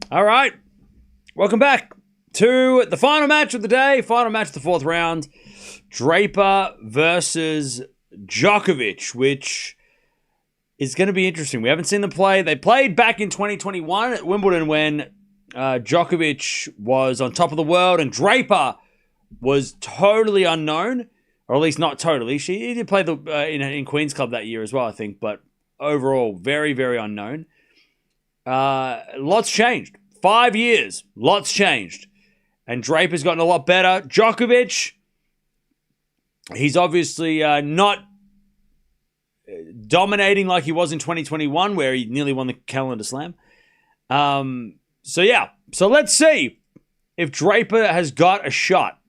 All right. Welcome back to the final match of the day. Final match of the fourth round. Draper versus Djokovic, which is going to be interesting. We haven't seen them play. They played back in 2021 at Wimbledon when Djokovic was on top of the world and Draper was totally unknown, or at least not totally. He did play in Queen's Club that year as well, I think, but overall, very, very unknown. Lots changed. 5 years, lots changed. And Draper's gotten a lot better. Djokovic, he's obviously not dominating like he was in 2021, where he nearly won the calendar slam. So let's see if Draper has got a shot.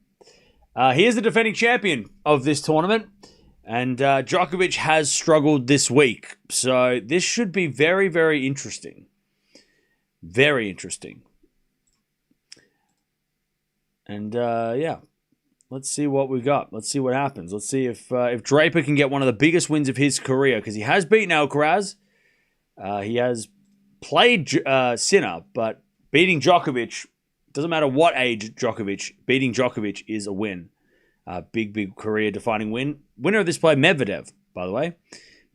He is the defending champion of this tournament, and Djokovic has struggled this week. So this should be very, very interesting. Very interesting. And let's see what we got. Let's see what happens. Let's see if Draper can get one of the biggest wins of his career, because he has beaten Alcaraz. He has played Sinner, but beating Djokovic, doesn't matter what age Djokovic, beating Djokovic is a win. Big career-defining win. Winner of this play, Medvedev, by the way.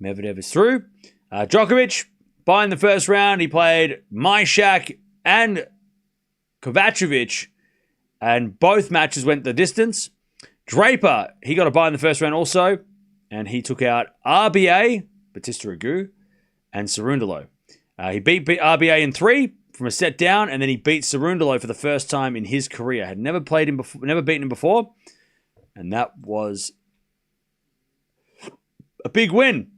Medvedev is through. Djokovic, in the first round, he played Mysak and Kovacevic, and both matches went the distance. Draper, he got a bye in the first round also, and he took out RBA, Batista Agut, and Cerundolo. He beat RBA in 3 from a set down, and then he beat Cerundolo for the first time in his career. Had never played him before, never beaten him before, and that was a big win.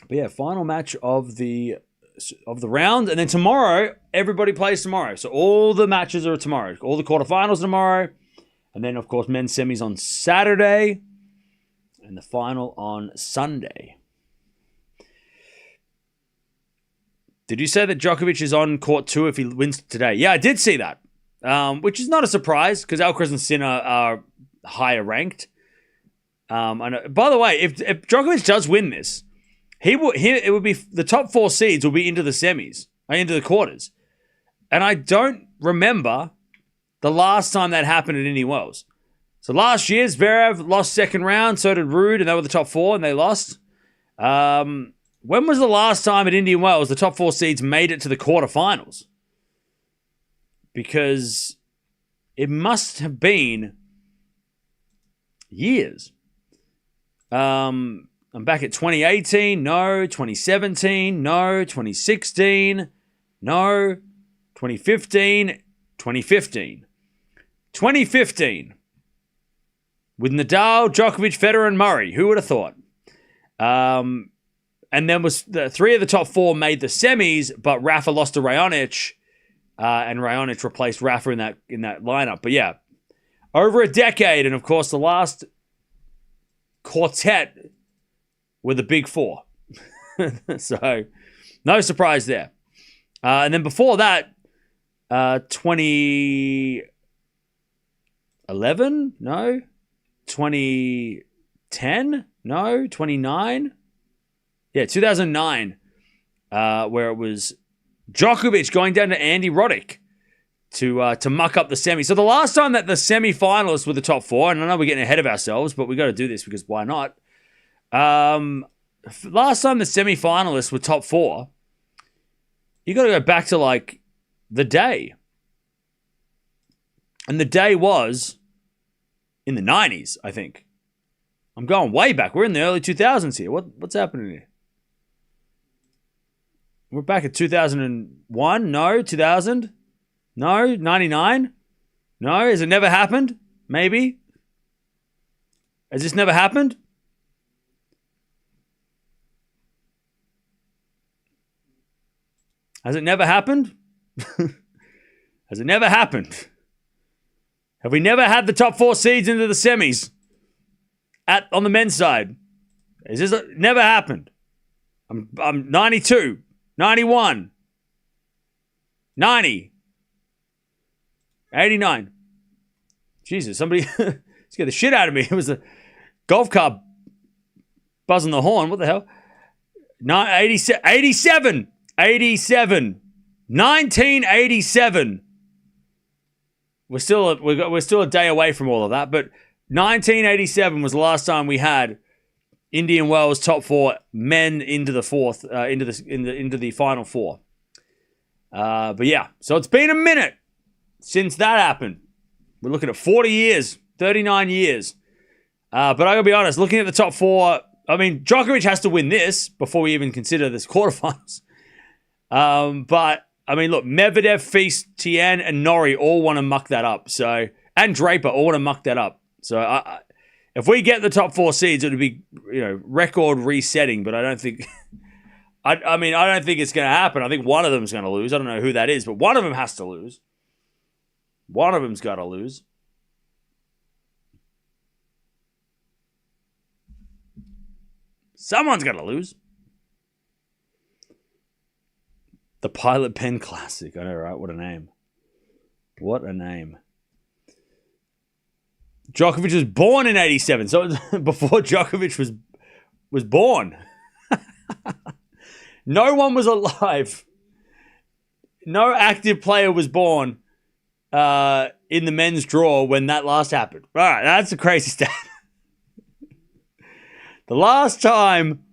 But yeah, final match of the round. And then tomorrow, everybody plays tomorrow. So all the matches are tomorrow. All the quarterfinals tomorrow. And then, of course, men's semis on Saturday. And the final on Sunday. Did you say that Djokovic is on court 2 if he wins today? Yeah, I did see that. Which is not a surprise, because Alcaraz and Sinner are higher ranked. And by the way, if Djokovic does win this, it would be the top 4 seeds will be into the semis, into the quarters. And I don't remember the last time that happened at Indian Wells. So last year, Zverev lost second round, so did Ruud, and they were the top 4, and they lost. When was the last time at Indian Wells the top 4 seeds made it to the quarterfinals? Because it must have been years. I'm back at 2018, no. 2017, no. 2016, no. 2015, 2015. 2015. With Nadal, Djokovic, Federer, and Murray. Who would have thought? And then was 3 of the top 4 made the semis, but Rafa lost to Raonic, and Raonic replaced Rafa in that lineup. But yeah, over a decade, and of course the last quartet were the big 4. So, no surprise there. And then before that, 2011? No. 2010? No. 29? Yeah, 2009, where it was Djokovic going down to Andy Roddick to muck up the semi. So the last time that the semi-finalists were the top 4, and I know we're getting ahead of ourselves, but we got to do this because why not? Last time the semi-finalists were top 4, you got to go back to like the day. And the day was in the 90s, I think. I'm going way back. We're in the early 2000s here. What's happening here? We're back at 2001? No. 2000? No. 99? No. Has it never happened? Maybe. Has this never happened? Has it never happened? Has it never happened? Have we never had the top 4 seeds into the semis on the men's side? Has this never happened? I'm 92, 91, 90, 89. Jesus, somebody scared the shit out of me. It was a golf cart buzzing the horn. What the hell? 87. 1987. We're still a day away from all of that, but 1987 was the last time we had Indian Wells top four men into the fourth, into the final four. But yeah, so it's been a minute since that happened. We're looking at 40 years, 39 years. But I gotta be honest, looking at the top four, I mean, Djokovic has to win this before we even consider this quarterfinals. But I mean, look, Medvedev, Feast, Tien, and Norrie all want to muck that up. So, and Draper all want to muck that up. So, if we get the top four seeds, it would be, record resetting. But I don't think, I don't think it's going to happen. I think one of them's going to lose. I don't know who that is, but one of them has to lose. One of them's got to lose. Someone's got to lose. The Pilot Pen Classic. I know, right? What a name. What a name. Djokovic was born in 87. So before Djokovic was born. No one was alive. No active player was born in the men's draw when that last happened. All right, that's a crazy stat. The last time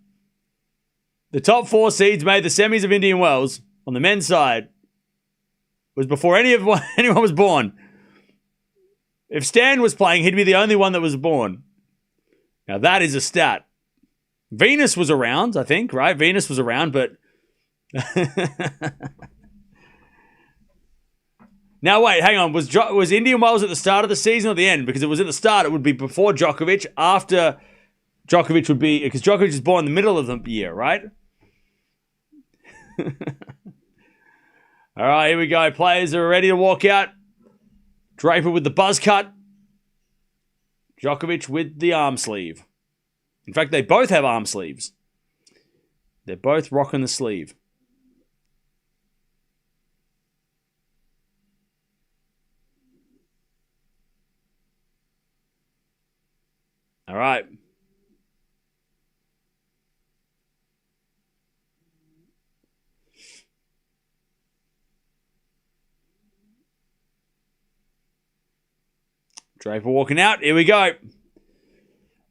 the top four seeds made the semis of Indian Wells on the men's side was before anyone was born. If Stan was playing, he'd be the only one that was born. Now, that is a stat. Venus was around, I think, right? Venus was around, but... Now, wait, hang on. Was Indian Wells at the start of the season or the end? Because if it was at the start, it would be before Djokovic. After Djokovic would be... Because Djokovic was born in the middle of the year, right? All right, here we go. Players are ready to walk out. Draper with the buzz cut. Djokovic with the arm sleeve. In fact, they both have arm sleeves. They're both rocking the sleeve. All right. Draper walking out. Here we go.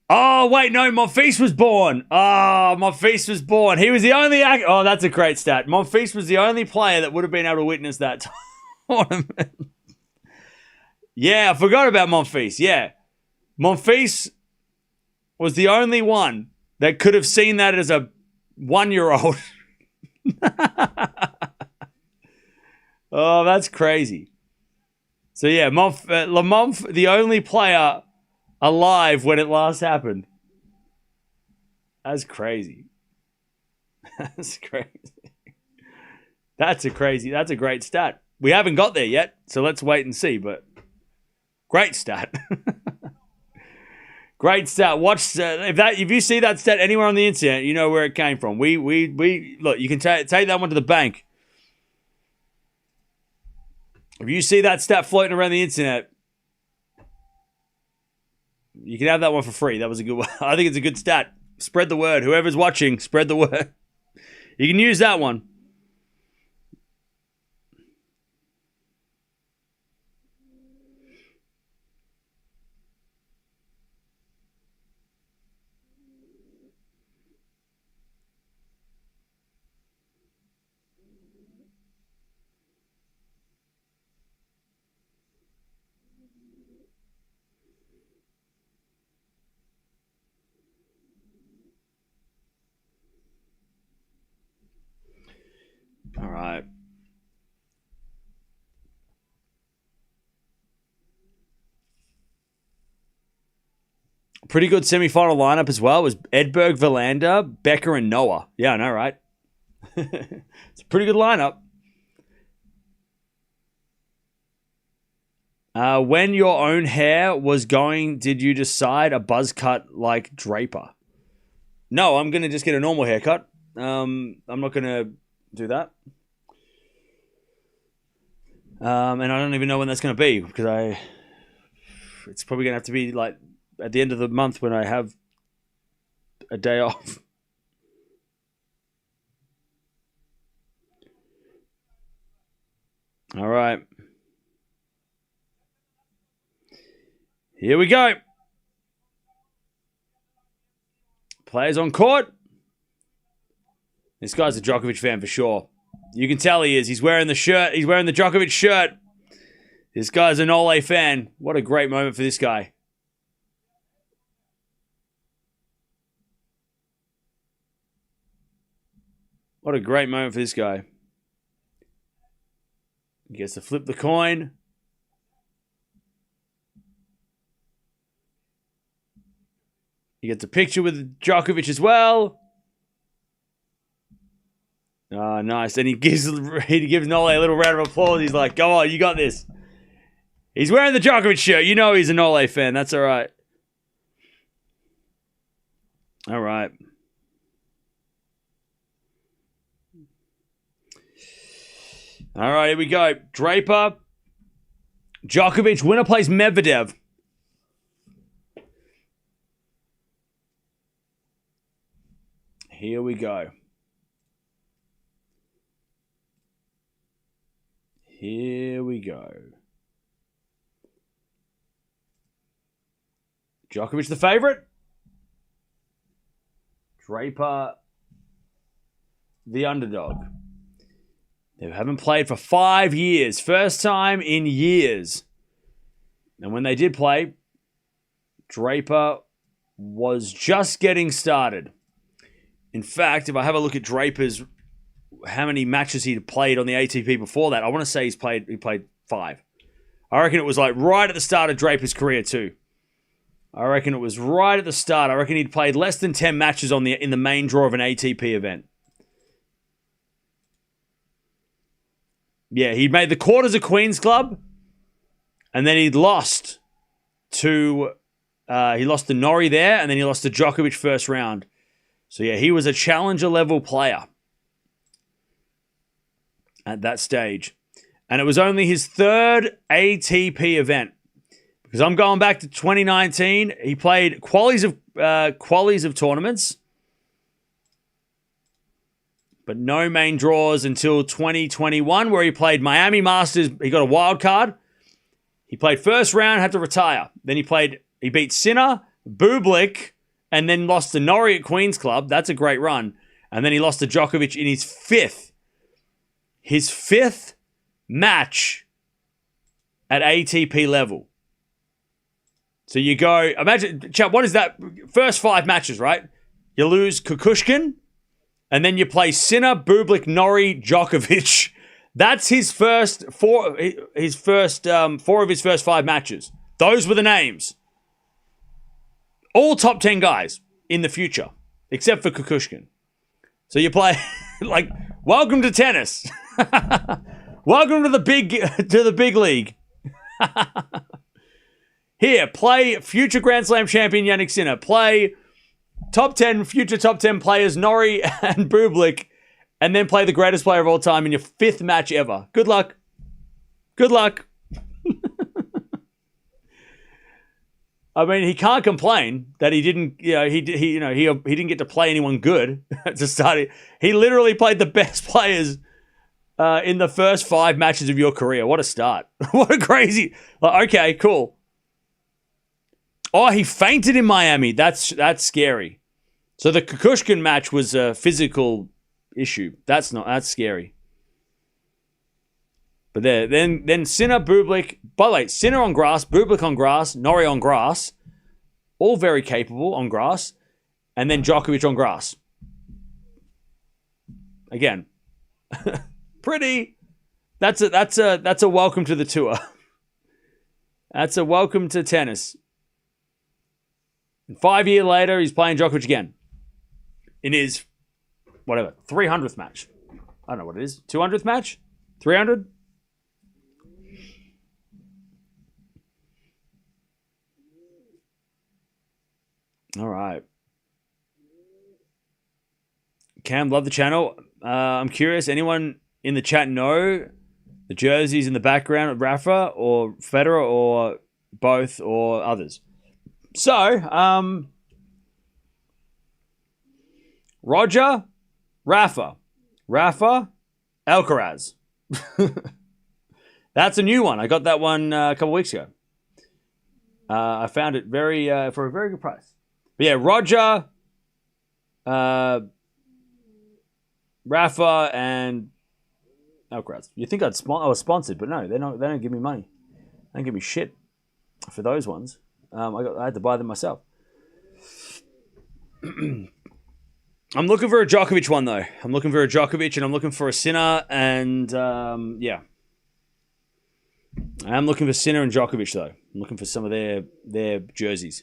Oh, wait, no. Monfils was born. Oh, Monfils was born. He was the only... Oh, that's a great stat. Monfils was the only player that would have been able to witness that tournament. Yeah, I forgot about Monfils. Yeah. Monfils was the only one that could have seen that as a 1-year-old. Oh, that's crazy. So yeah, Lamont, the only player alive when it last happened. That's crazy. That's crazy. That's a great stat. We haven't got there yet, so let's wait and see. But great stat. Great stat. Watch if you see that stat anywhere on the internet, you know where it came from. We look. You can take that one to the bank. If you see that stat floating around the internet, you can have that one for free. That was a good one. I think it's a good stat. Spread the word. Whoever's watching, spread the word. You can use that one. All right. Pretty good semi-final lineup as well. It was Edberg, Verlander, Becker, and Noah. Yeah, I know, right? It's a pretty good lineup. When your own hair was going, did you decide a buzz cut like Draper? No, I'm going to just get a normal haircut. I'm not going to do that. And I don't even know when that's going to be because it's probably going to have to be like at the end of the month when I have a day off. All right. Here we go. Players on court. This guy's a Djokovic fan for sure. You can tell he is. He's wearing the shirt. He's wearing the Djokovic shirt. This guy's an Ole fan. What a great moment for this guy. What a great moment for this guy. He gets to flip the coin. He gets a picture with Djokovic as well. Oh, nice. And he gives Nole a little round of applause. He's like, go on, you got this. He's wearing the Djokovic shirt. You know he's a Nole fan. That's all right. All right. All right, here we go. Draper. Djokovic. Winner plays Medvedev. Here we go. Here we go. Djokovic the favorite. Draper the underdog. They haven't played for 5 years. First time in years. And when they did play, Draper was just getting started. In fact, if I have a look at Draper's, how many matches he'd played on the ATP before that, I want to say he played 5. I reckon it was like right at the start of Draper's career too. I reckon it was right at the start. I reckon he'd played less than 10 matches in the main draw of an ATP event. Yeah, he'd made the quarters of Queen's Club, and then he'd lost to Norrie there, and then he lost to Djokovic first round. So yeah, he was a challenger level player at that stage. And it was only his 3rd ATP event. Because I'm going back to 2019. He played qualies of tournaments. But no main draws until 2021, where he played Miami Masters. He got a wild card. He played first round, had to retire. Then he beat Sinner, Bublik, and then lost to Norrie at Queen's Club. That's a great run. And then he lost to Djokovic in his 5th match at ATP level. So you go, imagine, chap, what is that? First 5 matches, right? You lose Kukushkin, and then you play Sinner, Bublik, Norrie, Djokovic. That's his first 4 of his first 5 matches. Those were the names. All top 10 guys in the future, except for Kukushkin. So you play, like, welcome to tennis. Welcome to the big league. Here, play future Grand Slam champion Jannik Sinner. Play future top 10 players, Norrie and Bublik, and then play the greatest player of all time in your 5th match ever. Good luck. Good luck. I mean, he can't complain that he didn't, he didn't get to play anyone good to start. He literally played the best players in the first 5 matches of your career. What a start. What a crazy. Okay, cool. Oh, he fainted in Miami. That's scary. So the Kukushkin match was a physical issue. That's scary. But then Sinner, Bublik. By the way, Sinner on grass, Bublik on grass, Norrie on grass. All very capable on grass. And then Djokovic on grass. Again. Pretty. That's a welcome to the tour. That's a welcome to tennis. And 5 years later, he's playing Djokovic again. In his, 300th match. I don't know what it is. 200th match? 300? All right. Cam, love the channel. I'm curious, anyone in the chat know the jerseys in the background of Rafa or Federer or both or others? So, Roger, Rafa, Alcaraz. That's a new one. I got that one a couple weeks ago. I found it for a very good price. But yeah, Roger, Rafa, and Alcaraz. You think I was sponsored, but no, they don't give me money. They don't give me shit for those ones. I had to buy them myself. I'm looking for a Djokovic one though. I'm looking for a Djokovic, and I'm looking for a Sinner, and yeah. I am looking for Sinner and Djokovic though. I'm looking for some of their jerseys.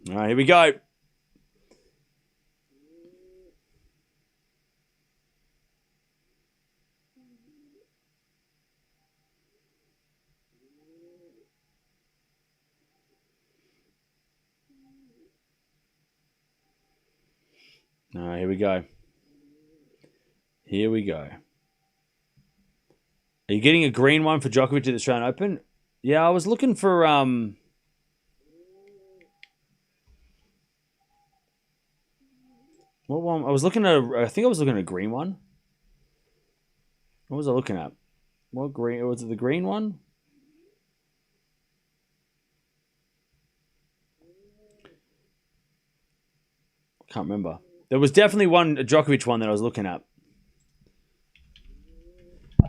All right, here we go. All right, here we go. Here we go. Are you getting a green one for Djokovic at the Australian Open? Yeah, I was looking for what one? I think I was looking at a green one. What was I looking at? What green? Was it the green one? I can't remember. There was definitely a Djokovic one that I was looking at.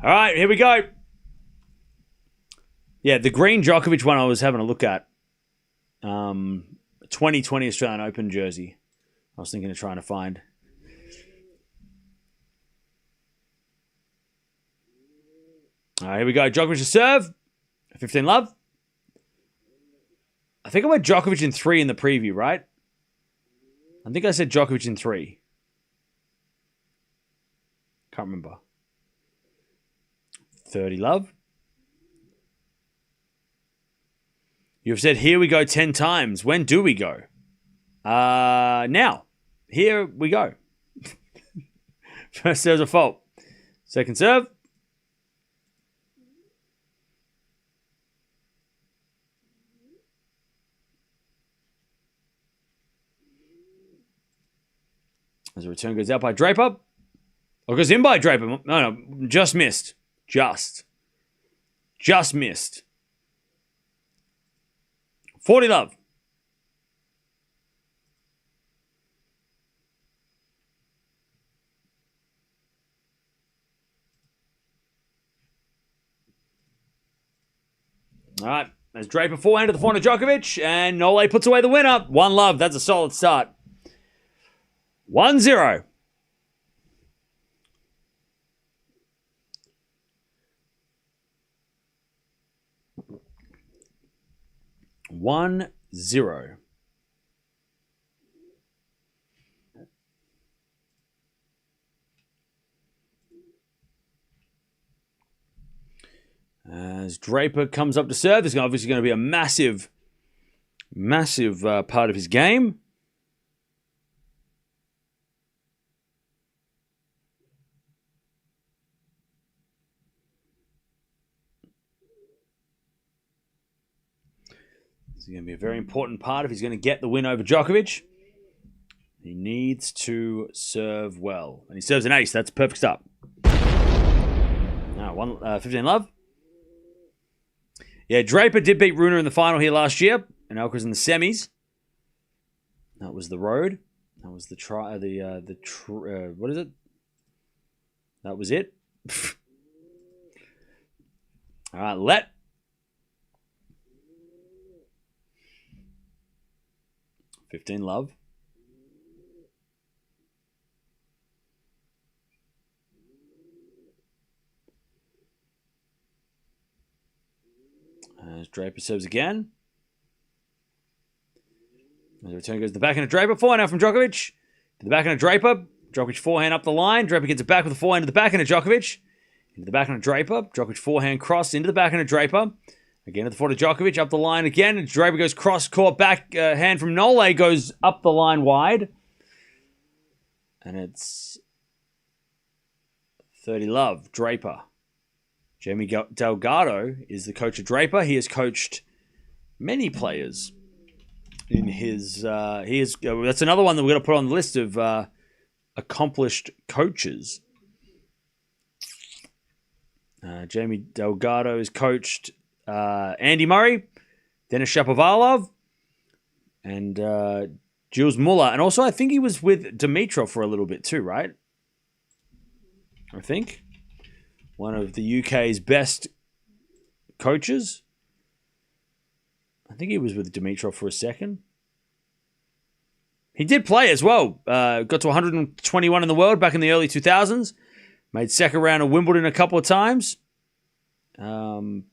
All right, here we go. Yeah, the green Djokovic one I was having a look at. 2020 Australian Open jersey. I was thinking of trying to find. All right, here we go. Djokovic to serve. 15 love. I think I went Djokovic in 3 in the preview, right? I think I said Djokovic in 3. Can't remember. 30 love. You've said here we go 10 times. When do we go? Now. Here we go. First serve's a fault. Second serve. As the return goes out by Draper. Or goes in by Draper. No, just missed. Just missed. 40 love. All right. As Draper forehand to the forehand of Djokovic. And Nole puts away the winner. 1 love. That's a solid start. 1-0. One zero. As Draper comes up to serve, there's obviously going to be a massive part of his game. This is going to be a very important part if he's going to get the win over Djokovic. He needs to serve well. And he serves an ace. That's a perfect start. Now, 15 love. Yeah, Draper did beat Rune in the final here last year. And Alcaraz in the semis. That was the road. That was the what is it? That was it. All right, let. $15 love. As Draper serves again. As the return goes to the backhand of Draper. Forehand out from Djokovic. To the backhand of Draper. Djokovic forehand up the line. Draper gets it back with the forehand to the backhand of Djokovic. Into the backhand of Draper. Djokovic forehand cross into the backhand of Draper. Again at the forehand of Djokovic. Up the line again. And Draper goes cross court back. Hand from Nole goes up the line wide. And it's 30 love. Draper. Jamie Delgado is the coach of Draper. He has coached many players in his. That's another one that we're going to put on the list of accomplished coaches. Jamie Delgado has coached Andy Murray, Denis Shapovalov, and Jules Muller. And also, I think he was with Dimitrov for a little bit too, right? I think. One of the UK's best coaches. I think he was with Dimitrov for a second. He did play as well. Got to 121 in the world back in the early 2000s. Made second round of Wimbledon a couple of times. So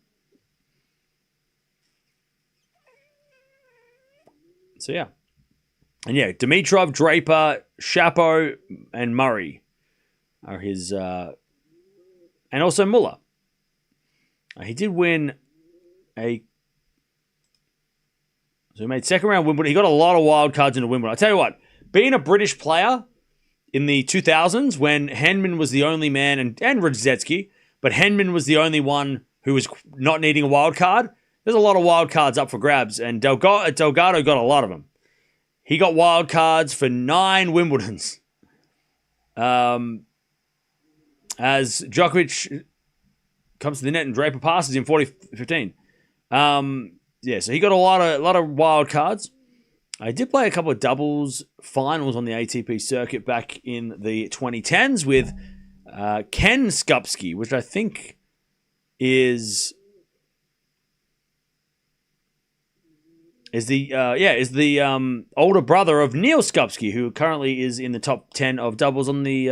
yeah. And yeah, Dimitrov, Draper, Shapo, and Murray are his... and also Muller. He did win a... So he made second round Wimbledon. He got a lot of wild cards into Wimbledon. I tell you what, being a British player in the 2000s when Henman was the only man, and Radzetsky, but Henman was the only one who was not needing a wild card, there's a lot of wild cards up for grabs, and Delgado got a lot of them. He got wild cards for 9 Wimbledons. As Djokovic comes to the net and Draper passes in 40-15. Yeah, so he got a lot of wild cards. I did play a couple of doubles finals on the ATP circuit back in the 2010s with Ken Skupski, which I think is the older brother of Neil Skupski, who currently is in the top 10 of doubles on the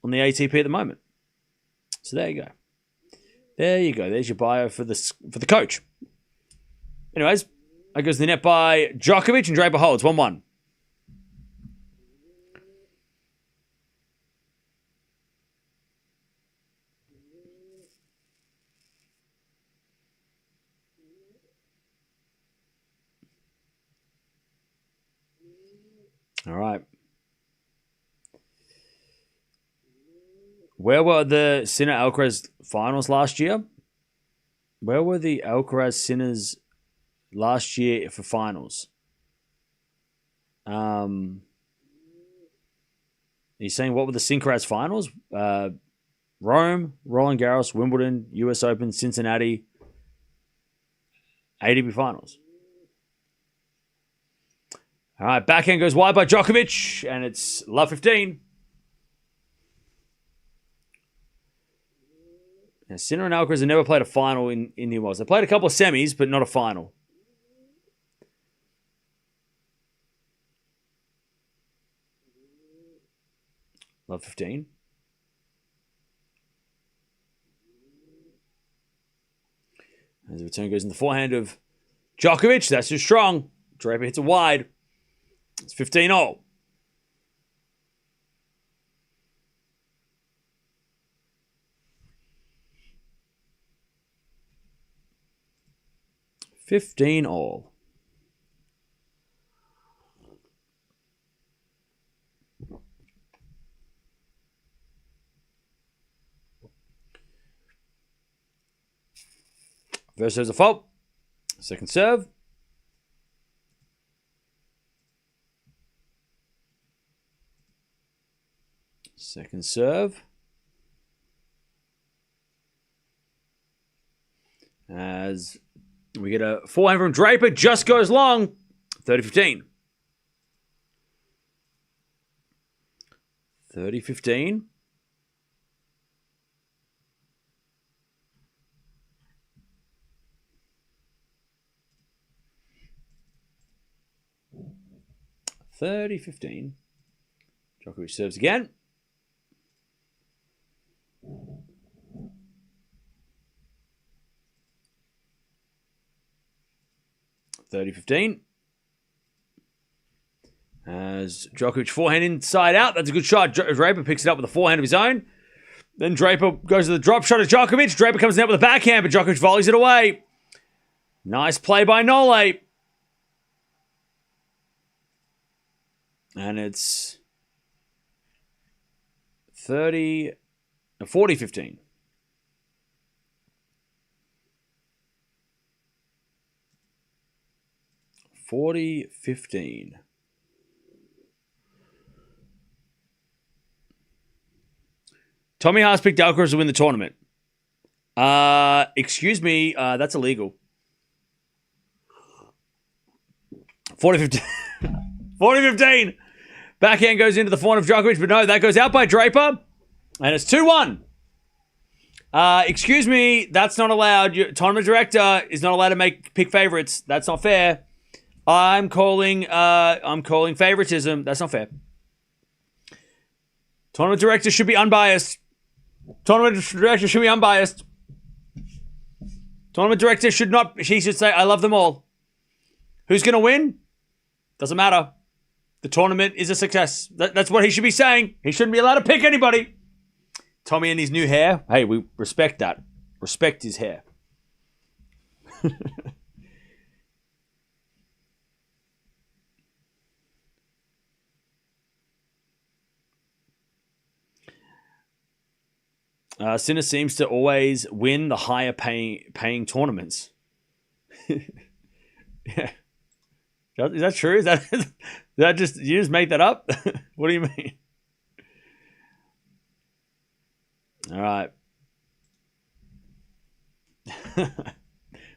ATP at the moment. So there you go. There you go. There's your bio for the coach. Anyways, that goes to the net by Djokovic, and Draper holds 1-1. All right. Where were the Sinner Alcaraz finals last year? Where were the Alcaraz Sinners last year for finals? Are you saying what were the Synchraz finals? Rome, Roland Garros, Wimbledon, US Open, Cincinnati, ATP finals. All right, backhand goes wide by Djokovic, and it's love 15. Now, Sinner and Alcaraz have never played a final in the US. They played a couple of semis, but not a final. Love 15. As the return goes in the forehand of Djokovic, that's too strong. Draper hits it wide. It's 15-all. $15-all. First serve's a fault. Second serve. Second serve. As we get a forehand from Draper, just goes long. 30-15. 30-15. Djokovic serves again. $30-15. As Djokovic forehand inside out. That's a good shot. Draper picks it up with a forehand of his own. Then Draper goes to the drop shot of Djokovic. Draper comes out with a backhand, but Djokovic volleys it away. Nice play by Nole. And it's 40-15. 40-15. Tommy Haas picked Alcaraz to win the tournament. Excuse me, that's illegal. 40-15. 40-15. Backhand goes into the forehand of Djokovic, but no, that goes out by Draper. And it's 2-1. Excuse me, that's not allowed. Your tournament director is not allowed to pick favorites. That's not fair. I'm calling favoritism. That's not fair. Tournament director should be unbiased. Tournament director should be unbiased. Tournament director should not. He should say, I love them all. Who's going to win? Doesn't matter. The tournament is a success. That's what he should be saying. He shouldn't be allowed to pick anybody. Tommy and his new hair. Hey, we respect that. Respect his hair. Sinner seems to always win the higher paying tournaments. Yeah. Is that true? Is that just you just make that up? What do you mean? All right.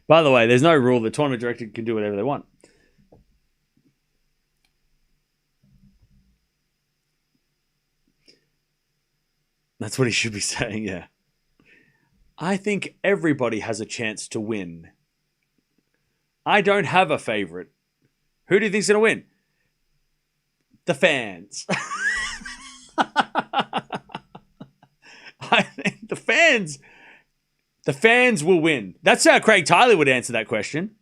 By the way, there's no rule. The tournament director can do whatever they want. That's what he should be saying, yeah. I think everybody has a chance to win. I don't have a favorite. Who do you think's going to win? The fans. I think the fans will win. That's how Craig Tiley would answer that question.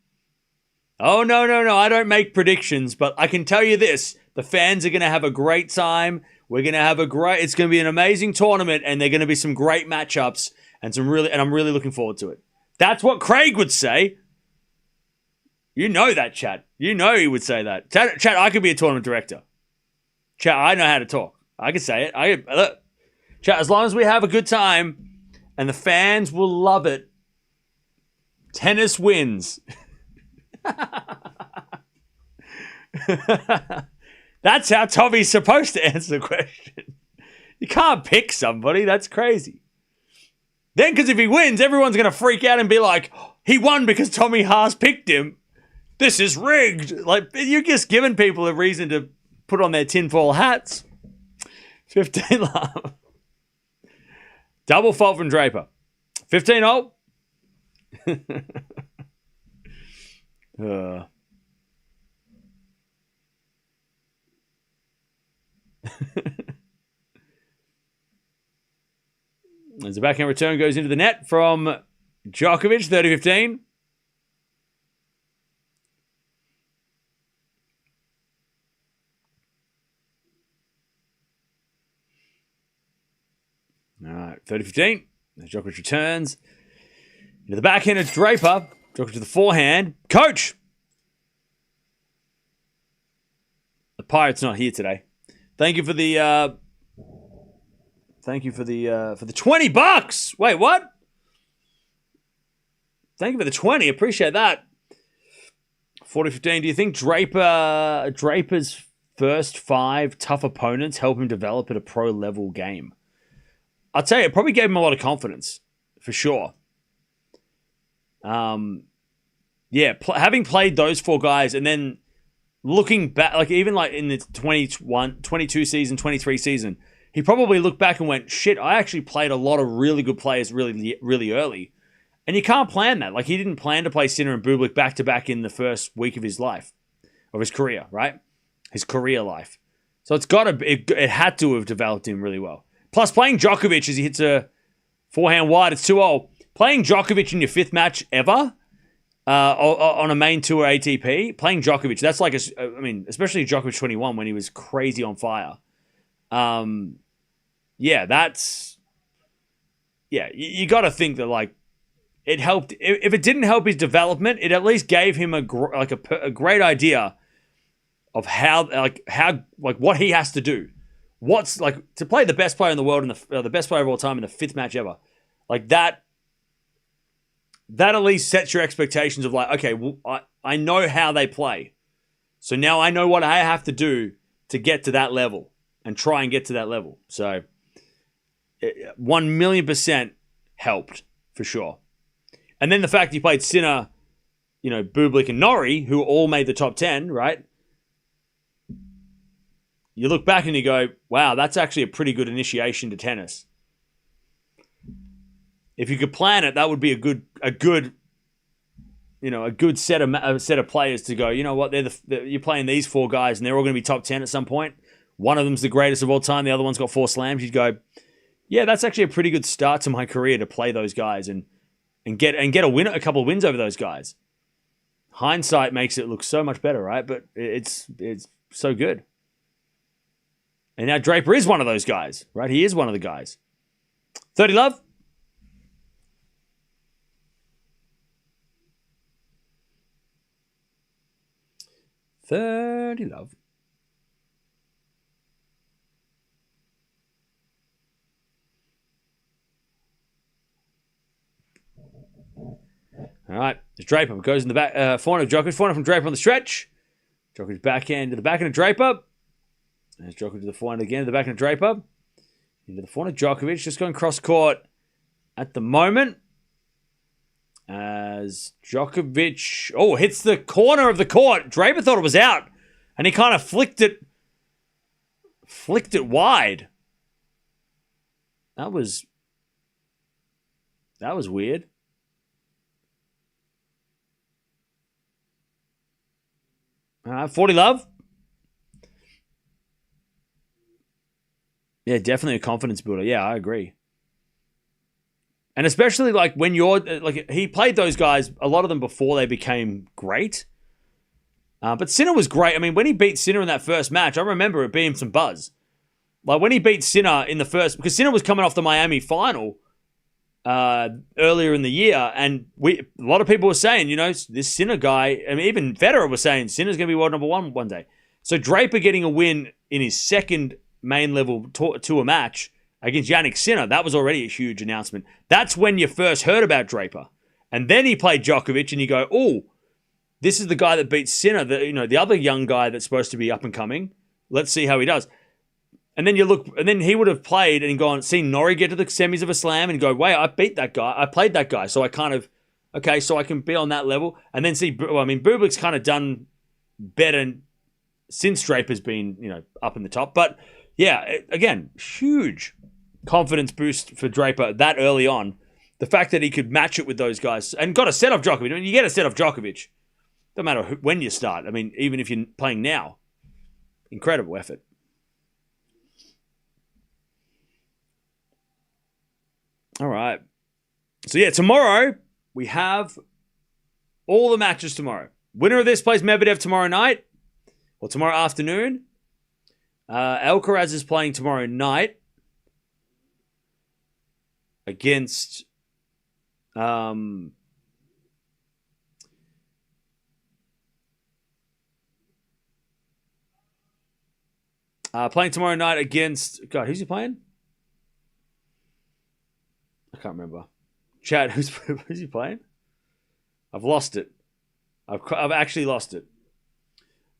Oh, no. I don't make predictions, but I can tell you this. The fans are going to have a great time. We're going to have it's going to be an amazing tournament, and there are going to be some great matchups and I'm really looking forward to it. That's what Craig would say. You know that, Chad. You know he would say that. Chad, I could be a tournament director. Chad, I know how to talk. I could say it. Look, Chad, as long as we have a good time and the fans will love it, tennis wins. That's how Tommy's supposed to answer the question. You can't pick somebody. That's crazy. Then, because if he wins, everyone's going to freak out and be like, he won because Tommy Haas picked him. This is rigged. Like, you're just giving people a reason to put on their tinfoil hats. 15 love. Double fault from Draper. 15-0. As the backhand return goes into the net from Djokovic, 30-15. All right, 30-15. Djokovic returns into the backhand of Draper. Djokovic to the forehand. Coach! The Pirate's not here today. Thank you for the $20. Wait, what? Thank you for the 20. Appreciate that. 40-15. Do you think Draper's first 5 tough opponents help him develop at a pro level game? I'll tell you, it probably gave him a lot of confidence, for sure. Having played those 4 guys and then looking back, like even like in the 22 season, 23 season, he probably looked back and went, shit, I actually played a lot of really good players really, really early. And you can't plan that. Like, he didn't plan to play Sinner and Bublik back-to-back in the first week of his life, of his career, right? His career life. So it had to have developed him really well. Plus, playing Djokovic as he hits a forehand wide, it's 2-0. Playing Djokovic in your 5th match ever on a main tour ATP, playing Djokovic, that's like, especially Djokovic 21 when he was crazy on fire. You got to think that, like, it helped. If it didn't help his development, it at least gave him a great idea of how what he has to do. What's like to play the best player in the world and the best player of all time in the 5th match ever, like that. That at least sets your expectations of like, okay, well, I know how they play, so now I know what I have to do to get to that level and try and get to that level. So 1,000,000% helped, for sure. And then the fact he played Sinner, Bublik and Norrie, who all made the top 10, right? You look back and you go, wow, that's actually a pretty good initiation to tennis. If you could plan it, that would be a good set of players to go. You know what? You're playing these 4 guys, and they're all going to be top 10 at some point. One of them's the greatest of all time. The other one's got 4 slams. You'd go, yeah, that's actually a pretty good start to my career to play those guys and get a couple of wins over those guys. Hindsight makes it look so much better, right? But it's so good. And now Draper is one of those guys, right? He is one of the guys. 30 love. All right, there's Draper. Goes in the back. Forehand of Djokovic. Forehand from Draper on the stretch. Djokovic backhand to the backhand of Draper. There's Djokovic to the forehand again to the backhand of Draper. Into the forehand of Djokovic. Just going cross court at the moment. As Djokovic, hits the corner of the court. Draper thought it was out. And he kind of flicked it wide. That was weird. 40 love. Yeah, definitely a confidence builder. Yeah, I agree. And especially when you're he played those guys, a lot of them before they became great. But Sinner was great. I mean, when he beat Sinner in that first match, I remember it being some buzz. Like when he beat Sinner in the first, because Sinner was coming off the Miami final earlier in the year, and a lot of people were saying, this Sinner guy, I mean, even Federer was saying Sinner's going to be world number one day. So Draper getting a win in his second main level tour match against Jannik Sinner, that was already a huge announcement. That's when you first heard about Draper. And then he played Djokovic, and you go, oh, this is the guy that beat Sinner, the other young guy that's supposed to be up and coming. Let's see how he does. And then you look, and then he would have played and seen Norrie get to the semis of a slam and go, wait, I beat that guy. I played that guy. So I so I can be on that level. And then Bublik's kind of done better since Draper's been, up in the top. But yeah, again, huge confidence boost for Draper that early on. The fact that he could match it with those guys and got a set off Djokovic. I mean, you get a set off Djokovic. Don't matter when you start. I mean, even if you're playing now, incredible effort. All right. So yeah, tomorrow we have all the matches tomorrow. Winner of this plays Medvedev tomorrow night or tomorrow afternoon. Alcaraz is playing tomorrow night against playing tomorrow night against... God, who's he playing? I can't remember. Chad, who's he playing? I've lost it. I've actually lost it.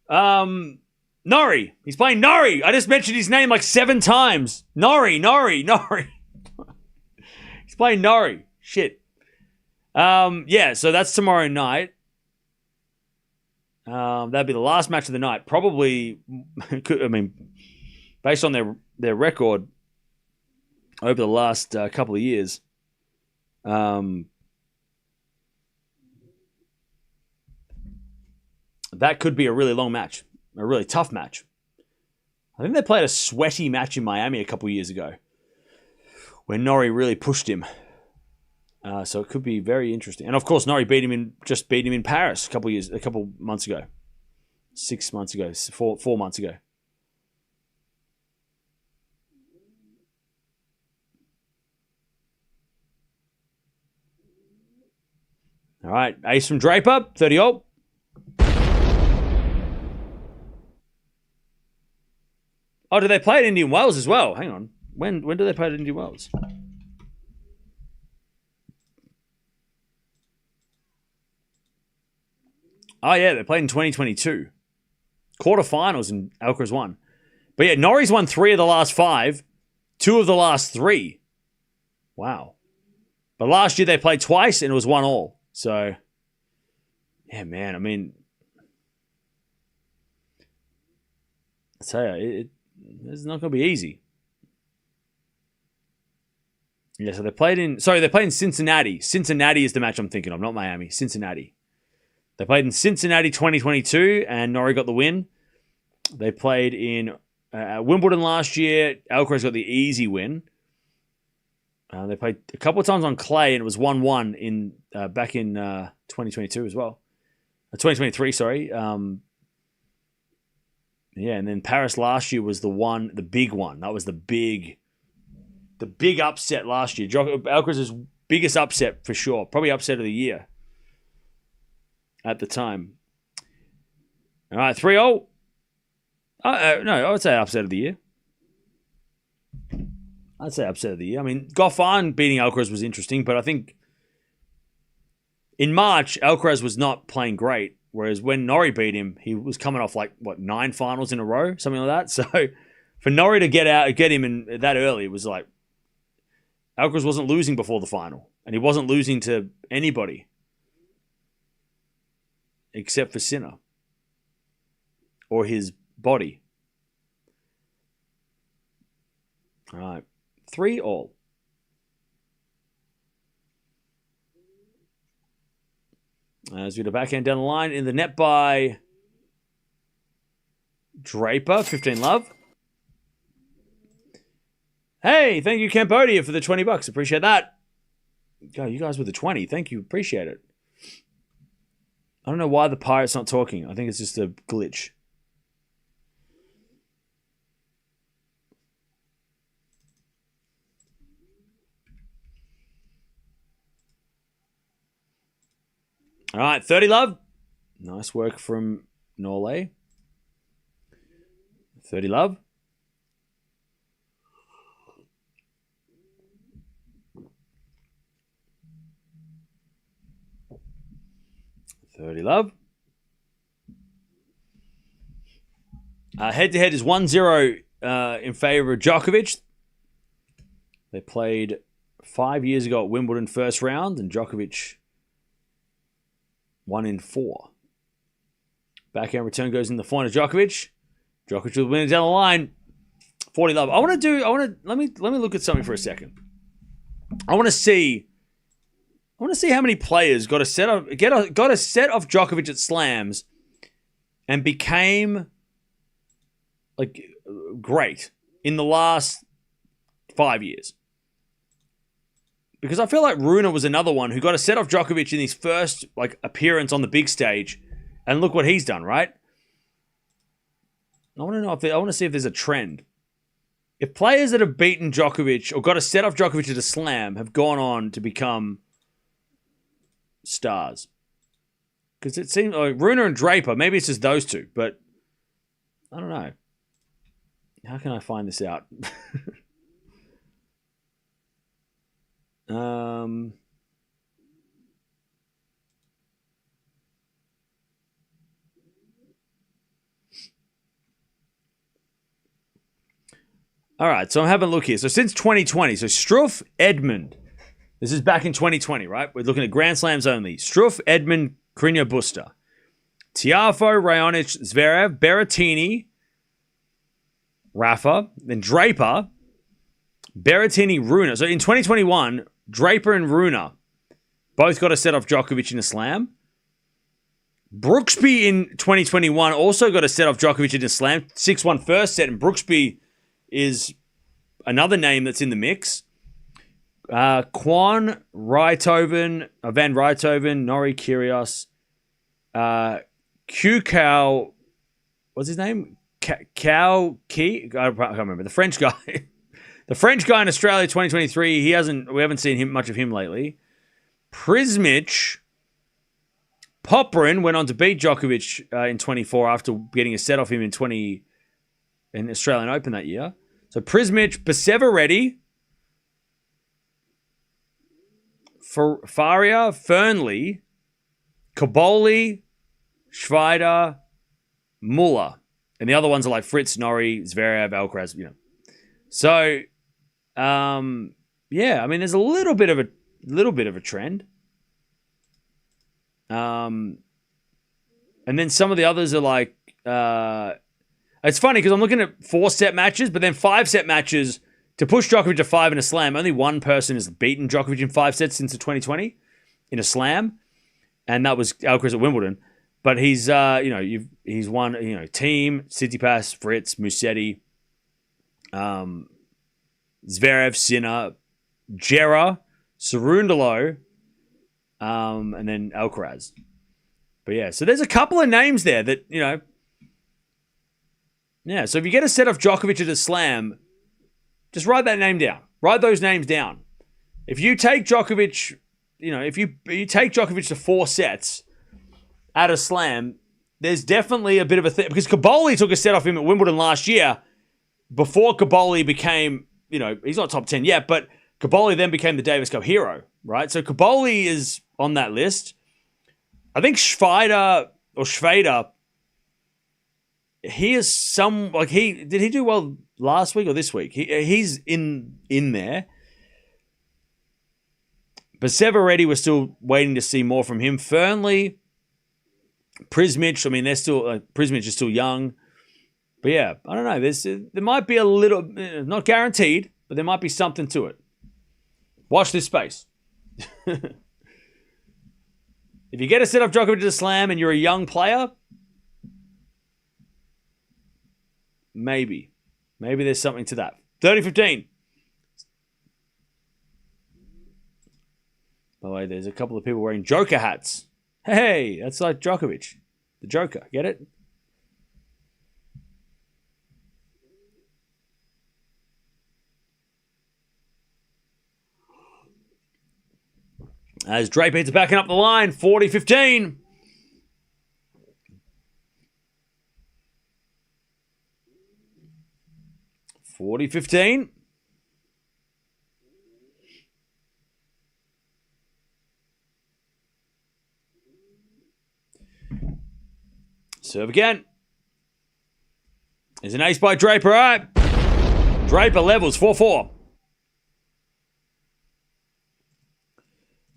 Norrie. He's playing Norrie. I just mentioned his name like 7 times. Norrie. He's playing Norrie. Shit. Yeah, so that's tomorrow night. That'd be the last match of the night. Probably, based on their record over the last couple of years, that could be a really long match, a really tough match. I think they played a sweaty match in Miami a couple of years ago, where Norrie really pushed him. So it could be very interesting. And of course, Norrie beat him in Paris a couple months ago, 6 months ago, 4 months ago. All right, ace from Draper, 30-0. Oh, do they play at Indian Wells as well? Hang on. When do they play at Indian Wells? Oh, yeah, they played in 2022. Quarterfinals and Alcaraz won. But yeah, Norrie's won 3 of the last 5, 2 of the last 3 Wow. But last year they played twice and it was 1-1. So, yeah, man. I mean, I tell you, it's not going to be easy. Yeah, so they played in Cincinnati. Cincinnati is the match I'm thinking of, not Miami. Cincinnati. They played in Cincinnati 2022, and Norrie got the win. They played in Wimbledon last year. Alcaraz got the easy win. They played a couple of times on clay, and it was 1-1 back in 2022 as well. 2023, sorry. Yeah, and then Paris last year was the big one. That was the big upset last year. Alcaraz's biggest upset for sure. Probably upset of the year at the time. All right, 3-0. No, I would say upset of the year. I'd say upset of the year. I mean, Goffin beating Alcaraz was interesting, but I think in March, Alcaraz was not playing great, whereas when Norrie beat him, he was coming off 9 finals in a row, something like that. So for Norrie to get him in that early, it was like Alcaraz wasn't losing before the final, and he wasn't losing to anybody except for Sinner or his body. All right, 3-3. As we get a backhand down the line in the net by Draper, 15 love. Hey, thank you, Cambodia, for the $20. Appreciate that. God, you guys with the 20. Thank you. Appreciate it. I don't know why the pirate's not talking. I think it's just a glitch. All right, 30 love. Nice work from Norley. 30 love. Love. Head-to-head is 1-0 in favor of Djokovic. They played 5 years ago at Wimbledon first round, and Djokovic won in 4. Backhand return goes in the final. Djokovic will win it down the line. 40 love. Let me look at something for a second. I want to see how many players got a set of Djokovic at slams and became great in the last 5 years. Because I feel like Rune was another one who got a set off Djokovic in his first appearance on the big stage, and look what he's done, right? I want to see if there's a trend. If players that have beaten Djokovic or got a set off Djokovic at a slam have gone on to become stars. Because it seems like Rune and Draper, maybe it's just those two, but I don't know. How can I find this out? All right, so I'm having a look here. So since 2020, so Struff, Edmund. This is back in 2020, right? We're looking at Grand Slams only. Struff, Edmund, Carreño Busta. Tiafoe, Raonic, Zverev, Berrettini, Rafa, then Draper, Berrettini, Rune. So in 2021, Draper and Rune both got a set off Djokovic in a slam. Brooksby in 2021 also got a set off Djokovic in a slam. 6-1 first set, and Brooksby is another name that's in the mix. Van Rijthoven, Norrie Kyrgios, Kukau, what's his name? Kau Ki? I can't remember. The French guy. The French guy in Australia 2023, we haven't seen much of him lately. Prismic, Popyrin went on to beat Djokovic in 24 after getting a set off him in Australian Open that year. So Prismic, Perseveretti, Faria, Fernley, Caboli, Schweider, Muller. And the other ones are like Fritz, Norrie, Zverev, Alcaraz, So, yeah, I mean, there's a little bit of a trend. And then some of the others are like, it's funny because I'm looking at 4-set matches, but then 5-set matches to push Djokovic to 5 in a slam. Only one person has beaten Djokovic in 5 sets since the 2020 in a slam, and that was Alcaraz at Wimbledon. But he's, he's won, Team, Tsitsipas, Fritz, Musetti, Zverev, Sinner, Jera, Cerundolo, and then Alcaraz. But yeah, so there's a couple of names there that, yeah, so if you get a set off Djokovic at a slam, just write that name down. Write those names down. If you take Djokovic, if you take Djokovic to 4 sets at a slam, there's definitely a bit of a thing. Because Caboli took a set off him at Wimbledon last year before Caboli became, he's not top 10 yet, but Caboli then became the Davis Cup hero, right? So Caboli is on that list. I think Schweider, he is did he do well last week or this week? He's in there. But Severetti, we're still waiting to see more from him. Fernley, Prismic, they're still, Prismic is still young. But yeah, I don't know. There might be a little, not guaranteed, but there might be something to it. Watch this space. If you get a set up Djokovic to the slam and you're a young player, maybe there's something to that. 30-15. By the way, there's a couple of people wearing Joker hats. Hey, that's like Djokovic. The Joker. Get it? As Draper's backing up the line, 40-15. Serve again. There's an ace by Draper. All right. Draper levels 4-4.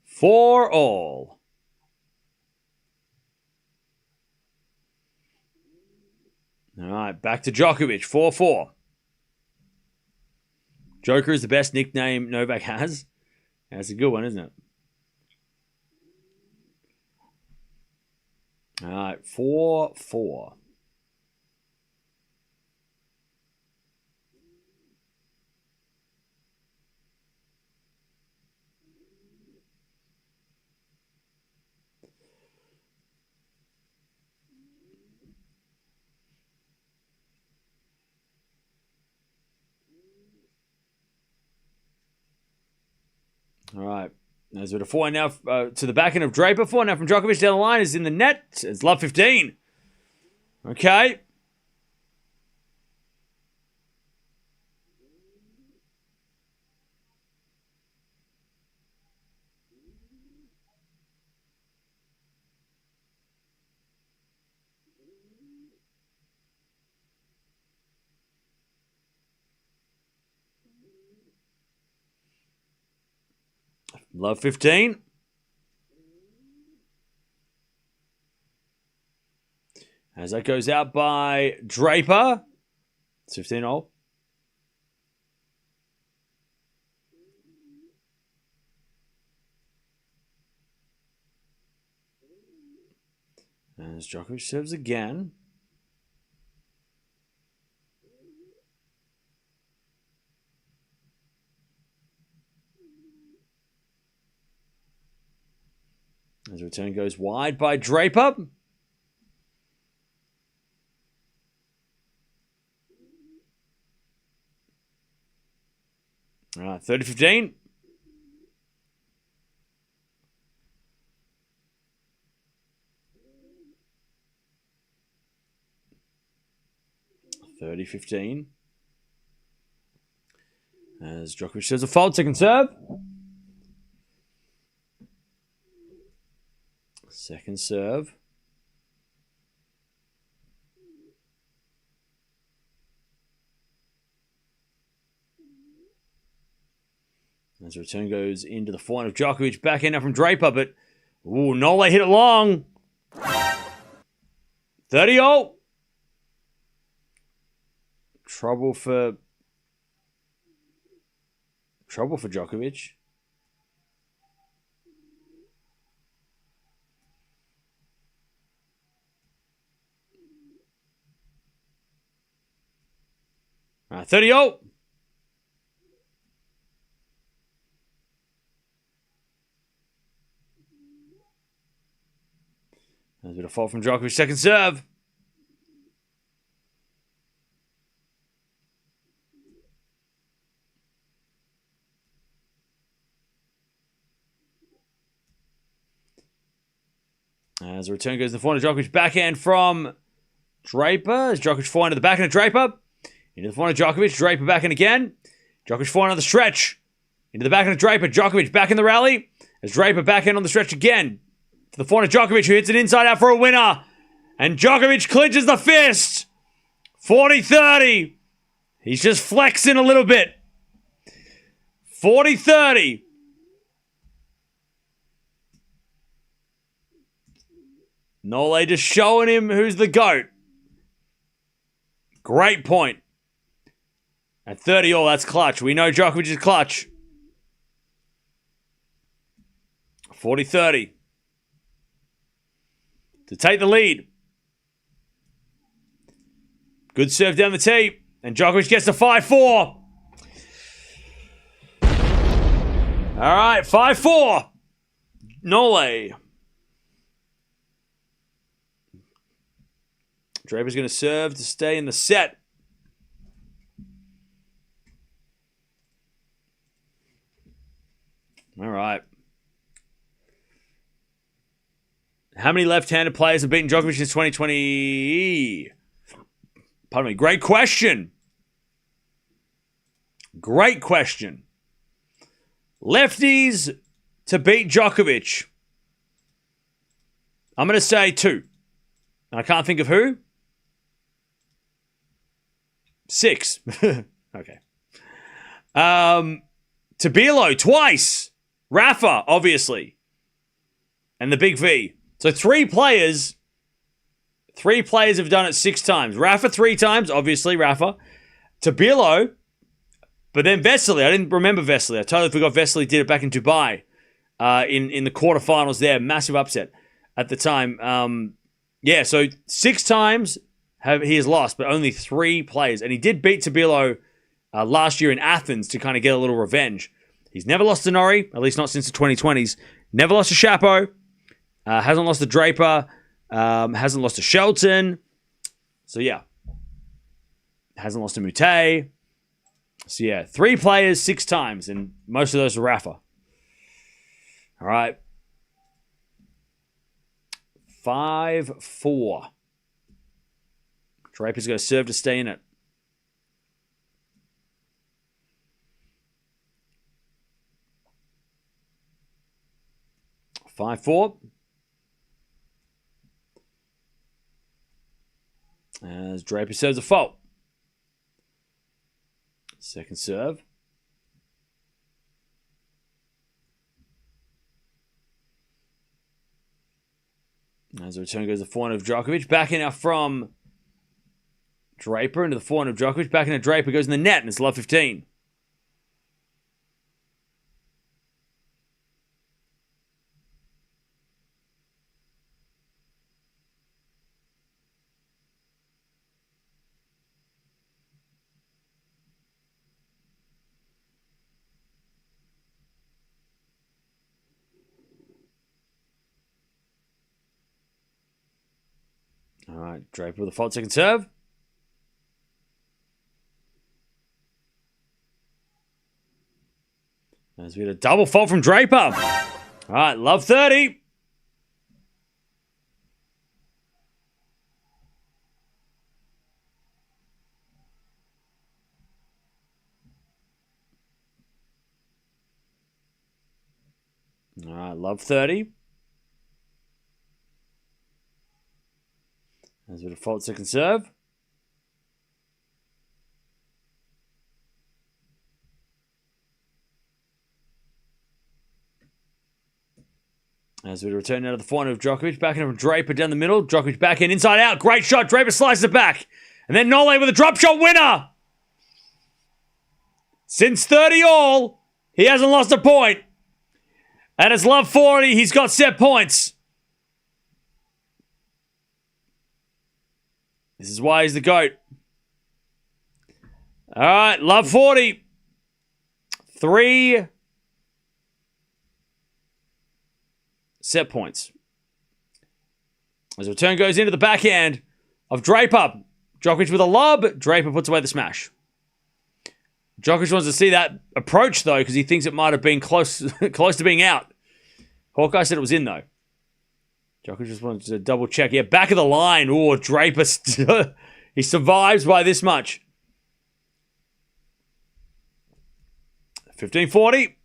4 all. All right, back to Djokovic, 4-4. Joker is the best nickname Novak has. That's a good one, isn't it? All right, 4-4. All right. There's a 4 now to the back end of Draper. 4 now from Djokovic down the line is in the net. It's love 15. Okay. Love 15. As that goes out by Draper. It's 15 all. As Djokovic serves again. As the return goes wide by Draper. All right, 30-15. As Djokovic says a fault, second serve. Second serve. As As the return goes into the forehand of Djokovic. Backhand now from Draper, but Nole hit it long. 30-0. Trouble for Djokovic. All right, 30-0. There's a bit of fault from Djokovic. Second serve. As the return goes to the forehand of Djokovic. Backhand from Draper. As Djokovic forehand to the backhand of Draper. Into the forehand of Djokovic. Draper backhand again. Djokovic forehand on the stretch. Into the backhand of Draper. Djokovic back in the rally. As Draper backhand on the stretch again. To the forehand of Djokovic, who hits it inside out for a winner. And Djokovic clinches the fist. 40-30. He's just flexing a little bit. 40-30. Nole just showing him who's the GOAT. Great point. At 30-all, that's clutch. We know Djokovic is clutch. 40-30. To take the lead. Good serve down the tee. And Djokovic gets to 5-4. All right, 5-4. Nole. Draper's going to serve to stay in the set. All right. How many left-handed players have beaten Djokovic since 2020? Pardon me. Great question. Great question. Lefties to beat Djokovic. I'm going to say 2. And I can't think of who. 6. Okay. Tabilo twice. Rafa, obviously. And the big V. So 3 players. 3 players have done it 6 times. Rafa 3 times, obviously, Rafa. Tabilo. But then Vesely. I didn't remember Vesely. I totally forgot Vesely did it back in Dubai. In the quarterfinals there. Massive upset at the time. Yeah, so 6 times he has lost, but only 3 players. And he did beat Tabilo last year in Athens to kind of get a little revenge. He's never lost to Norrie, at least not since the 2020s. Never lost to Chapo. Hasn't lost to Draper. Hasn't lost to Shelton. So, yeah. Hasn't lost to Mute. So, yeah, 3 players, 6 times, and most of those are Rafa. All right. 5-4. Draper's going to serve to stay in it. 5-4. As Draper serves a fault. Second serve. As the return goes to the forehand of Djokovic. Back in now from Draper into the forehand of Djokovic. Back into Draper. Goes in the net and it's love 15. All right, Draper with a fault, second serve. As we had a double fault from Draper. All right, love 30. All right, love 30. As we default second serve. As we return now to the forehand of Djokovic. Backhand from Draper down the middle. Djokovic backhand inside out. Great shot. Draper slices it back. And then Nole with a drop shot winner. Since 30 all, he hasn't lost a point. And it's love 40. He's got set points. This is why he's the GOAT. All right, love 40. 3 set points. As the return goes into the backhand of Draper. Djokovic with a lob. Draper puts away the smash. Djokovic wants to see that approach, though, because he thinks it might have been close to being out. Hawkeye said it was in, though. Djokovic just wanted to double check. Yeah, back of the line. Oh, Draper. He survives by this much. 15-40.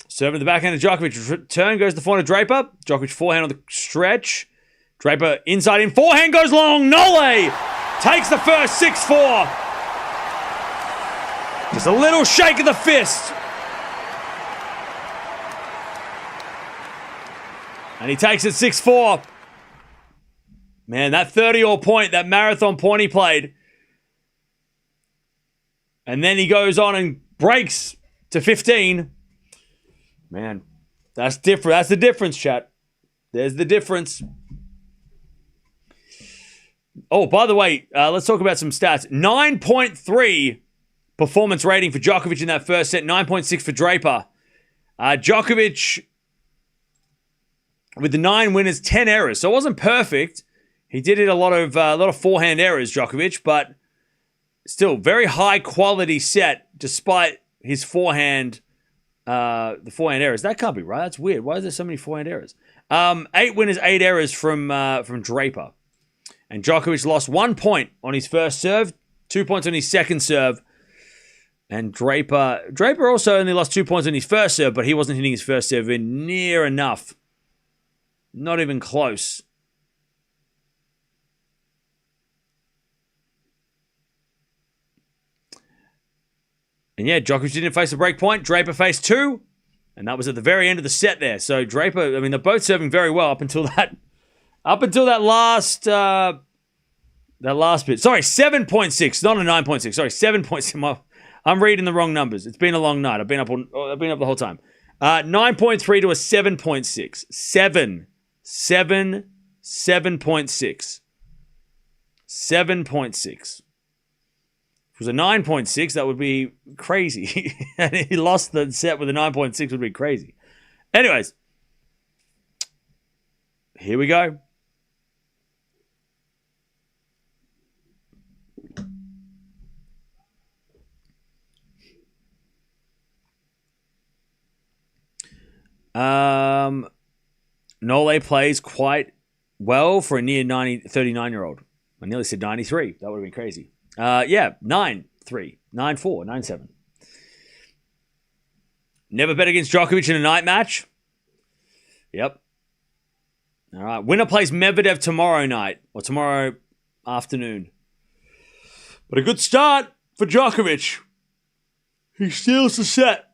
Serving the backhand of Djokovic. Return goes the forehand of Draper. Djokovic forehand on the stretch. Draper inside in. Forehand goes long. Nole takes the first 6-4. Just a little shake of the fist. And he takes it 6-4. Man, that 30-all point, that marathon point he played. And then he goes on and breaks to 15. Man, that's different. That's the difference, chat. There's the difference. Oh, by the way, let's talk about some stats. 9.3 performance rating for Djokovic in that first set. 9.6 for Draper. Djokovic with the 9 winners, 10 errors. So it wasn't perfect. He did hit a lot of forehand errors, Djokovic, but still very high quality set despite his forehand. The forehand errors. That can't be right. That's weird. Why is there so many forehand errors? 8 winners, 8 errors from Draper. And Djokovic lost 1 point on his first serve, 2 points on his second serve. And Draper also only lost 2 points on his first serve, but he wasn't hitting his first serve in near enough. Not even close. And yeah, Djokovic didn't face a break point. Draper faced 2. And that was at the very end of the set there. So Draper, I mean, they're both serving very well up until that last bit. Sorry, 7.6, not a 9.6. Sorry, 7.6. I'm reading the wrong numbers. It's been a long night. I've been up the whole time. 9.3 to a 7.6. 7.6. 7.6. If it was a 9.6, that would be crazy. And he lost the set with a 9.6 would be crazy. Anyways, here we go. Nole plays quite well for a near 39-year-old. I nearly said 93. That would have been crazy. 9-3, 9-4, 9-7. Never bet against Djokovic in a night match. Yep. All right. Winner plays Medvedev tomorrow night or tomorrow afternoon. But a good start for Djokovic. He steals the set.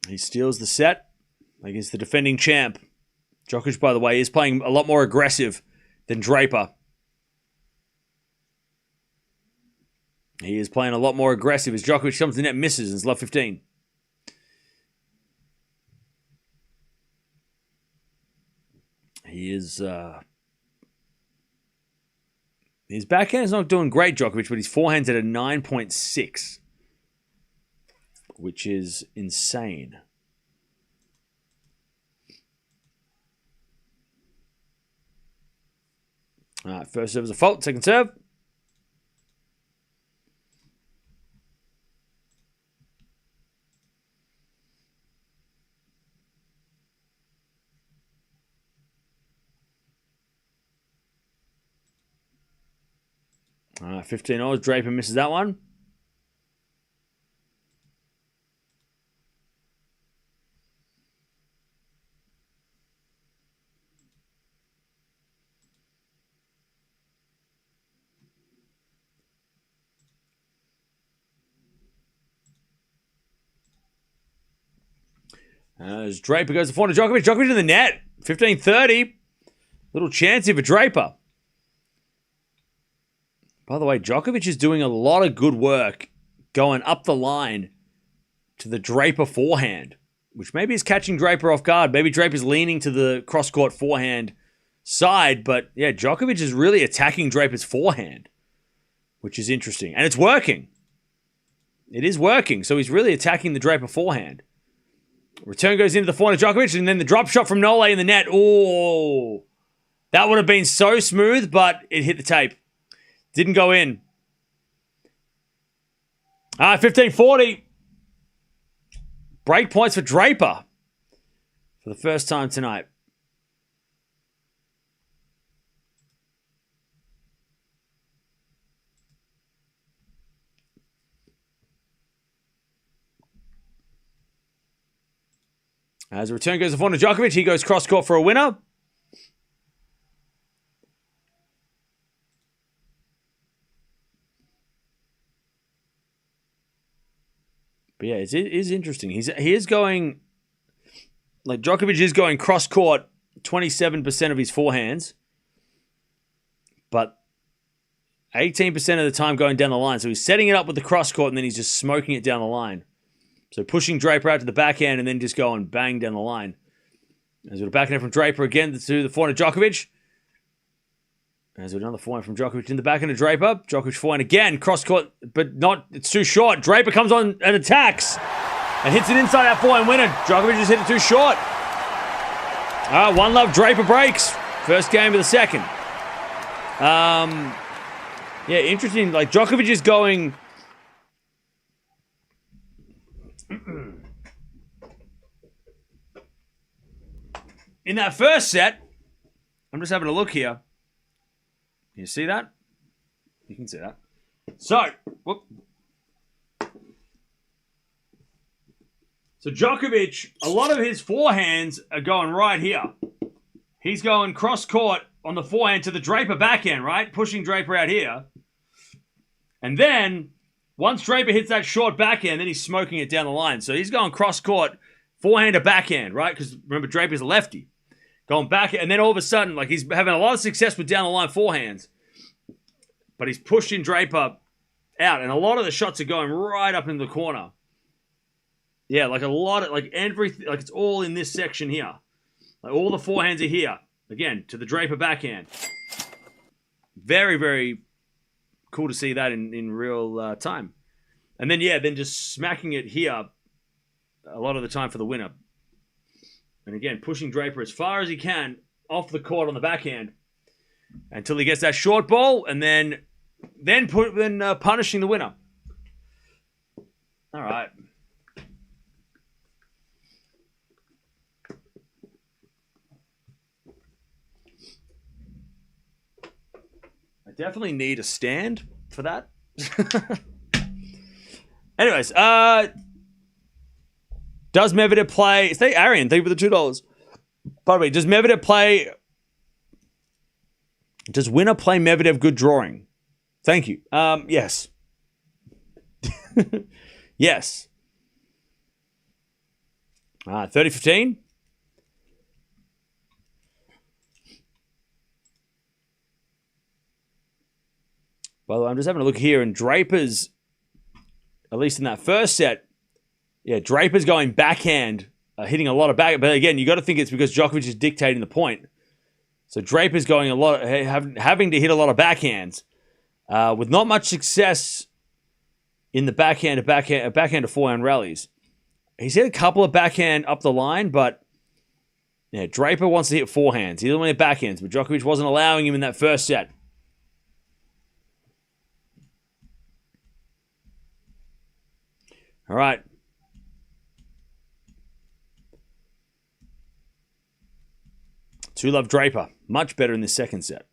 He steals the set against the defending champ. Djokovic, by the way, is playing a lot more aggressive than Draper. He is playing a lot more aggressive as Djokovic comes to the net, misses, and it's love 15. He is... his backhand is not doing great, Djokovic, but his forehand's at a 9.6. Which is insane. All right, first serve is a fault. Second serve. All right, 15-0. Draper misses that one. As Draper goes to the corner, Djokovic. Djokovic in the net. 15-30. Little chance here for Draper. By the way, Djokovic is doing a lot of good work going up the line to the Draper forehand, which maybe is catching Draper off guard. Maybe Draper's leaning to the cross-court forehand side, but yeah, Djokovic is really attacking Draper's forehand, which is interesting. And it's working. It is working, so he's really attacking the Draper forehand. Return goes into the forehand of Djokovic, and then the drop shot from Nole in the net. Oh, that would have been so smooth, but it hit the tape. Didn't go in. 15-40. Break points for Draper for the first time tonight. As the return goes to forehand of Djokovic, he goes cross-court for a winner. But yeah, it is interesting. He is going, like Djokovic is going cross-court 27% of his forehands, but 18% of the time going down the line. So he's setting it up with the cross-court and then he's just smoking it down the line. So pushing Draper out to the backhand and then just going bang down the line. As we're backhand from Draper again to the forehand of Djokovic. As another forehand from Djokovic in the backhand of Draper. Djokovic forehand again, cross-court, but not, it's too short. Draper comes on and attacks and hits it inside our forehand winner. Djokovic just hit it too short. One love, Draper breaks. First game of the second. Yeah, interesting. Like Djokovic is going... In that first set, I'm just having a look here. You see that? You can see that. So Djokovic, a lot of his forehands are going right here. He's going cross-court on the forehand to the Draper backhand, right? Pushing Draper out here. And then, once Draper hits that short backhand, then he's smoking it down the line. So he's going cross-court, forehand to backhand, right? Because remember, Draper's a lefty. Going back, and then all of a sudden, like he's having a lot of success with down-the-line forehands. But he's pushing Draper out, and a lot of the shots are going right up in the corner. Yeah, like a lot of, like everything, like it's all in this section here. Like all the forehands are here. Again, to the Draper backhand. Very, very cool to see that in real time. And then, yeah, then just smacking it here a lot of the time for the winner. And again, pushing Draper as far as he can off the court on the backhand until he gets that short ball, and then punishing the winner. All right. I definitely need a stand for that. Anyways, does Medvedev play... Thank Arian, thank you for the $2. By the way, does Medvedev play... Does winner play Medvedev good drawing? Thank you. Yes. Yes. 30-15. By the way, I'm just having a look here, and Draper's, at least in that first set, yeah, Draper's going backhand, hitting a lot of back. But again, you got to think it's because Djokovic is dictating the point. So Draper's going a lot, having to hit a lot of backhands, with not much success in the backhand to forehand rallies. He's hit a couple of backhand up the line, but yeah, Draper wants to hit forehands. He doesn't want to hit backhands, but Djokovic wasn't allowing him in that first set. All right. Two love Draper. Much better in the second set.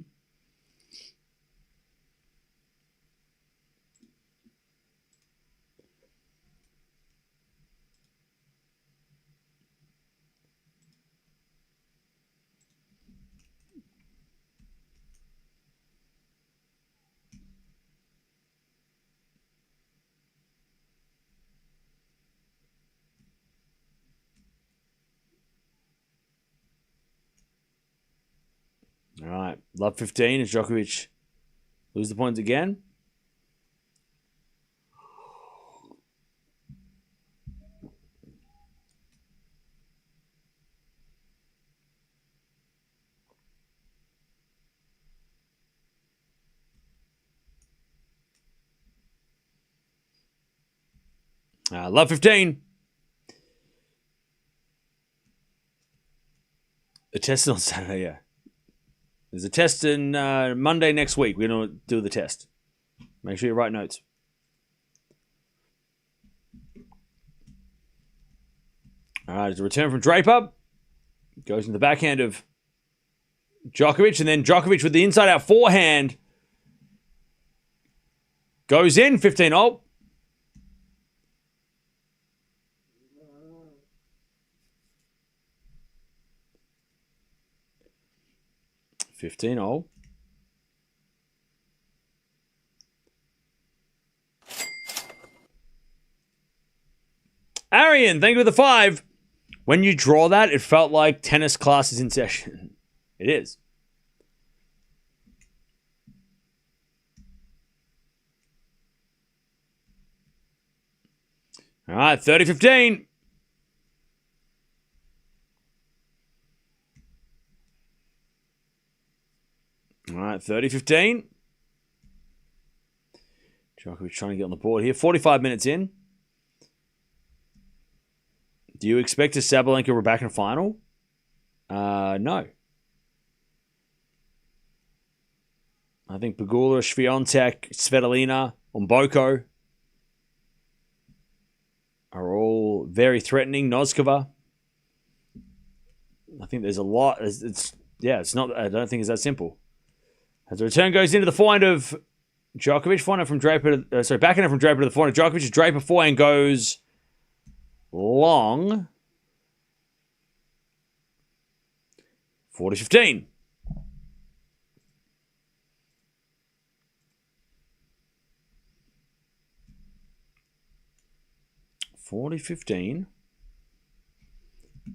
All right. Love 15 as Djokovic lose the points again. Love 15. The test on Saturday, yeah. There's a test in Monday next week. We're going to do the test. Make sure you write notes. All right, it's a return from Draper. Goes in the backhand of Djokovic, and then Djokovic with the inside-out forehand. Goes in, 15-0. Arian, thank you for the 5. When you draw that, it felt like tennis class is in session. It is. All right, 30-15. All right, 30-15. Djokovic trying to get on the board here. 45 minutes in. Do you expect a Sabalenka Raducanu final? No. I think Pegula, Swiatek, Svitolina, Umboko are all very threatening. Noskova. I think there's a lot. It's not. I don't think it's that simple. As the return goes into the forehand of Djokovic, forehand from Draper. Backhand from Draper to the forehand of Djokovic. Draper forehand goes long. 40-15.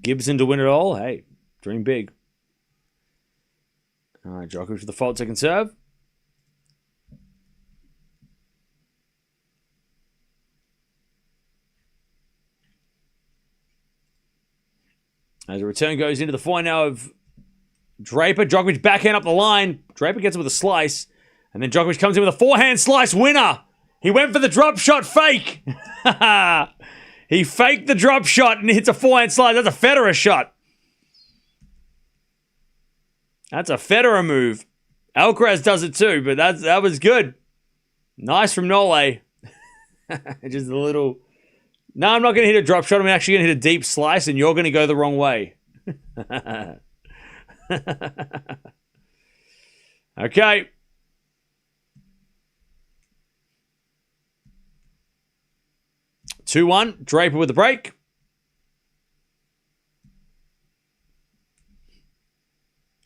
Gibson to win it all. Hey, dream big. All right, Djokovic with the fault second serve. As the return goes into the forehand now of Draper. Djokovic backhand up the line. Draper gets it with a slice. And then Djokovic comes in with a forehand slice winner. He went for the drop shot fake. He faked the drop shot and hits a forehand slice. That's a Federer shot. That's a Federer move. Alcaraz does it too, but that was good. Nice from Nole. Just a little... No, I'm not going to hit a drop shot. I'm actually going to hit a deep slice, and you're going to go the wrong way. Okay. Two 2-1. Draper with the break.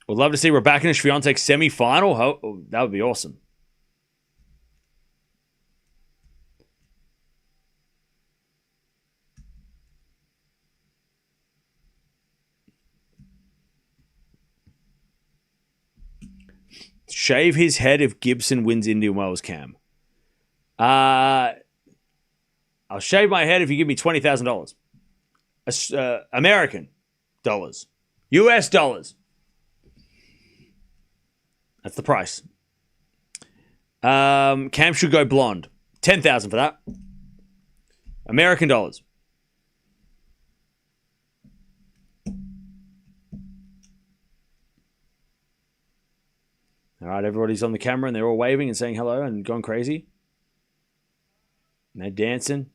Would love to see Raducanu and Swiatek semi-final. Oh, that would be awesome. Shave his head if Gibson wins Indian Wells, Cam. I'll shave my head if you give me $20,000. American dollars. US dollars. That's the price. Cam should go blonde. $10,000 for that. American dollars. All right, everybody's on the camera and they're all waving and saying hello and going crazy. And they're dancing.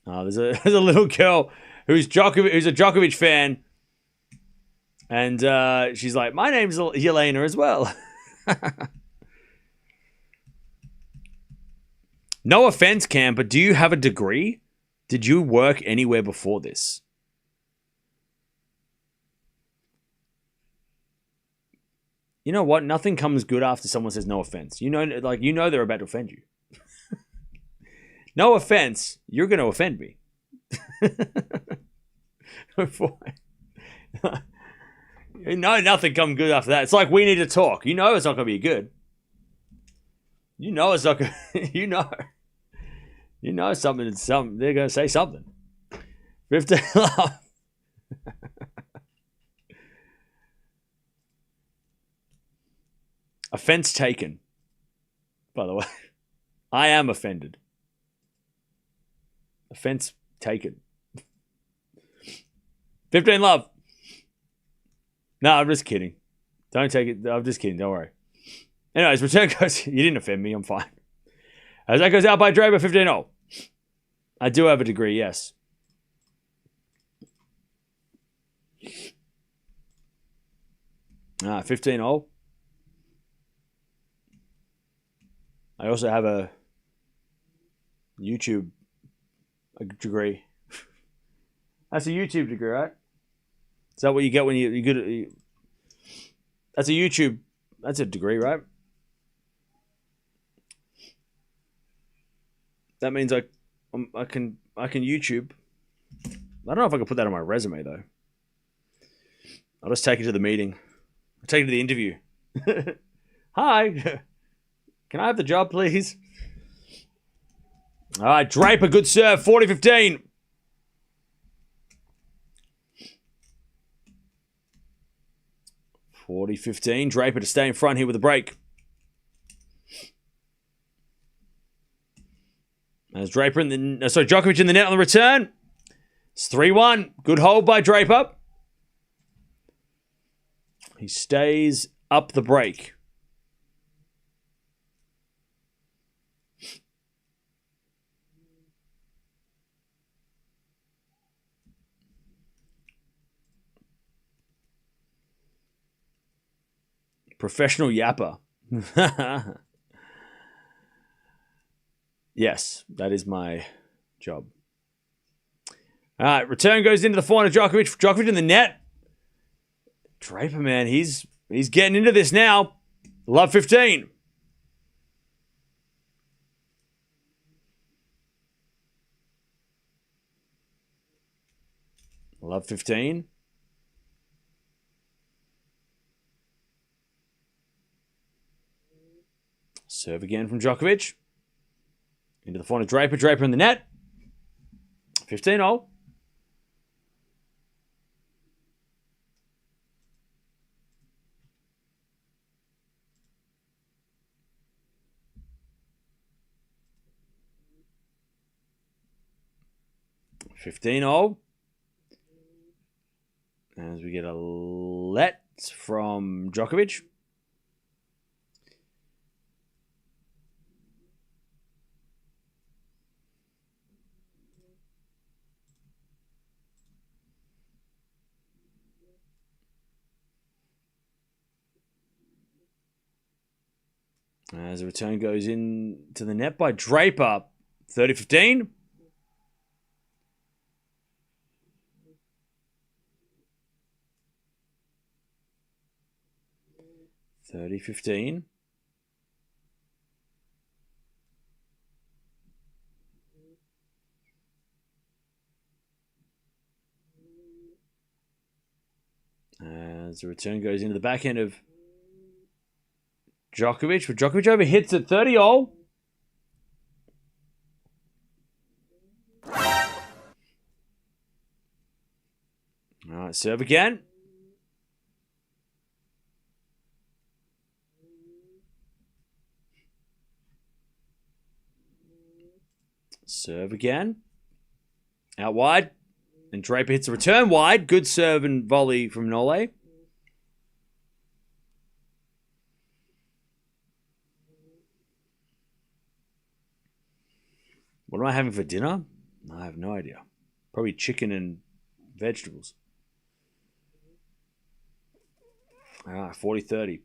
Oh, there's a little girl who's a Djokovic fan, and she's like, "My name's Yelena as well." No offense, Cam, but do you have a degree? Did you work anywhere before this? You know what? Nothing comes good after someone says no offense. You know they're about to offend you. No offense, you're going to offend me. You know nothing come good after that. It's like we need to talk. You know it's not going to be good. You know it's not going to... You know something. They're going to say something. 15 love. Offense taken. By the way. I am offended. Offense taken. 15 love. No, I'm just kidding. Don't take it. I'm just kidding. Don't worry. Anyways, return goes... You didn't offend me. I'm fine. As that goes out by Draper, 15-0. I do have a degree, yes. Ah, 15-0. I also have a YouTube degree. That's a YouTube degree, right? Is that what you get when you're good at... That's a YouTube... That's a degree, right? That means I can YouTube. I don't know if I can put that on my resume, though. I'll just take it to the meeting. I'll take it to the interview. Hi. Can I have the job, please? All right, Draper, good serve. 40-15. Draper to stay in front here with a break. As Draper Djokovic in the net on the return. It's 3-1. Good hold by Draper. He stays up the break. Professional yapper. Yes, that is my job. All right, return goes into the forehand of Djokovic. Djokovic in the net. Draper, man, he's getting into this now. Love 15. Love 15. Serve again from Djokovic. Into the forehand of Draper. Draper in the net. 15-0. As we get a let from Djokovic. As the return goes in to the net by Draper. 30-15. As the return goes into the backhand of Djokovic, but Djokovic overhits at 30-0. All right, serve again. Serve again. Out wide. And Draper hits a return wide. Good serve and volley from Nole. What am I having for dinner? I have no idea. Probably chicken and vegetables. 40-30.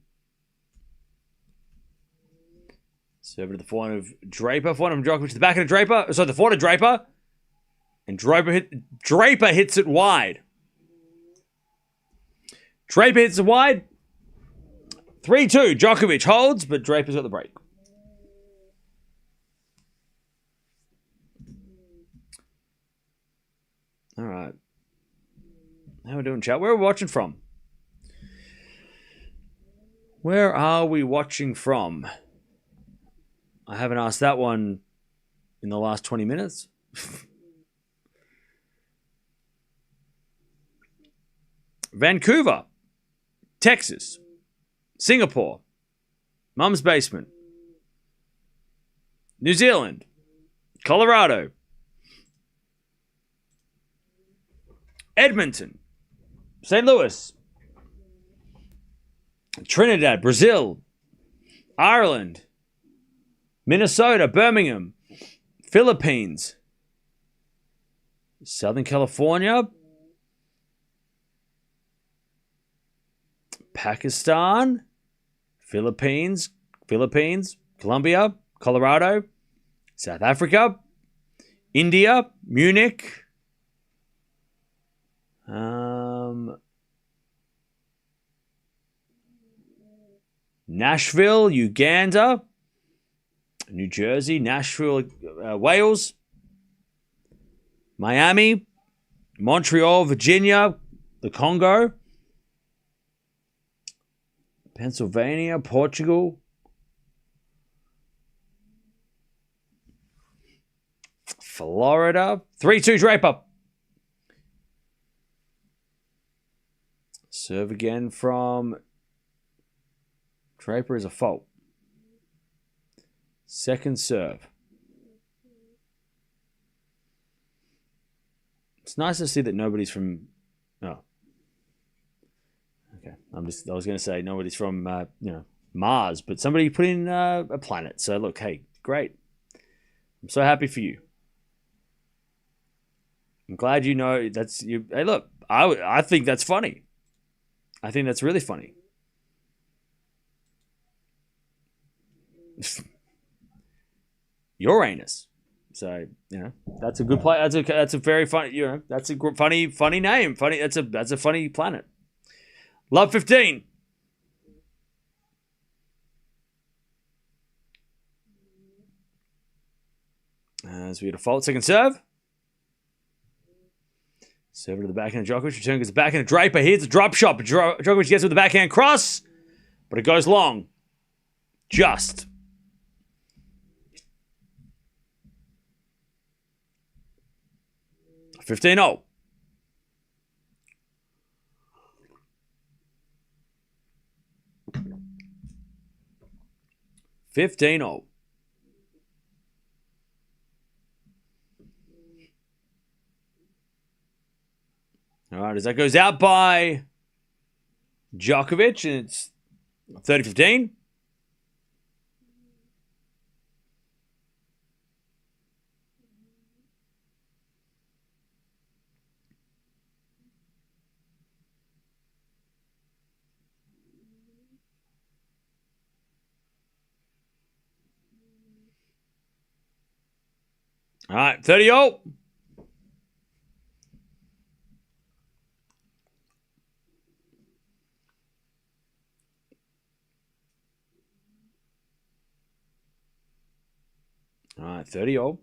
Serve to the forehand of Draper. Forehand of Djokovic to the back of Draper. So the forehand of Draper. And Draper hits it wide. Draper hits it wide. 3-2. Djokovic holds, but Draper's got the break. All right. How are we doing, chat? Where are we watching from? Where are we watching from? I haven't asked that one in the last 20 minutes. Vancouver, Texas, Singapore, Mum's Basement, New Zealand, Colorado, Edmonton, St. Louis, Trinidad, Brazil, Ireland, Minnesota, Birmingham, Philippines, Southern California, Pakistan, Philippines, Colombia, Colorado, South Africa, India, Munich, Nashville, Uganda, New Jersey, Nashville, Wales, Miami, Montreal, Virginia, the Congo, Pennsylvania, Portugal, Florida. 3-2 Draper. Serve again from Draper is a fault. Second serve. It's nice to see that nobody's from... Oh. Okay. I was going to say nobody's from, Mars, but somebody put in a planet. So, look, hey, great. I'm so happy for you. I'm glad you know that's you. Hey, look, I think that's funny. I think that's really funny. Uranus. So, that's a good play. That's a very funny, that's a funny name. Funny. That's a funny planet. Love 15. As we default second serve. Serve to the backhand of Djokovic. Return goes the backhand of Draper. Here's a drop shot. Djokovic gets with the backhand cross, but it goes long. Just. $15-0. $15-0. All right, as that goes out by Djokovic, and it's 30-15. All right, 30-0. All right, 30-0.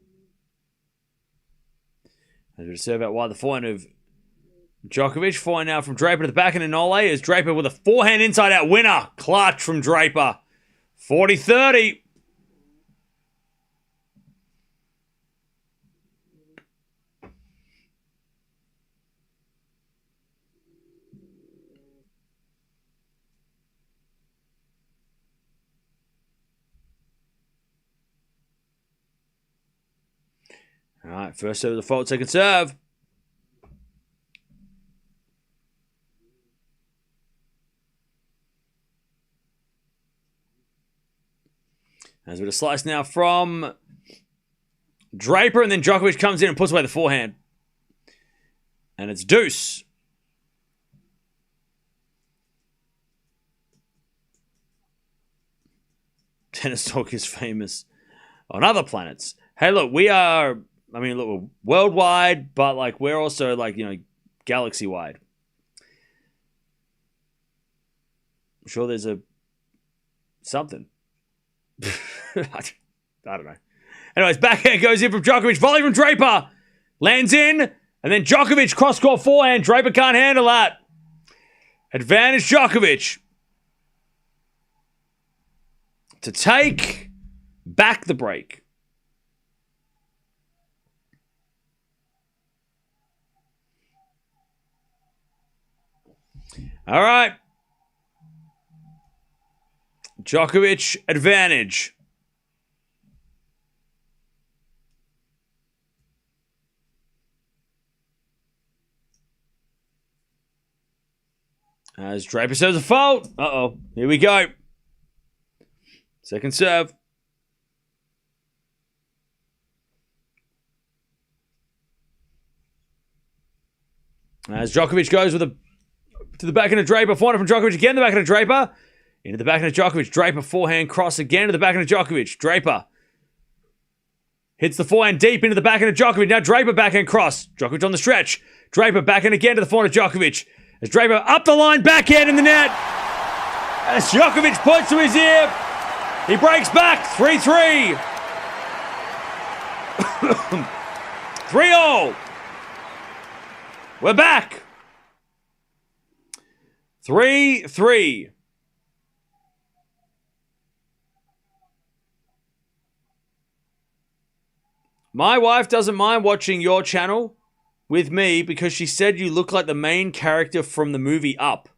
As we serve out wide the forehand of Djokovic. Forehand now from Draper to the backhand of Nole. As Draper with a forehand inside out winner. Clutch from Draper. 40-30. All right, first serve of the fault, second serve. As with a slice now from Draper, and then Djokovic comes in and puts away the forehand. And it's deuce. Tennis talk is famous on other planets. Hey, look, we're worldwide, but we're also galaxy wide. I'm sure there's something. I don't know. Anyways, backhand goes in from Djokovic. Volley from Draper. Lands in. And then Djokovic cross-court forehand. Draper can't handle that. Advantage Djokovic to take back the break. All right. Djokovic advantage. As Draper serves a fault. Uh-oh. Here we go. Second serve. As Djokovic goes with to the backhand of Draper. Forehand from Djokovic again. The backhand of Draper. Into the backhand of Djokovic. Draper forehand cross again to the backhand of Djokovic. Draper hits the forehand deep into the backhand of Djokovic. Now Draper backhand cross. Djokovic on the stretch. Draper backhand again to the forehand of Djokovic. As Draper up the line, backhand in the net. As Djokovic points to his ear. He breaks back. 3-3. 3-0. We're back. 3-3. My wife doesn't mind watching your channel with me because she said you look like the main character from the movie Up.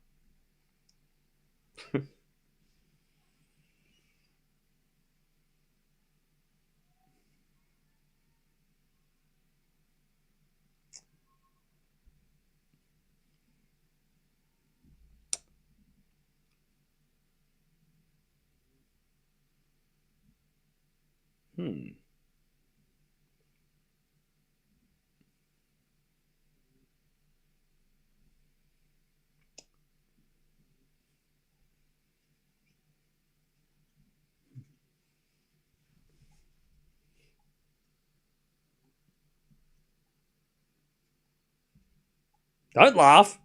Don't laugh.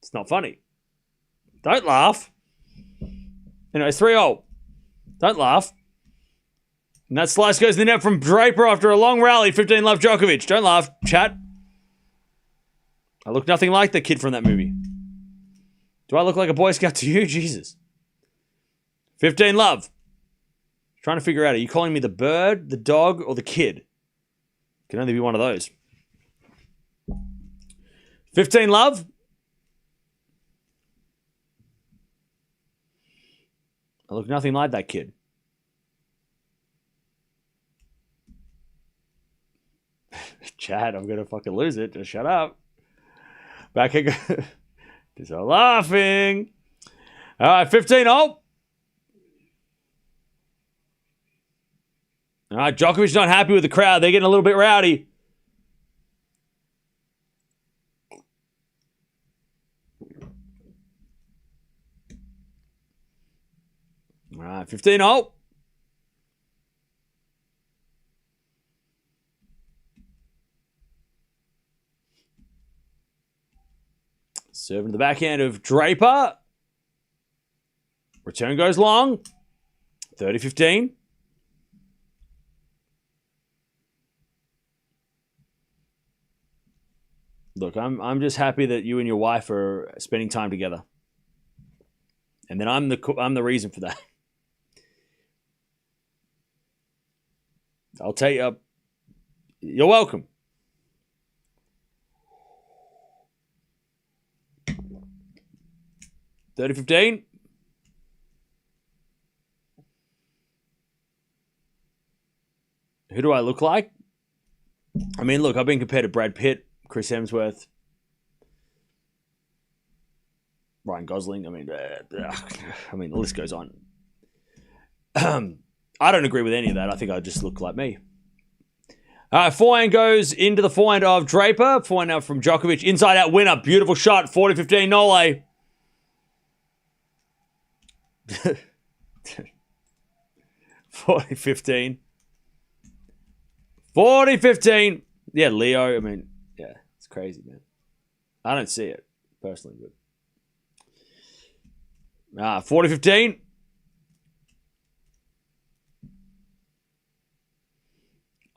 It's not funny. Don't laugh. Anyway, 3-0. Don't laugh. And that slice goes to the net from Draper after a long rally. 15-love Djokovic. Don't laugh, chat. I look nothing like the kid from that movie. Do I look like a Boy Scout to you? Jesus. 15-love. Trying to figure out, are you calling me the bird, the dog, or the kid? Can only be one of those. 15-love. I look nothing like that kid. Chad, I'm going to fucking lose it. Just shut up. Back again. Just laughing. All right, 15-0. All right, Djokovic's not happy with the crowd. They're getting a little bit rowdy. All right, 15-0. Serving to the backhand of Draper. Return goes long. 30-15. Look, I'm just happy that you and your wife are spending time together. And then I'm the reason for that. I'll tell you. You're welcome. $30-15. Who do I look like? I mean, look, I've been compared to Brad Pitt, Chris Hemsworth, Ryan Gosling. I mean, the list goes on. I don't agree with any of that. I think I just look like me. Forehand goes into the forehand of Draper. Forehand now from Djokovic. Inside out winner. Beautiful shot. 40-15 Nole. 40-15. 40-15. Yeah, Leo. I mean, yeah, it's crazy, man. I don't see it personally, but 40-15.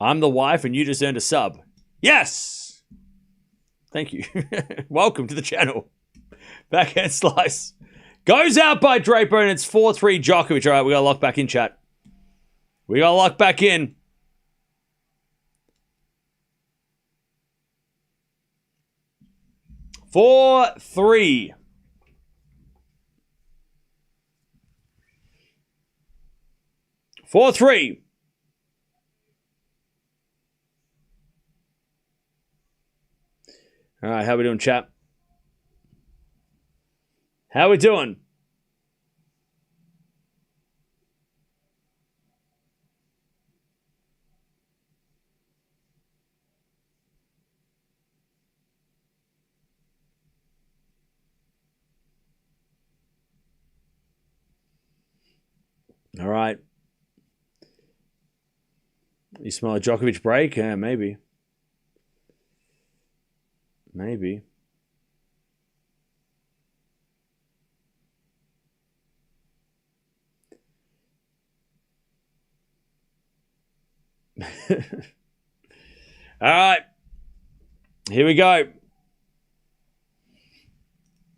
I'm the wife and you just earned a sub. Yes! Thank you. Welcome to the channel. Backhand slice. Goes out by Draper, and it's 4-3 Djokovic. All right, we got to lock back in, chat. We got to lock back in. Four, 3. All right, how we doing, chat? How we doing? All right. You smell a Djokovic break? Yeah, maybe. Maybe. All right. Here we go.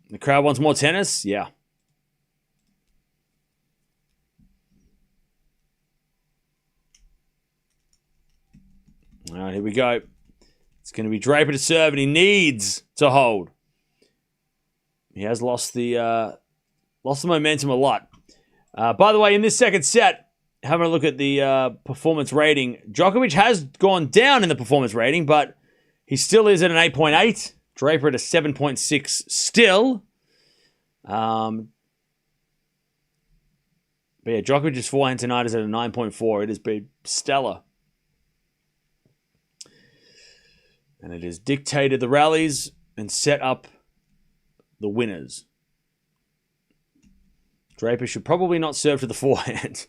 The crowd wants more tennis? Yeah. All right, here we go. It's going to be Draper to serve, and he needs to hold. He has lost the momentum a lot. By the way, in this second set, having a look at the performance rating, Djokovic has gone down in the performance rating, but he still is at an 8.8. Draper at a 7.6 still. But yeah, Djokovic's forehand tonight is at a 9.4. It has been stellar. And it has dictated the rallies and set up the winners. Draper should probably not serve to the forehand.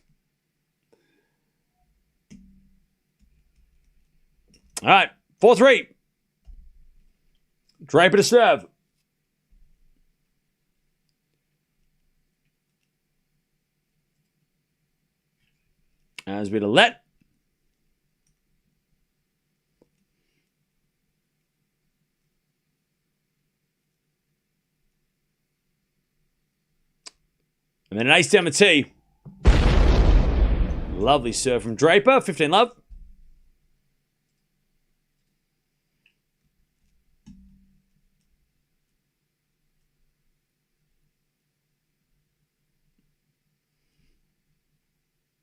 All right, 4-3. Draper to serve. As we to let. And then an ace down the tee. Lovely serve from Draper. 15 love.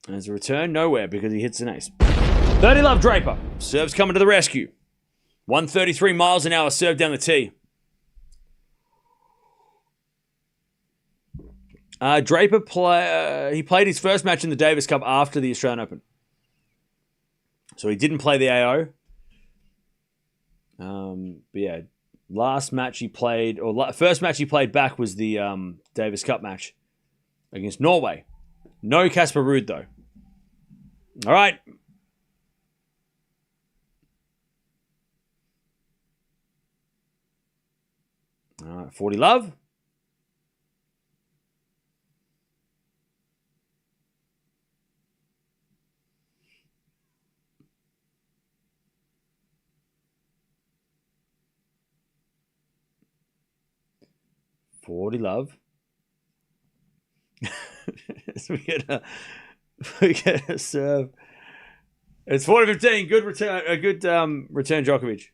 And as a return, nowhere because he hits an ace. 30 love Draper. Serve's coming to the rescue. 133 miles an hour serve down the tee. Draper he played his first match in the Davis Cup after the Australian Open. So he didn't play the AO. But yeah, first match he played back was the Davis Cup match against Norway. No Casper Ruud though. All right. All right, 40 love. So we get a serve. It's 40-15. Good return. A good return, Djokovic.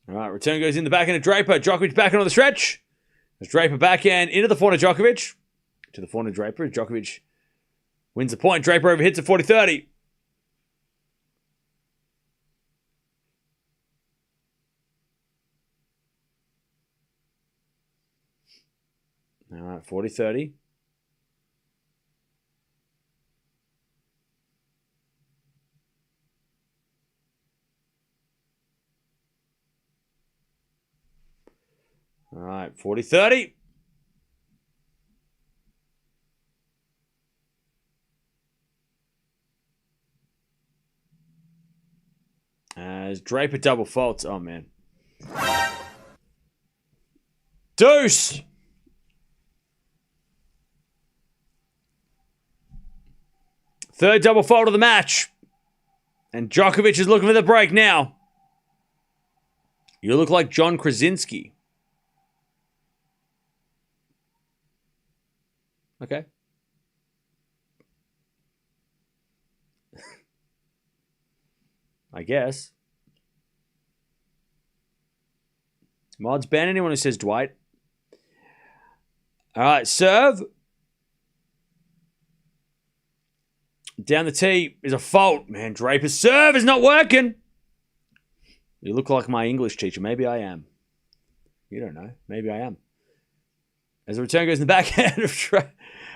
All right, return goes in the backhand of Draper. Djokovic backhand on the stretch. There's Draper backhand into the forehand of Djokovic. To the forehand of Draper. Djokovic wins the point. Draper overhits at 40-30. All right, 40-30. All right, 40-30. As Draper double faults. Oh, man. Deuce. Third double fault of the match. And Djokovic is looking for the break now. You look like John Krasinski. Okay. I guess. Mods ban anyone who says Dwight. All right, serve. Down the tee is a fault. Man, Draper's serve is not working. You look like my English teacher. Maybe I am. You don't know. Maybe I am. As the return goes in the backhand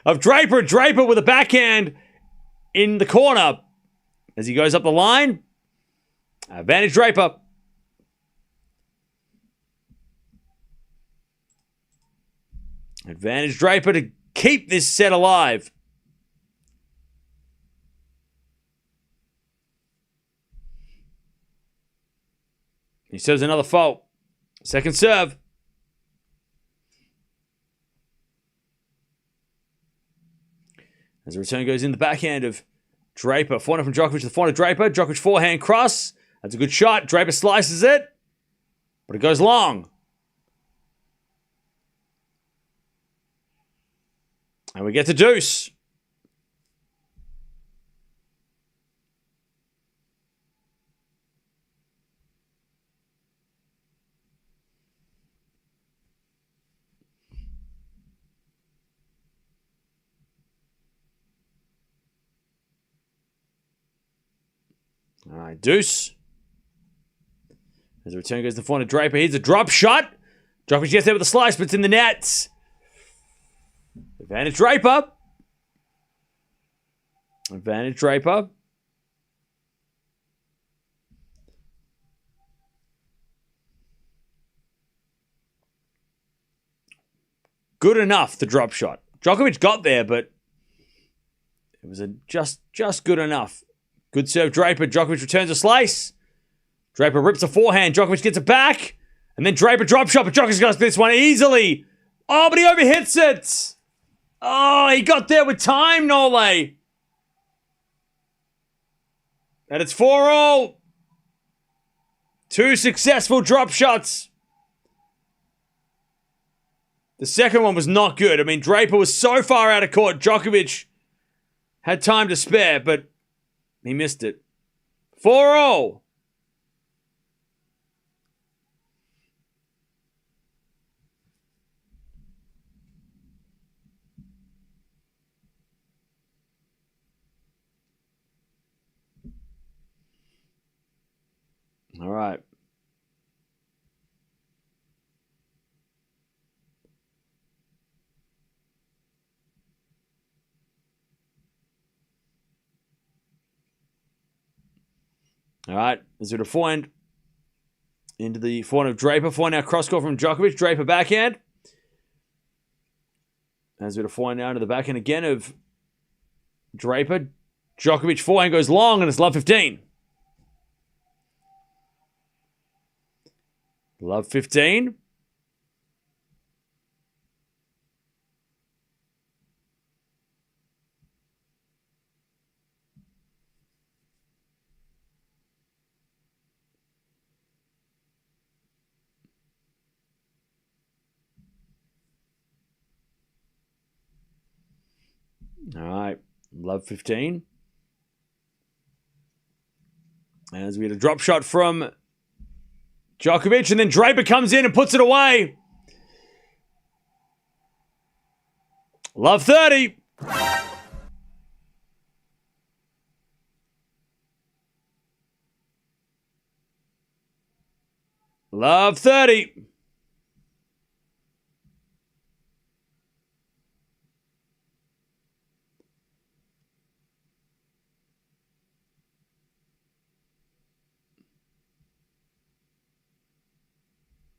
of Draper. Draper with a backhand in the corner. As he goes up the line. Advantage Draper. Advantage Draper to keep this set alive. He serves another fault. Second serve. As the return goes in the backhand of Draper. Forehand from Djokovic to the forehand of Draper. Djokovic forehand cross. That's a good shot. Draper slices it. But it goes long. And we get to deuce. All right, deuce. As the return goes to the forehand of Draper. Here's a drop shot. Djokovic gets there with a slice, but it's in the nets. Advantage Draper. Advantage Draper. Good enough, the drop shot. Djokovic got there, but it was just good enough. Good serve, Draper. Djokovic returns a slice. Draper rips a forehand. Djokovic gets it back. And then Draper drop shot, but Djokovic got this one easily. Oh, but he overhits it. Oh, he got there with time, Nole. And it's 4-all. Two successful drop shots. The second one was not good. I mean, Draper was so far out of court. Djokovic had time to spare, but he missed it. 4-all. All right. All right. Is it a forehand? Into the forehand of Draper. Forehand now cross court from Djokovic. Draper backhand. As it a forehand now into the backhand again of Draper. Djokovic forehand goes long and it's love 15. Love 15. All right. Love 15. As we get a drop shot from Djokovic, and then Draper comes in and puts it away. Love 30. Love 30.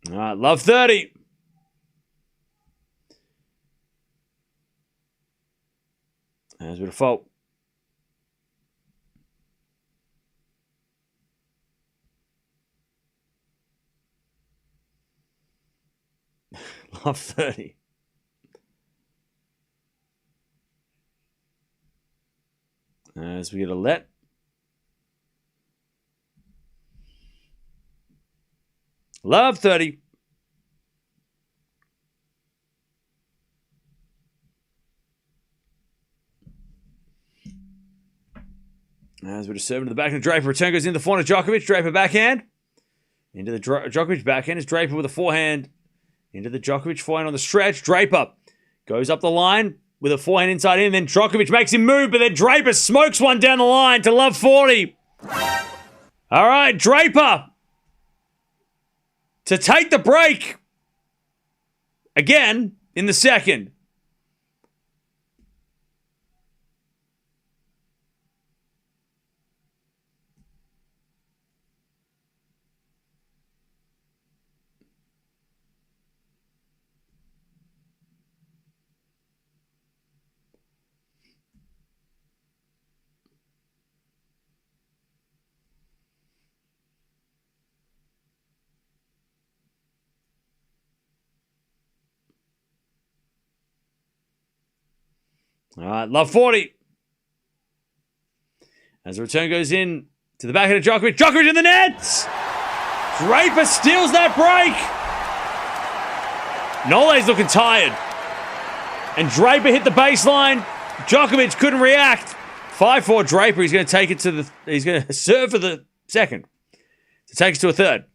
All right, love 30. There's a bit of fault. Love 30. As we get a let. Love 30. As we're just serving to the back of Draper. Return goes in the forehand of Djokovic. Draper backhand. Into the Djokovic backhand is Draper with a forehand. Into the Djokovic forehand on the stretch. Draper goes up the line with a forehand inside in. Then Djokovic makes him move, but then Draper smokes one down the line to love 40. All right, Draper to take the break again in the second. All right, love 40. As the return goes in to the backhand of Djokovic. Djokovic in the nets! Draper steals that break. Nole's looking tired. And Draper hit the baseline. Djokovic couldn't react. 5-4 Draper. He's going to take it to the... He's going to serve for the second. To take us to a third.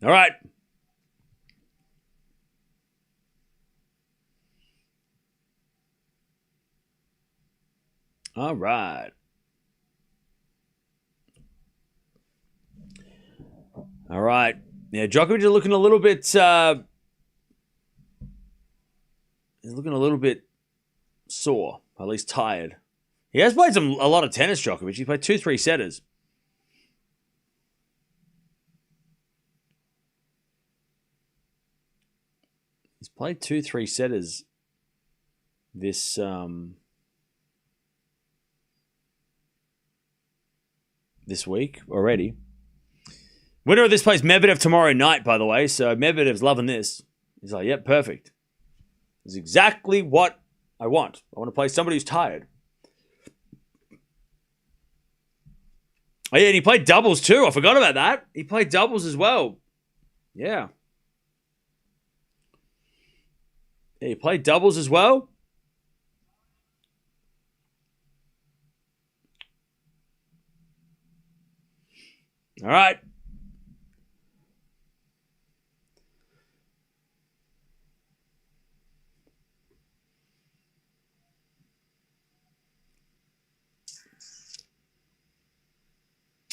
All right. All right. All right. Yeah, Djokovic is looking a little bit... he's looking a little bit sore, at least tired. He has played a lot of tennis, Djokovic. He played 2 3-setters. He's played 2 3-setters this this week already. Winner of this plays Medvedev tomorrow night, by the way. So Medvedev's loving this. He's like, yep, perfect. This is exactly what I want. I want to play somebody who's tired. Oh, yeah, and he played doubles too. I forgot about that. He played doubles as well. Yeah. Yeah, he played doubles as well. All right.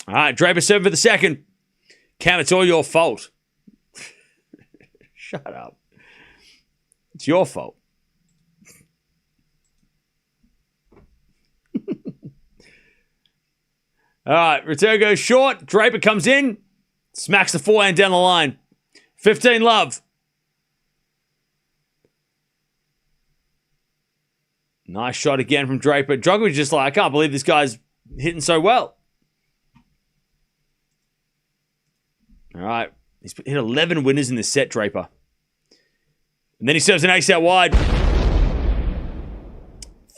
All right, Draper serving for the second. Cam, it's all your fault. Shut up. It's your fault. All right, return goes short. Draper comes in. Smacks the forehand down the line. 15 love. Nice shot again from Draper. Djokovic just like, I can't believe this guy's hitting so well. All right. He's hit 11 winners in this set, Draper. And then he serves an ace out wide.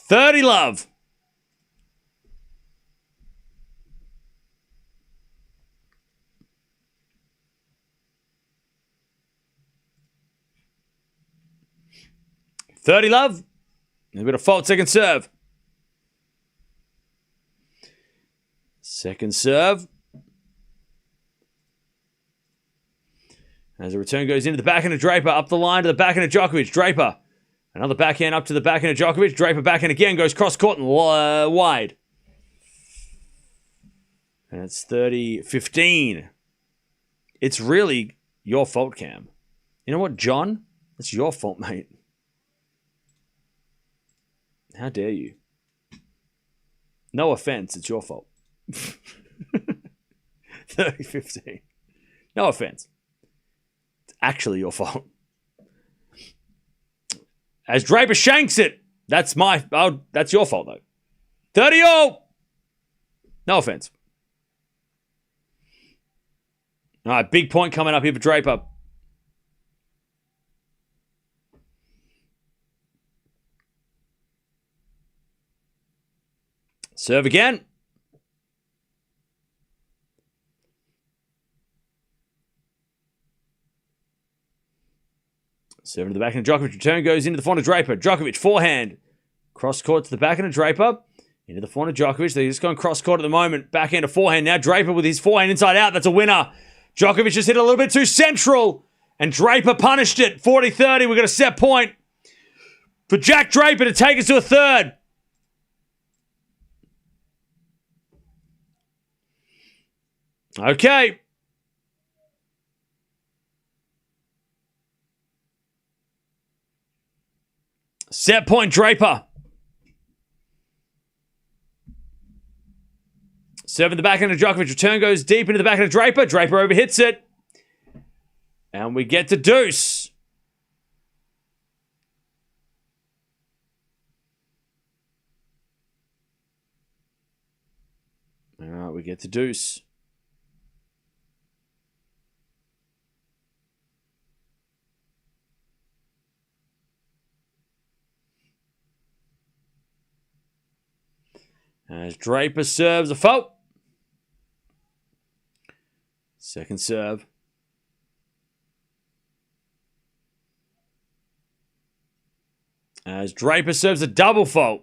30 love. $30 love. A bit of fault second serve. Second serve. As the return goes into the backhand of Draper, up the line to the backhand of Djokovic. Draper. Another backhand up to the backhand of Djokovic. Draper backhand again, goes cross court and wide. And it's 30-15. It's really your fault, Cam. You know what, John? It's your fault, mate. How dare you? No offense, it's your fault. 30-15. No offense. It's actually your fault. As Draper shanks it. That's your fault, though. 30-0. No offense. All right, big point coming up here for Draper. Serve again. Serve to the backhand of Djokovic. Return goes into the forehand of Draper. Djokovic, forehand. Cross court to the backhand of Draper. Into the forehand of Djokovic. They're just going cross court at the moment. Backhand to forehand. Now Draper with his forehand inside out. That's a winner. Djokovic just hit a little bit too central. And Draper punished it. 40-30. We've got a set point for Jack Draper to take us to a third. Okay. Set point, Draper. Serving the backhand of Djokovic. Return goes deep into the backhand of Draper. Draper overhits it. And we get to deuce. All right, we get to deuce. As Draper serves a fault. Second serve. As Draper serves a double fault.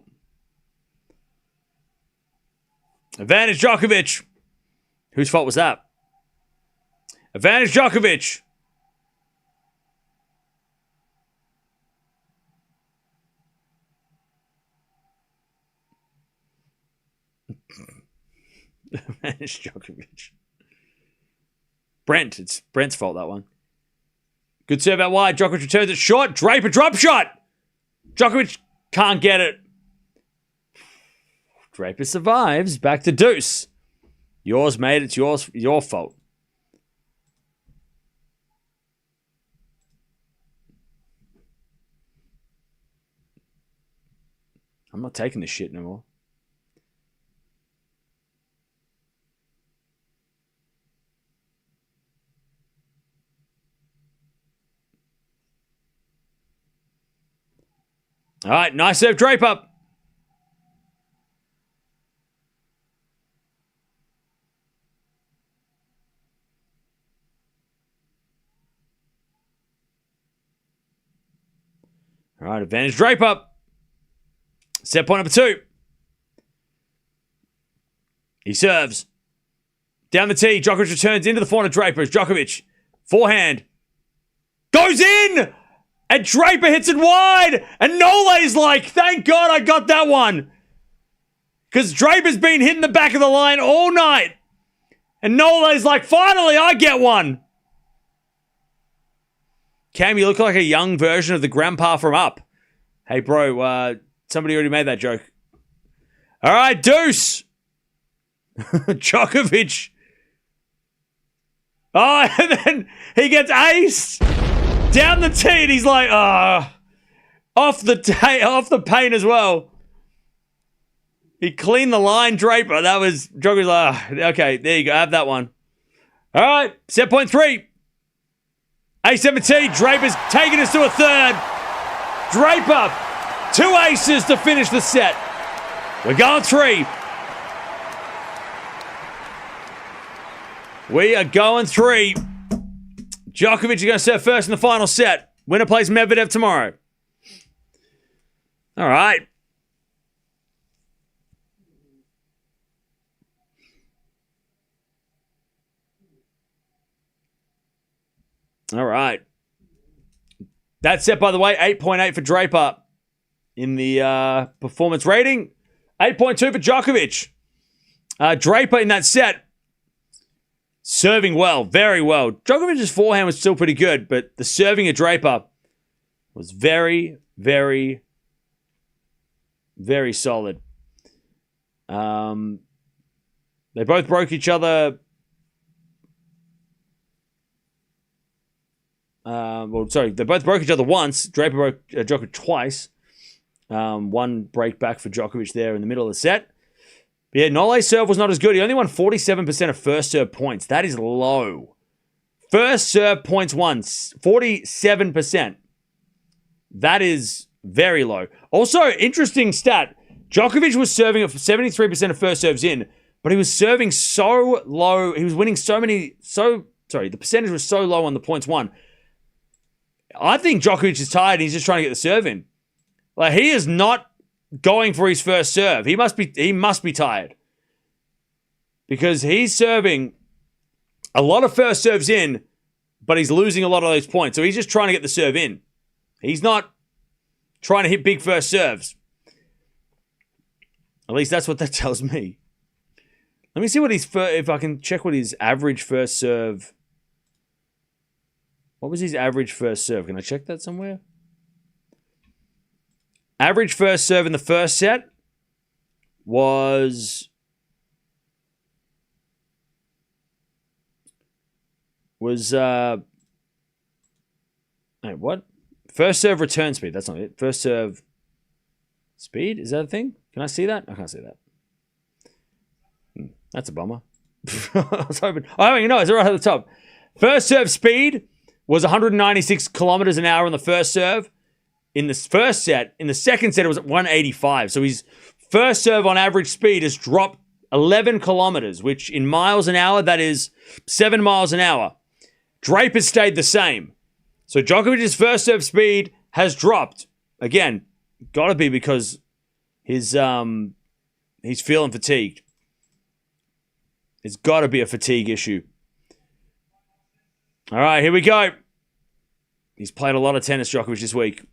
Advantage Djokovic. Whose fault was that? Advantage Djokovic. Advantage Djokovic. Brent. It's Brent's fault, that one. Good serve out wide. Djokovic returns it short. Draper drop shot. Djokovic can't get it. Draper survives. Back to deuce. Yours, mate. It's your fault. I'm not taking this shit no more. All right, nice serve, Draper. All right, advantage Draper. Set point number 2. He serves. Down the tee, Djokovic returns into the forehand of Draper. Djokovic, forehand. Goes in! And Draper hits it wide. And Nole's like, thank God I got that one. Because Draper's been hitting the back of the line all night. And Nole's like, finally I get one. Cam, you look like a young version of the grandpa from Up. Hey, bro, somebody already made that joke. All right, deuce. Djokovic. Oh, and then he gets aced. Down the tee, and he's like, off the paint as well. He cleaned the line, Draper. That was, Djokovic like, okay, there you go, have that one. All right, set point 3. A17, Draper's taking us to a third. Draper, 2 aces to finish the set. We're going 3. We are going 3. Djokovic is going to serve first in the final set. Winner plays Medvedev tomorrow. All right. All right. That set, by the way, 8.8 for Draper in the performance rating. 8.2 for Djokovic. Draper in that set, serving well, very well. Djokovic's forehand was still pretty good, but the serving of Draper was very, very, very solid. They both broke each other. They both broke each other once. Draper broke Djokovic twice. One break back for Djokovic there in the middle of the set. But yeah, Nole's serve was not as good. He only won 47% of first serve points. That is low. First serve points won, 47%. That is very low. Also, interesting stat. Djokovic was serving at 73% of first serves in, but he was serving so low. He was winning the percentage was so low on the points won. I think Djokovic is tired and he's just trying to get the serve in. Like, he is not going for his first serve. He must be tired. Because he's serving a lot of first serves in, but he's losing a lot of those points. So he's just trying to get the serve in. He's not trying to hit big first serves. At least that's what that tells me. Let me see what if I can check what his average first serve. What was his average first serve? Can I check that somewhere? Average first serve in the first set was wait, what? First serve return speed. That's not it. First serve speed? Is that a thing? Can I see that? I can't see that. That's a bummer. I was hoping. Oh, you know, it's right at the top. First serve speed was 196 kilometers an hour on the first serve. In the first set. In the second set, it was at 185. So his first serve on average speed has dropped 11 kilometers, which in miles an hour, that is 7 miles an hour. Draper stayed the same. So Djokovic's first serve speed has dropped. Again, got to be because he's feeling fatigued. It's got to be a fatigue issue. All right, here we go. He's played a lot of tennis, Djokovic, this week.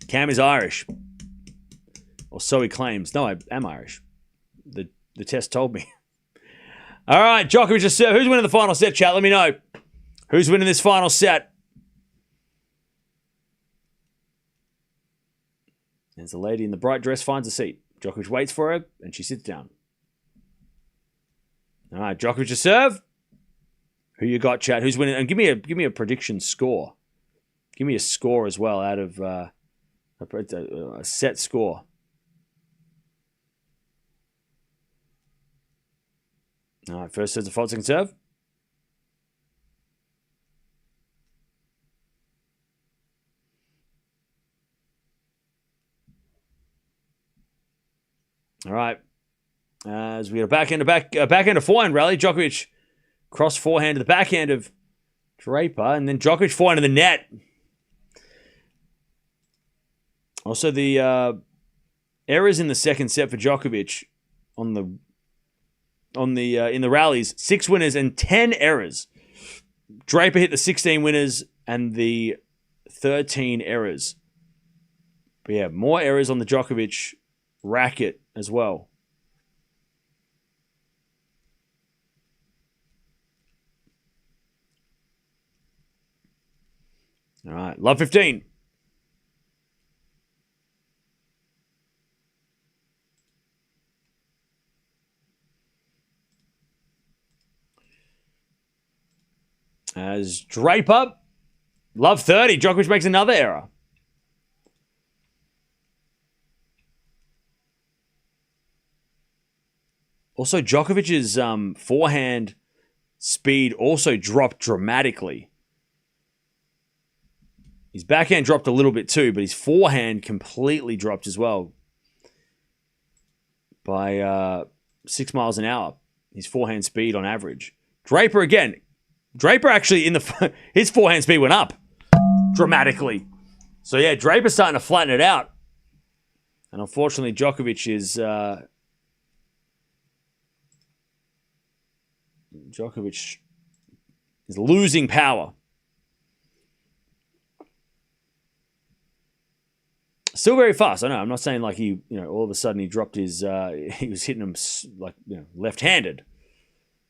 Cam is Irish. Or so he claims. No, I am Irish. The test told me. All right, Djokovic just serve. Who's winning the final set, chat? Let me know. Who's winning this final set? There's a lady in the bright dress finds a seat. Djokovic waits for her, and she sits down. All right, Djokovic to serve. Who you got, chat? Who's winning? And give me a prediction score. Give me a score as well out of a set score. All right, first serve's a fault, second serve. All right. As we get a backhand to forehand rally, Djokovic cross forehand to the backhand of Draper, and then Djokovic forehand to the net. Also, the errors in the second set for Djokovic in the rallies, 6 winners and 10 errors. Draper hit the 16 winners and the 13 errors. But yeah, more errors on the Djokovic racket as well. All right, love 15. As Draper, love 30. Djokovic makes another error. Also, Djokovic's forehand speed also dropped dramatically. His backhand dropped a little bit too, but his forehand completely dropped as well by 6 miles an hour. His forehand speed on average. Draper again. Draper actually his forehand speed went up dramatically. So yeah, Draper's starting to flatten it out. And unfortunately, Djokovic is losing power. Still very fast. I know. I'm not saying like he, all of a sudden he dropped his, he was hitting him like, left-handed.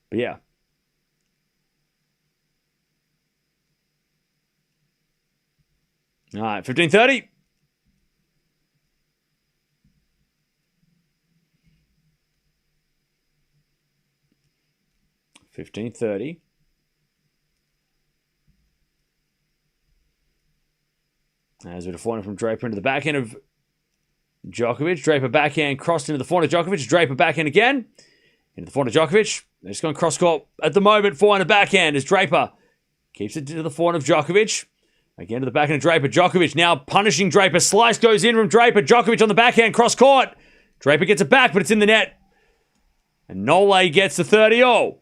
But yeah. All right, 15-30. As with a forehand from Draper into the backhand of Djokovic. Draper backhand crossed into the forehand of Djokovic. Draper backhand again. Into the forehand of Djokovic. They're just going cross-court at the moment. Forehand and backhand as Draper keeps it to the forehand of Djokovic. Again to the backhand of Draper. Djokovic now punishing Draper. Slice goes in from Draper. Djokovic on the backhand, cross court. Draper gets it back, but it's in the net. And Nole gets the 30-0.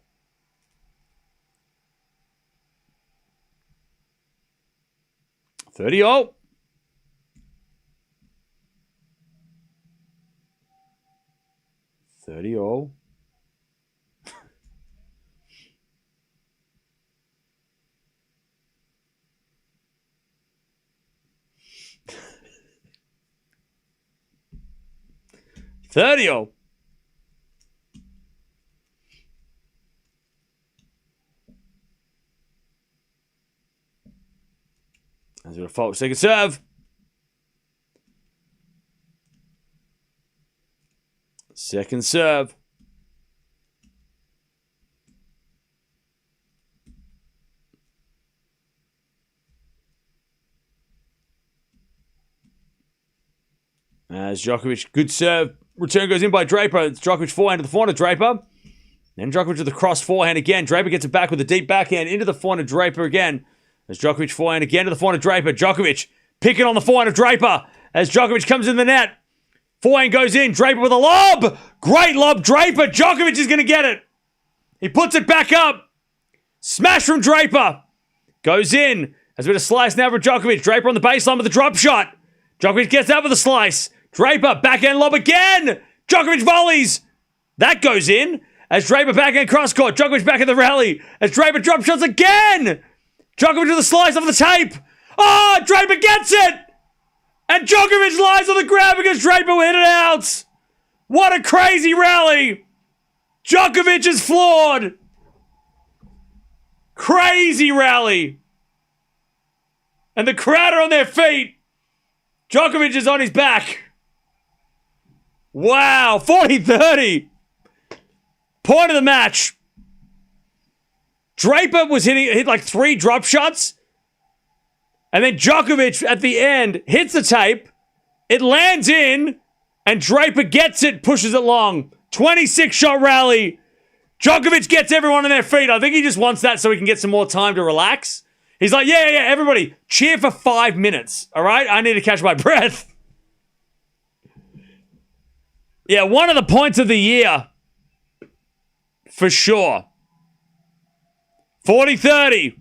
.30. 30-0. .30. As a fault, second serve. Second serve. As Djokovic, good serve. Return goes in by Draper. It's Djokovic forehand to the forehand of Draper. Then Djokovic with the cross forehand again. Draper gets it back with a deep backhand into the forehand of Draper again. As Djokovic forehand again to the forehand of Draper. Djokovic picking on the forehand of Draper. As Djokovic comes in the net. Forehand goes in. Draper with a lob. Great lob. Draper. Djokovic is going to get it. He puts it back up. Smash from Draper. Goes in. Has a bit of slice now from Djokovic. Draper on the baseline with a drop shot. Djokovic gets out with a slice. Draper, backhand lob again. Djokovic volleys. That goes in. As Draper backhand cross court. Djokovic back in the rally. As Draper drop shots again. Djokovic with a slice off the tape. Oh, Draper gets it. And Djokovic lies on the ground because Draper hit it out. What a crazy rally. Djokovic is floored. Crazy rally. And the crowd are on their feet. Djokovic is on his back. Wow, 40-30. Point of the match. Draper was hit like 3 drop shots. And then Djokovic at the end hits the tape. It lands in. And Draper gets it, pushes it long. 26-shot rally. Djokovic gets everyone on their feet. I think he just wants that so he can get some more time to relax. He's like, yeah, everybody, cheer for 5 minutes. All right? I need to catch my breath. Yeah, one of the points of the year. For sure. 40-30.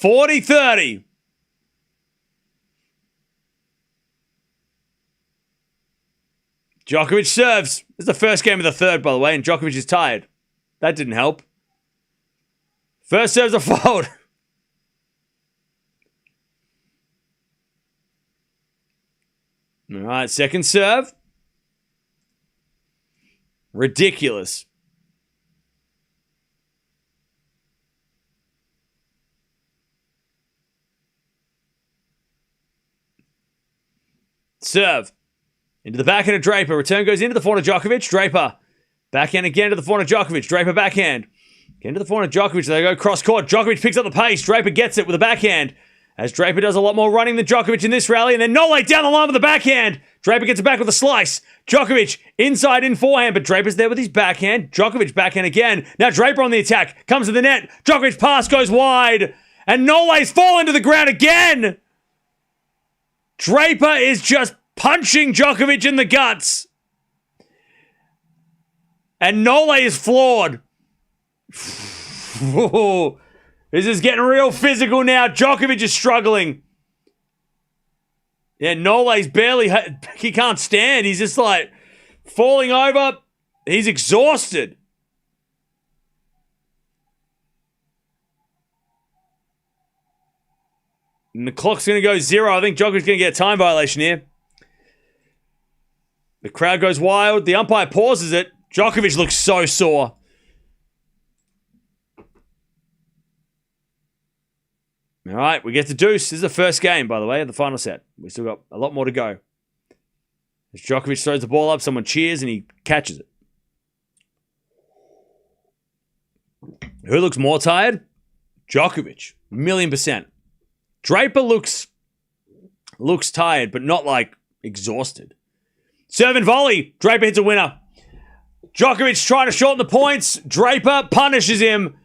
40-30. Djokovic serves. This is the first game of the third, by the way, and Djokovic is tired. That didn't help. First serve's a fault. All right, second serve. Ridiculous. Serve. Into the backhand of Draper. Return goes into the forehand of Djokovic. Draper. Backhand again to the forehand of Djokovic. Draper backhand. Again to the forehand of Djokovic. They go cross court. Djokovic picks up the pace. Draper gets it with a backhand. As Draper does a lot more running than Djokovic in this rally. And then Nole down the line with the backhand. Draper gets it back with a slice. Djokovic inside in forehand. But Draper's there with his backhand. Djokovic backhand again. Now Draper on the attack. Comes to the net. Djokovic pass goes wide. And Nole's fallen to the ground again. Draper is just punching Djokovic in the guts. And Nole is floored. This is getting real physical now. Djokovic is struggling. Yeah, Nole's barely... He can't stand. He's just like falling over. He's exhausted. And the clock's going to go 0. I think Djokovic's going to get a time violation here. The crowd goes wild. The umpire pauses it. Djokovic looks so sore. All right, we get to deuce. This is the first game, by the way, of the final set. We still got a lot more to go. As Djokovic throws the ball up, someone cheers and he catches it. Who looks more tired? Djokovic. 1,000,000%. Draper looks tired, but not like exhausted. Serve and volley. Draper hits a winner. Djokovic trying to shorten the points. Draper punishes him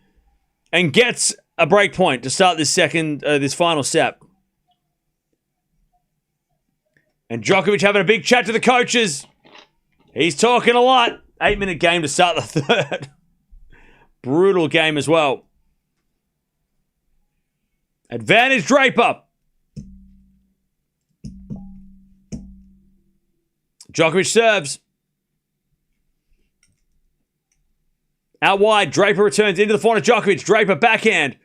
and gets a break point to start this final set. And Djokovic having a big chat to the coaches. He's talking a lot. 8-minute game to start the third. Brutal game as well. Advantage Draper. Djokovic serves. Out wide, Draper returns into the forehand of Djokovic. Draper backhand.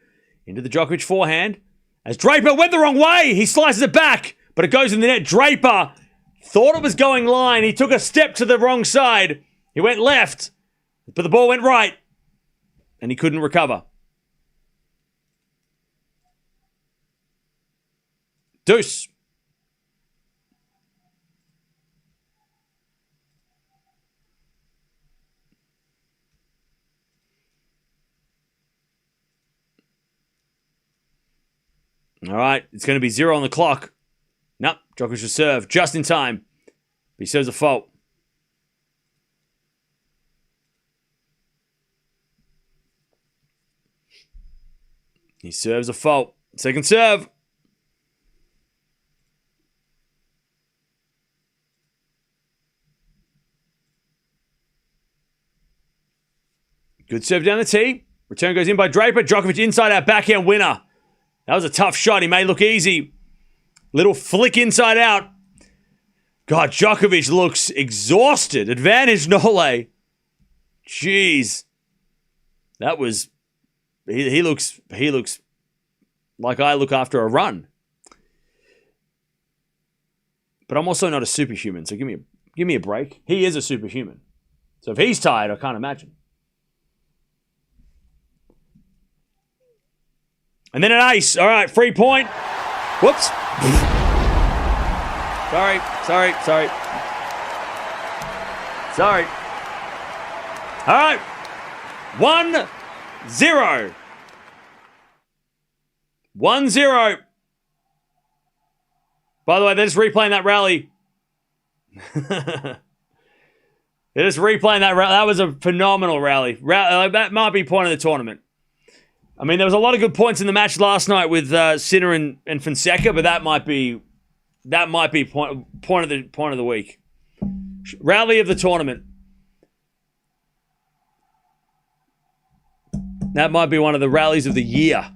Into the Djokovic forehand. As Draper went the wrong way, he slices it back, but it goes in the net. Draper thought it was going line. He took a step to the wrong side. He went left, but the ball went right, and he couldn't recover. Deuce. All right, it's going to be 0 on the clock. Nope, Djokovic will serve just in time. But he serves a fault. He serves a fault. Second serve. Good serve down the tee. Return goes in by Draper. Djokovic inside out backhand winner. That was a tough shot. He made it look easy. Little flick inside out. God, Djokovic looks exhausted. Advantage Nole. Jeez. That was... He looks like I look after a run. But I'm also not a superhuman, so give me a break. He is a superhuman. So if he's tired, I can't imagine. And then an ace. All right, free point. Whoops. Sorry. All right. 1-0. 1-0. By the way, they're just replaying that rally. They're just replaying that rally. That was a phenomenal rally. That might be point of the tournament. I mean, there was a lot of good points in the match last night with Sinner and Fonseca, but that might be point of the week. Rally of the tournament. That might be one of the rallies of the year.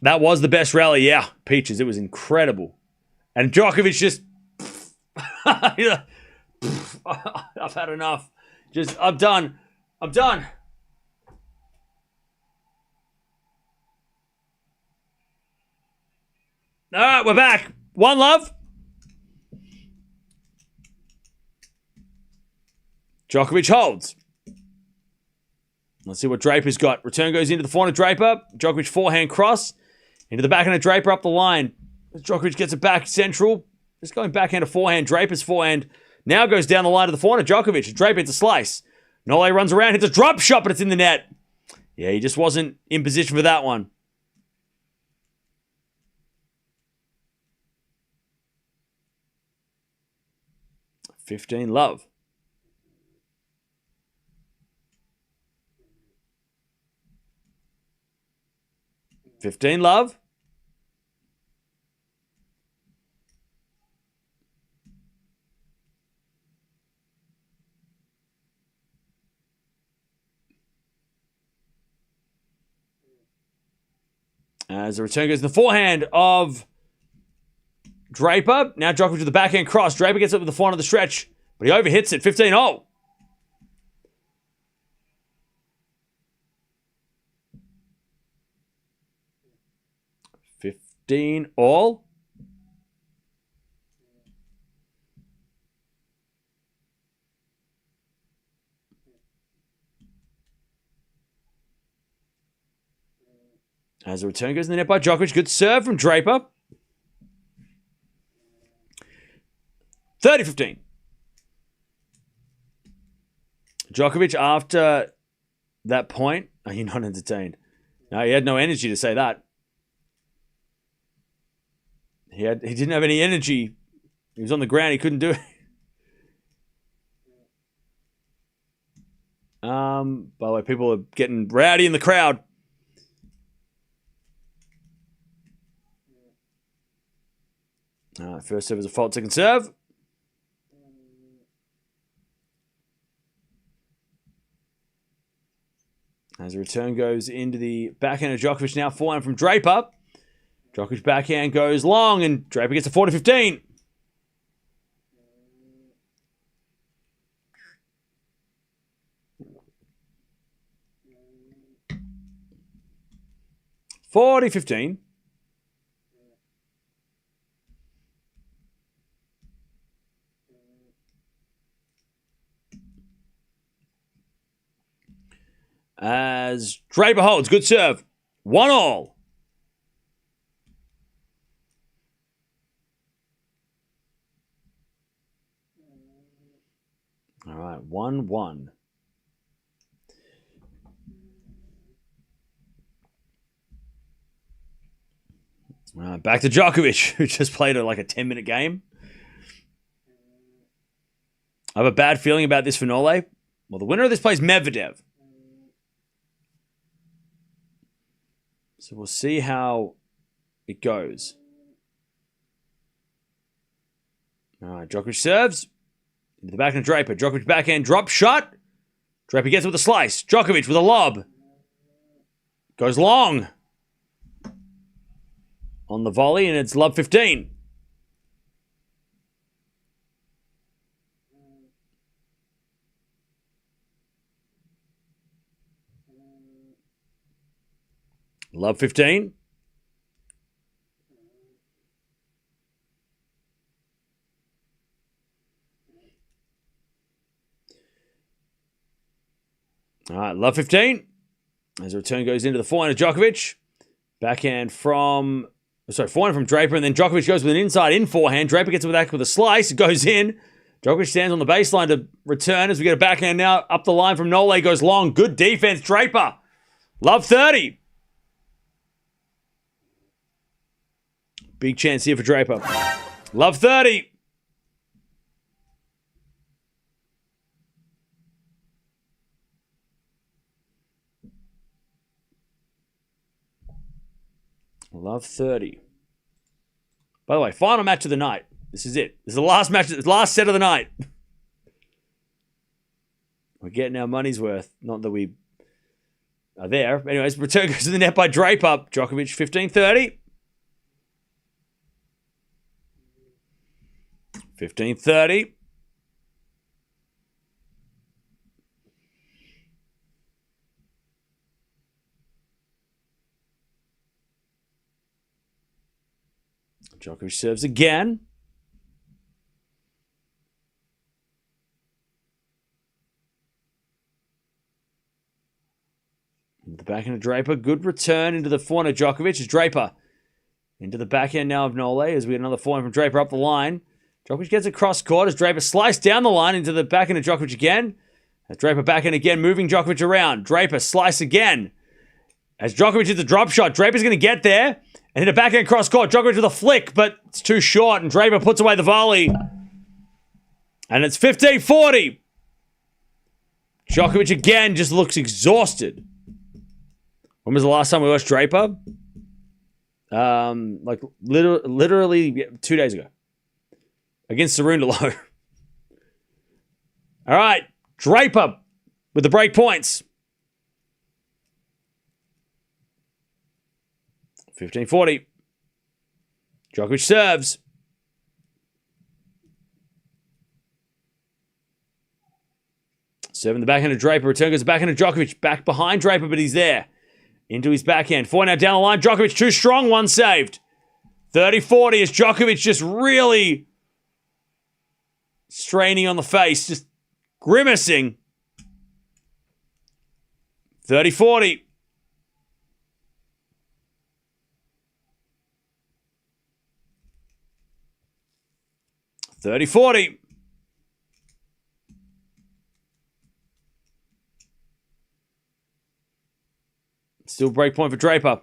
That was the best rally, yeah. Peaches, it was incredible. And Djokovic just... I've had enough. I'm done. All right, we're back. One love. Djokovic holds. Let's see what Draper's got. Return goes into the forehand of Draper. Djokovic forehand cross. Into the backhand of Draper up the line. Djokovic gets it back central. Just going backhand to forehand. Draper's forehand now goes down the line to the forehand of Djokovic. Draper hits a slice. Nole runs around, hits a drop shot, but it's in the net. Yeah, he just wasn't in position for that one. $15 love. $15 love. As the return goes in the forehand of Draper. Now Djokovic with the backhand cross. Draper gets it with the forehand of the stretch, but he overhits it. 15-0. $15-all. As the return goes in the net by Djokovic. Good serve from Draper. 30-15. Djokovic, after that point... Are you not entertained? No, he had no energy to say that. He didn't have any energy. He was on the ground. He couldn't do it. By the way, people are getting rowdy in the crowd. First serve is a fault, second serve. As the return goes into the backhand of Djokovic, now forehand from Draper. Djokovic backhand goes long, and Draper gets a 40-15. As Draper holds, good serve. 1-1. All right, 1-1. Back to Djokovic, who just played like a 10-minute game. I have a bad feeling about this for Nole. Well, the winner of this plays Medvedev. So we'll see how it goes. All right, Djokovic serves. Into the backhand of Draper. Djokovic backhand drop shot. Draper gets it with a slice. Djokovic with a lob. Goes long. On the volley, and it's lob 15. Love 15. All right, love 15. As the return goes into the forehand of Djokovic. Forehand from Draper, and then Djokovic goes with an inside-in forehand. Draper gets it with a slice. It goes in. Djokovic stands on the baseline to return as we get a backhand now. Up the line from Nole, goes long. Good defense, Draper. Love 30. Big chance here for Draper. Love 30. Love 30. By the way, final match of the night. This is it. This is the last match, the last set of the night. We're getting our money's worth. Not that we are there. Anyways, return goes to the net by Draper. Djokovic 15-30. 15-30. Djokovic serves again. The backhand of Draper. Good return into the forehand of Djokovic as Draper into the backhand now of Nole as we get another forehand from Draper up the line. Djokovic gets across court as Draper sliced down the line into the backhand of Djokovic again. As Draper backhand again, moving Djokovic around. Draper slice again. As Djokovic hits a drop shot, Draper's going to get there and hit a backhand cross court. Djokovic with a flick, but it's too short, and Draper puts away the volley. And it's 15-40. Djokovic again just looks exhausted. When was the last time we watched Draper? Literally 2 days ago. Against Cerundolo. All right. Draper with the break points. 15-40. Djokovic serves. Serving the backhand of Draper. Return goes the backhand of Djokovic. Back behind Draper, but he's there. Into his backhand. Forehand now down the line. Djokovic too strong. One saved. 30-40 as Djokovic just really straining on the face. Just grimacing. 30-40. Still break point for Draper.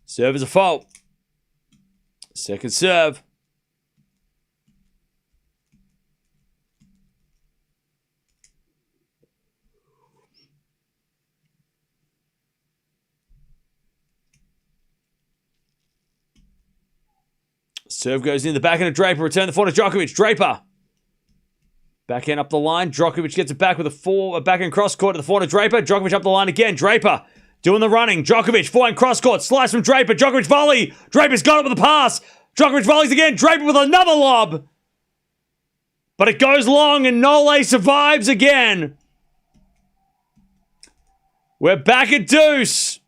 Serve is a fault. Second serve. Serve goes in the backhand of Draper. Return the forehand to Djokovic. Draper. Backhand up the line. Djokovic gets it back with a backhand cross court to the forehand of Draper. Djokovic up the line again. Draper doing the running. Djokovic forehand cross court. Slice from Draper. Djokovic volley. Draper's got it with a pass. Djokovic volleys again. Draper with another lob. But it goes long and Nole survives again. We're back at deuce.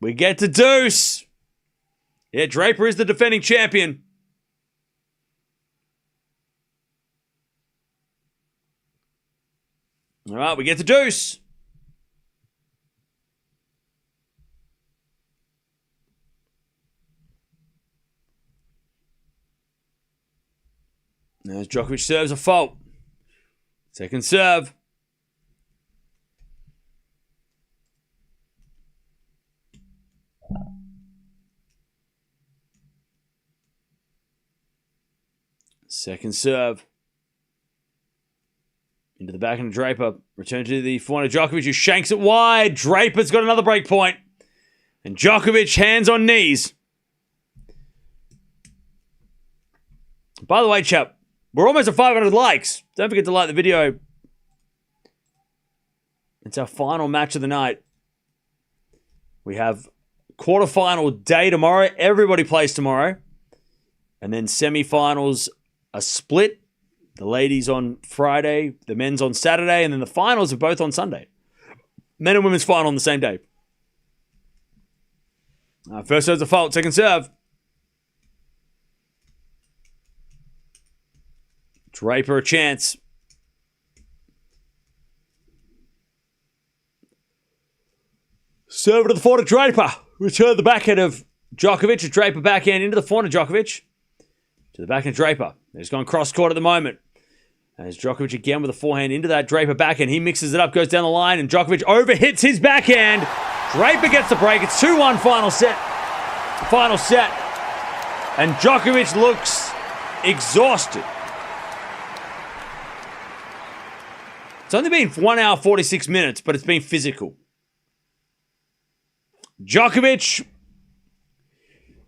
We get to deuce. Yeah, Draper is the defending champion. All right, we get to deuce. Now as Djokovic serves a fault. Second serve. Second serve. Into the backhand of Draper. Return to the forehand of Djokovic, who shanks it wide. Draper's got another break point. And Djokovic hands on knees. By the way, chap, we're almost at 500 likes. Don't forget to like the video. It's our final match of the night. We have quarterfinal day tomorrow. Everybody plays tomorrow. And then semifinals are split. The ladies on Friday, the men's on Saturday, and then the finals are both on Sunday. Men and women's final on the same day. First serve's a fault, second serve. Draper a chance. Serve to the forehand of Draper. Return the backhand of Djokovic. Draper backhand into the forehand of Djokovic. To the backhand of Draper. He's gone cross court at the moment. As Djokovic again with a forehand into that Draper backhand. He mixes it up, goes down the line, and Djokovic overhits his backhand. Draper gets the break. It's 2-1 final set. Final set. And Djokovic looks exhausted. It's only been 1 hour 46 minutes, but it's been physical. Djokovic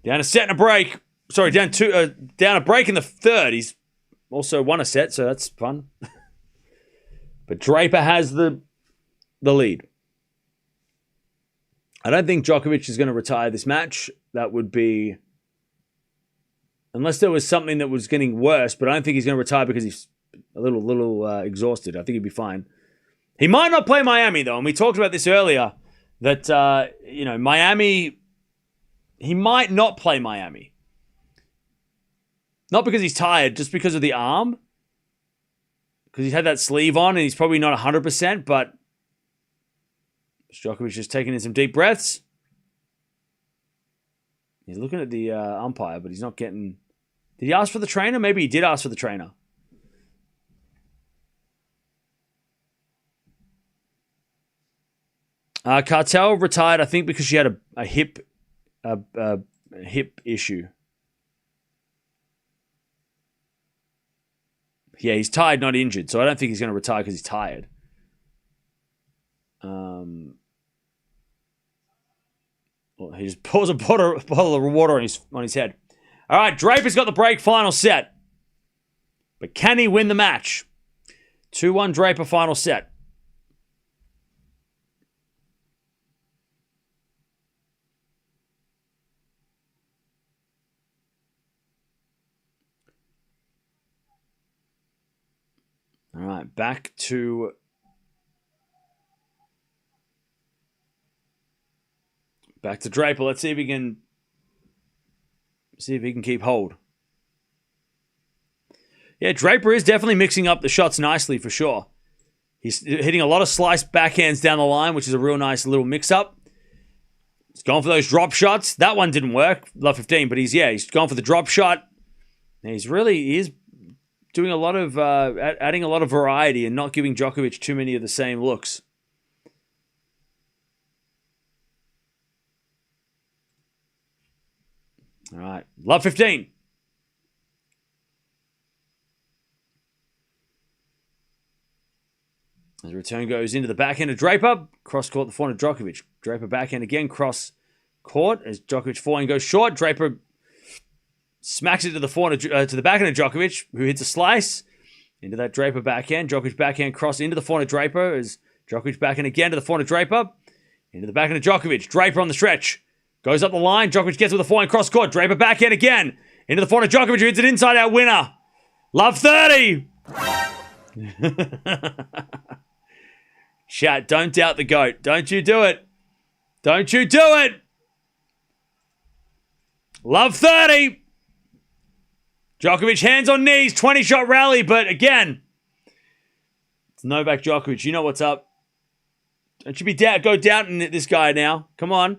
down a set and a break. Sorry, down a break in the third. He's also won a set, so that's fun. But Draper has the lead. I don't think Djokovic is going to retire this match. That would be... Unless there was something that was getting worse, but I don't think he's going to retire because he's a little exhausted. I think he'd be fine. He might not play Miami, though, and we talked about this earlier, that, Miami... He might not play Miami. Not because he's tired, just because of the arm. Because he's had that sleeve on and he's probably not 100%, but Djokovic just taking in some deep breaths. He's looking at the umpire, but he's not getting... Did he ask for the trainer? Maybe he did ask for the trainer. Cartel retired, I think, because she had a hip issue. Yeah, he's tired, not injured, so I don't think he's going to retire because he's tired. He just pours a bottle of water on his head. All right, Draper's got the break, final set. But can he win the match? 2-1 Draper, final set. All right, back to Draper. Let's see if he can keep hold. Yeah, Draper is definitely mixing up the shots nicely for sure. He's hitting a lot of sliced backhands down the line, which is a real nice little mix-up. He's gone for those drop shots. That one didn't work, love 15, but he's gone for the drop shot. And he is doing a lot of adding a lot of variety and not giving Djokovic too many of the same looks. All right, love 15. As the return goes into the backhand of Draper. Cross court, the forehand of Djokovic. Draper backhand again, cross court. As Djokovic forehand goes short, Draper smacks it to the forehand to the backhand of Djokovic, who hits a slice into that Draper backhand. Djokovic backhand cross into the forehand of Draper. As Djokovic backhand again to the forehand of Draper. Into the backhand of Djokovic. Draper on the stretch. Goes up the line. Djokovic gets with the forehand cross court. Draper backhand again. Into the forehand of Djokovic, who hits an inside out winner. Love 30. Chat, don't doubt the GOAT. Don't you do it. Don't you do it. Love 30. Djokovic hands on knees. 20-shot rally, but again, it's Novak Djokovic. You know what's up. Don't you go doubting this guy now. Come on.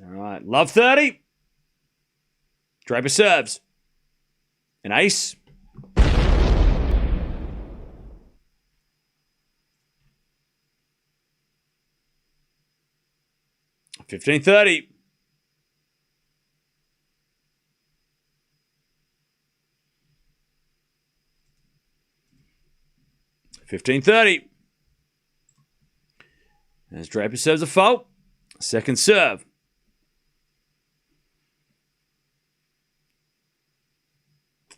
All right. Love 30. Draper serves. An ace. $15.30. $15.30. As Draper serves a fault. Second serve.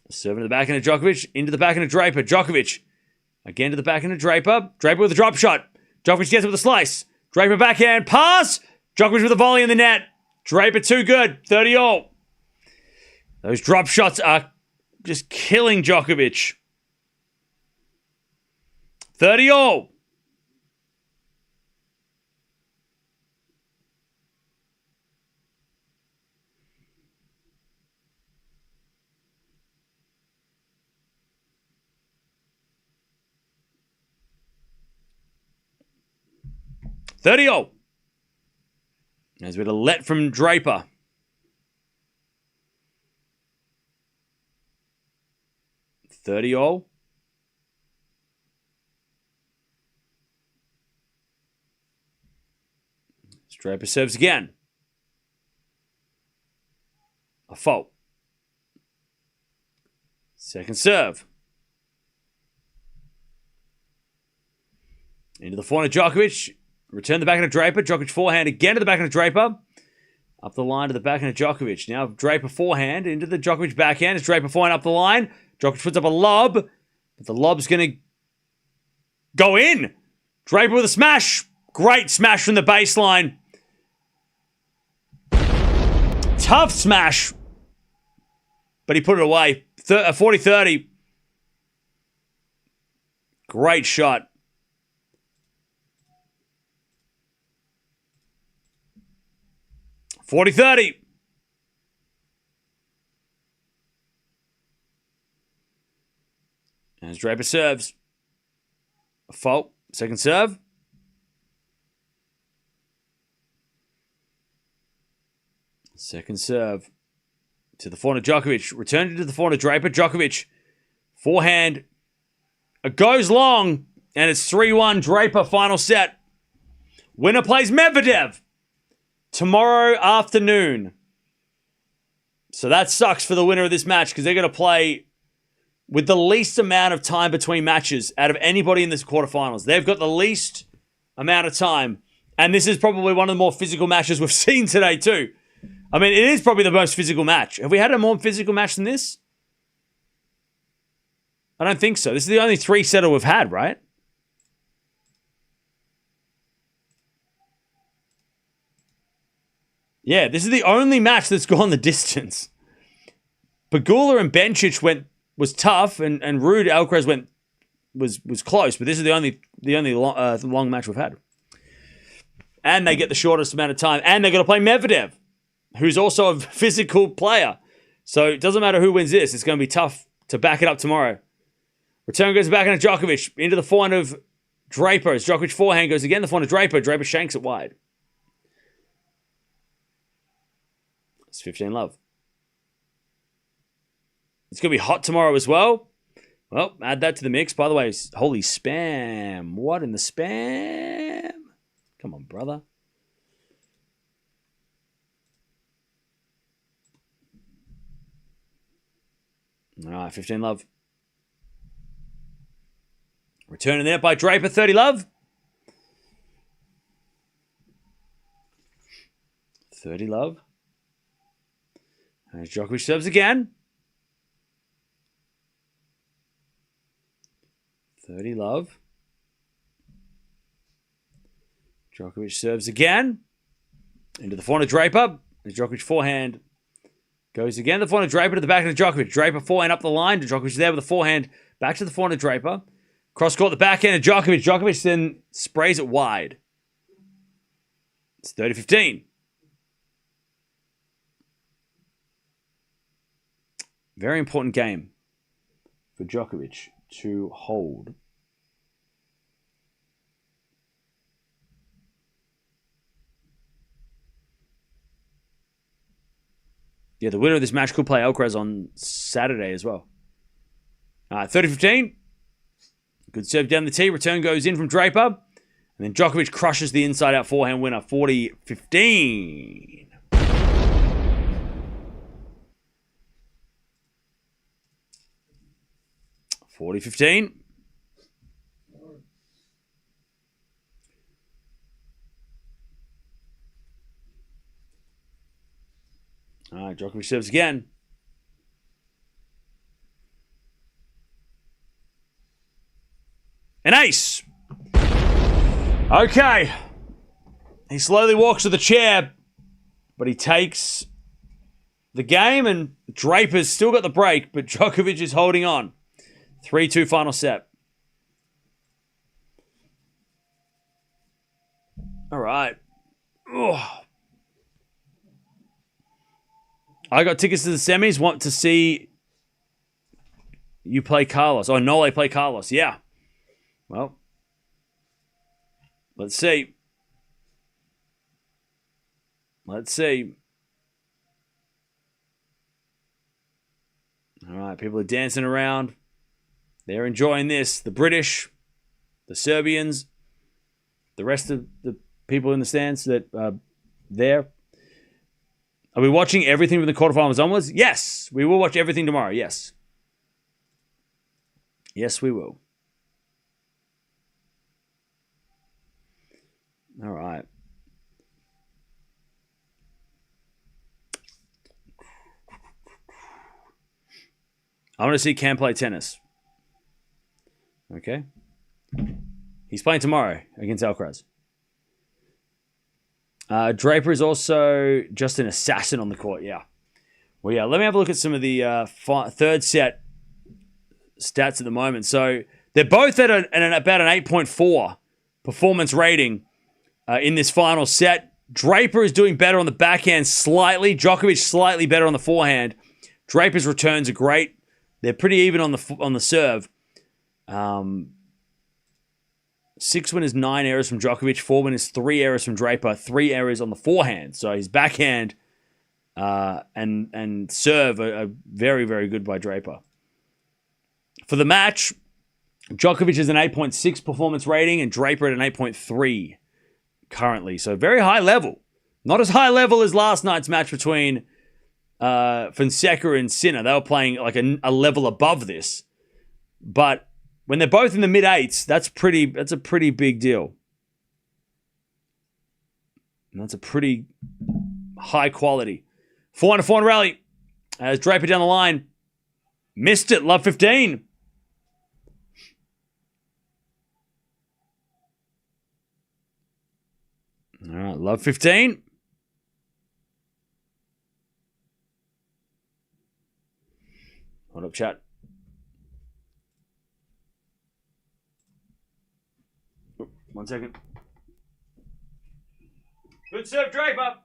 Serving to the backhand of Djokovic. Into the backhand of Draper. Djokovic. Again to the backhand of Draper. Draper with a drop shot. Djokovic gets it with a slice. Draper backhand. Pass. Djokovic with a volley in the net. Draper too good. 30-all. Those drop shots are just killing Djokovic. 30-all. There's a bit of let from Draper. $30-all. Draper serves again. A fault. Second serve. Into the forehand of Djokovic. Return the backhand of Draper. Djokovic forehand again to the backhand of Draper. Up the line to the backhand of Djokovic. Now Draper forehand into the Djokovic backhand. It's Draper forehand up the line. Djokovic puts up a lob. But the lob's going to go in. Draper with a smash. Great smash from the baseline. Tough smash. But he put it away. 40-30. Great shot. $40-30. As Draper serves. A fault. Second serve. Second serve. To the forehand of Djokovic. Returned it to the forehand of Draper. Djokovic. Forehand. It goes long. And it's 3-1 Draper final set. Winner plays Medvedev tomorrow afternoon. So that sucks for the winner of this match because they're going to play with the least amount of time between matches out of anybody in this quarterfinals. They've got the least amount of time. And this is probably one of the more physical matches we've seen today too. I mean, it is probably the most physical match. Have we had a more physical match than this? I don't think so. This is the only 3-setter we've had, right? Yeah, this is the only match that's gone the distance. Pegula and Bencic was tough, and Ruud Alcaraz was close, but this is the only long match we've had. And they get the shortest amount of time, and they're going to play Medvedev, who's also a physical player. So it doesn't matter who wins this; it's going to be tough to back it up tomorrow. Return goes back into Djokovic into the forehand of Draper. As Djokovic forehand goes again, the forehand of Draper. Draper shanks it wide. It's 15-love. It's going to be hot tomorrow as well. Well, add that to the mix. By the way, holy spam. What in the spam? Come on, brother. All right, 15 love. Returning there by Draper, 30 love. 30 love. And Djokovic serves again. 30 love. Djokovic serves again. Into the forehand of Draper. Djokovic forehand goes again. The forehand of Draper to the back of Djokovic. Draper forehand up the line. Djokovic is there with the forehand back to the forehand of Draper. Cross court the backhand of Djokovic. Djokovic then sprays it wide. It's 30-15. Very important game for Djokovic to hold. Yeah, the winner of this match could play Alcaraz on Saturday as well. 30-15. Good serve down the tee. Return goes in from Draper. And then Djokovic crushes the inside-out forehand winner. 40-15. 40-15. All right, Djokovic serves again. An ace. Okay. He slowly walks to the chair, but he takes the game, and Draper's still got the break, but Djokovic is holding on. 3-2 final set. All right. Ugh. I got tickets to the semis. Want to see you play Carlos. Oh, Nole play Carlos. Yeah. Well, let's see. Let's see. All right, people are dancing around. They're enjoying this. The British, the Serbians, the rest of the people in the stands that are there. Are we watching everything from the quarterfinals onwards? Yes, we will watch everything tomorrow. Yes. Yes, we will. All right. I want to see Cam play tennis. Okay. He's playing tomorrow against Alcaraz. Draper is also just an assassin on the court. Yeah. Well, yeah. Let me have a look at some of the third set stats at the moment. So they're both at about an 8.4 performance rating in this final set. Draper is doing better on the backhand slightly. Djokovic slightly better on the forehand. Draper's returns are great. They're pretty even on the serve. 6 winners, 9 errors from Djokovic. 4 winners, 3 errors from Draper. 3 errors on the forehand. So his backhand and serve are very, very good by Draper. For the match, Djokovic is an 8.6 performance rating and Draper at an 8.3 currently. So very high level. Not as high level as last night's match between Fonseca and Sinner. They were playing like a level above this. But when they're both in the mid-8s, that's a pretty big deal. And that's a pretty high quality. 400 rally. As Draper down the line. Missed it. Love 15. All right. Love 15. Hold up, chat. Oh, 1 second. Good serve, Draper.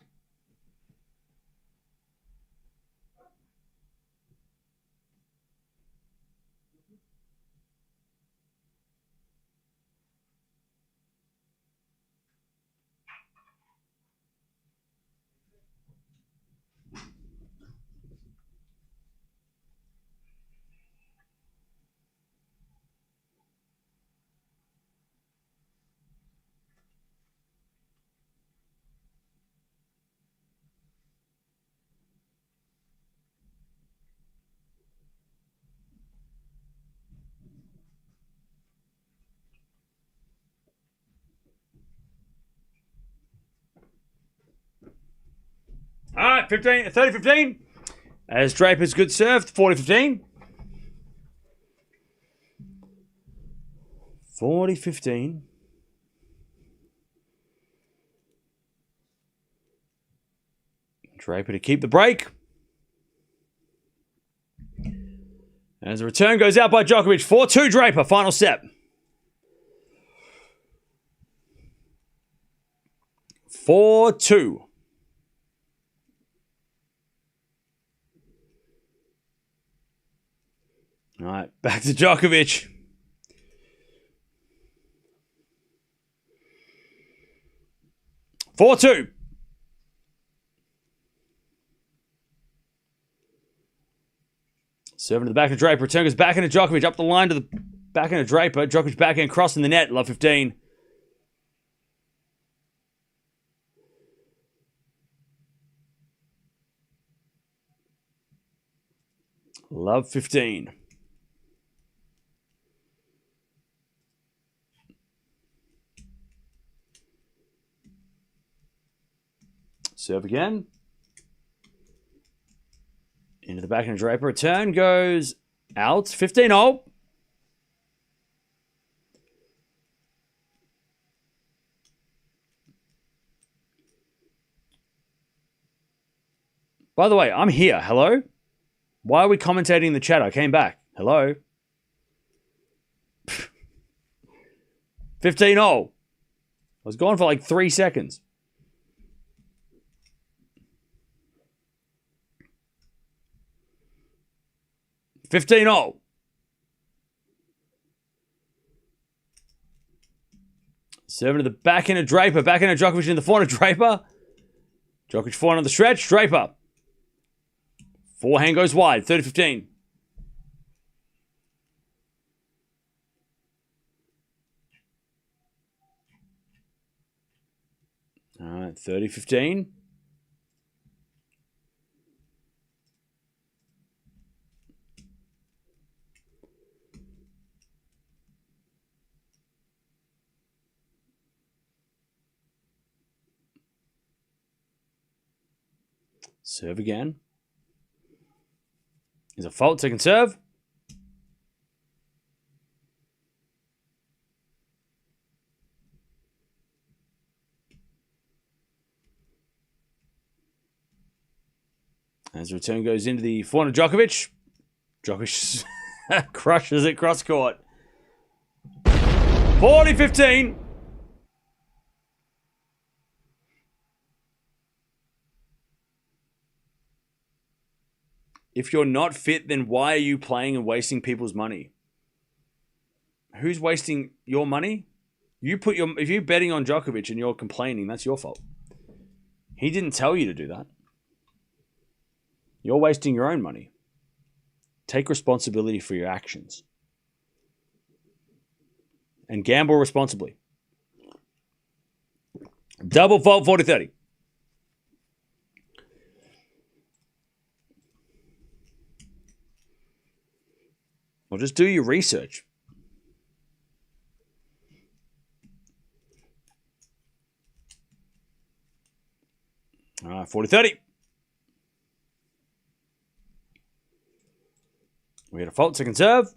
right, 30-15. As Draper's good serve, 40-15. 40-15. Draper to keep the break. As the return goes out by Djokovic. 4-2 Draper, final set. 4-2. All right, back to Djokovic. Four-two. Serving to the back of Draper. Return goes back into Djokovic. Up the line to the back into Draper. Djokovic backhand crossing the net. Love 15. Love 15. Serve again. Into the back end of Draper. Return goes out. 15-0. By the way, I'm here. Hello? Why are we commentating in the chat? I came back. Hello? 15-0. I was gone for like 3 seconds. $15. Serving to the back end of Draper. Back end of Djokovic in the forehand of Draper. Djokovic forehand on the stretch. Draper. Forehand goes wide. 30-15. All right, 30-15. Serve again. Is a fault. Second serve. As the return goes into the forehand of Djokovic. Djokovic crushes it cross court. 40-15. If you're not fit, then why are you playing and wasting people's money? Who's wasting your money? If you're betting on Djokovic and you're complaining, that's your fault. He didn't tell you to do that. You're wasting your own money. Take responsibility for your actions. And gamble responsibly. Double fault 40-30. Well, just do your research. All right, 40-30. We had a fault, second serve.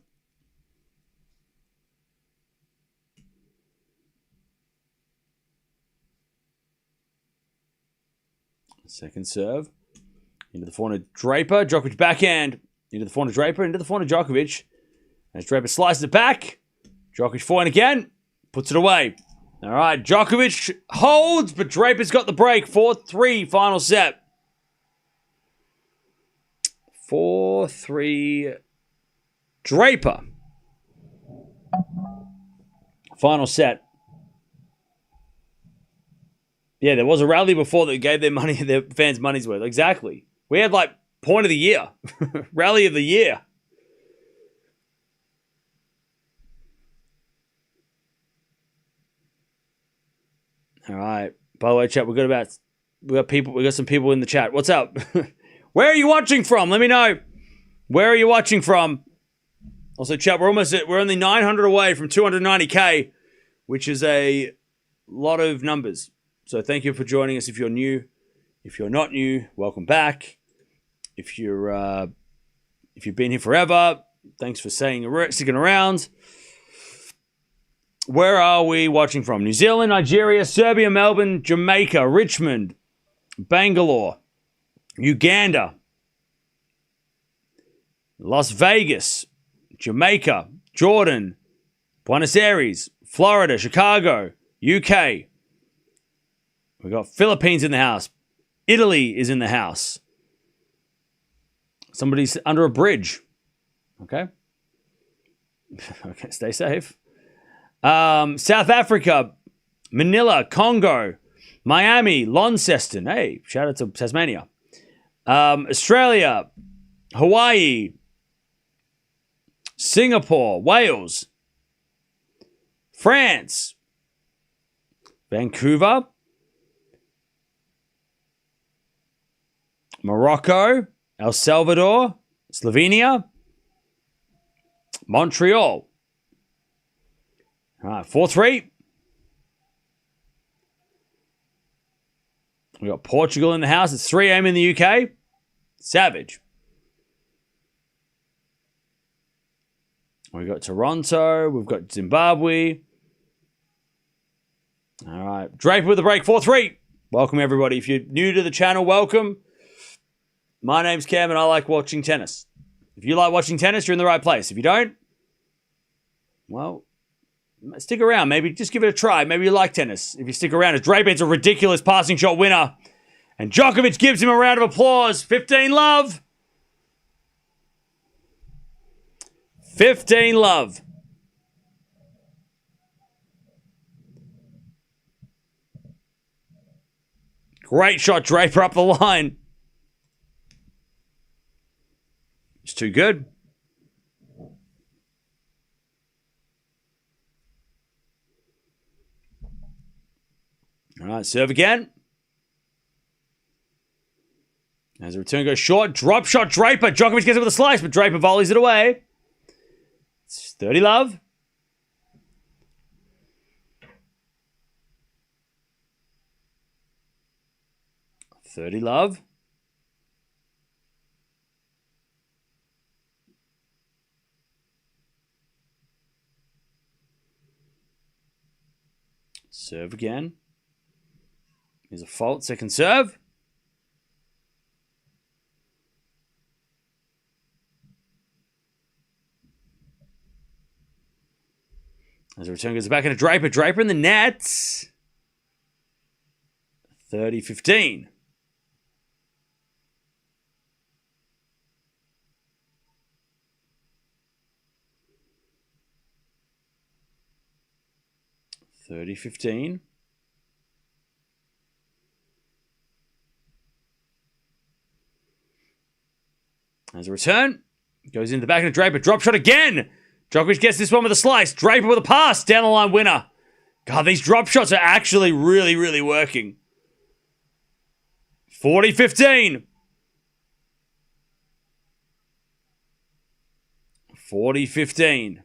Second serve. Into the forehand of Draper. Djokovic backhand. Into the forehand of Draper. Into the forehand of Djokovic. As Draper slices it back. Djokovic forehand again. Puts it away. All right, Djokovic holds, but Draper's got the break. 4-3, final set. 4-3, Draper. Final set. Yeah, there was a rally before that gave their fans money's worth. Exactly. We had like point of the year. Rally of the year. All right. By the way, chat, we got some people in the chat. What's up? Where are you watching from? Let me know. Where are you watching from? Also, chat, we're only 900 away from 290K, which is a lot of numbers. So thank you for joining us if you're new. If you're not new, welcome back. If you've been here forever, thanks for sticking around. Where are we watching from? New Zealand, Nigeria, Serbia, Melbourne, Jamaica, Richmond, Bangalore, Uganda, Las Vegas, Jamaica, Jordan, Buenos Aires, Florida, Chicago, UK. We've got Philippines in the house. Italy is in the house. Somebody's under a bridge. Okay. Okay, stay safe. South Africa, Manila, Congo, Miami, Launceston. Hey, shout out to Tasmania. Australia, Hawaii, Singapore, Wales, France, Vancouver, Morocco, El Salvador, Slovenia, Montreal. All right, 4-3. We got Portugal in the house. It's 3 a.m. in the UK. Savage. We've got Toronto. We've got Zimbabwe. All right. Draper with the break. 4-3. Welcome, everybody. If you're new to the channel, welcome. My name's Cam, and I like watching tennis. If you like watching tennis, you're in the right place. If you don't, well, stick around. Maybe just give it a try. Maybe you like tennis. If you stick around, as Draper hits a ridiculous passing shot winner, and Djokovic gives him a round of applause. 15-love. 15-love. Great shot, Draper up the line. It's too good. All right, serve again. As the return goes short, drop shot Draper. Djokovic gets it with a slice, but Draper volleys it away. It's 30-love. $30-love. Serve again. Here's a fault. Second serve. As the return goes back into Draper. Draper in the nets. 30-15. $30-15. As a return, goes into the back of Draper. Drop shot again. Djokovic gets this one with a slice. Draper with a pass. Down the line winner. God, these drop shots are actually really, really working. 40-15. 40-15.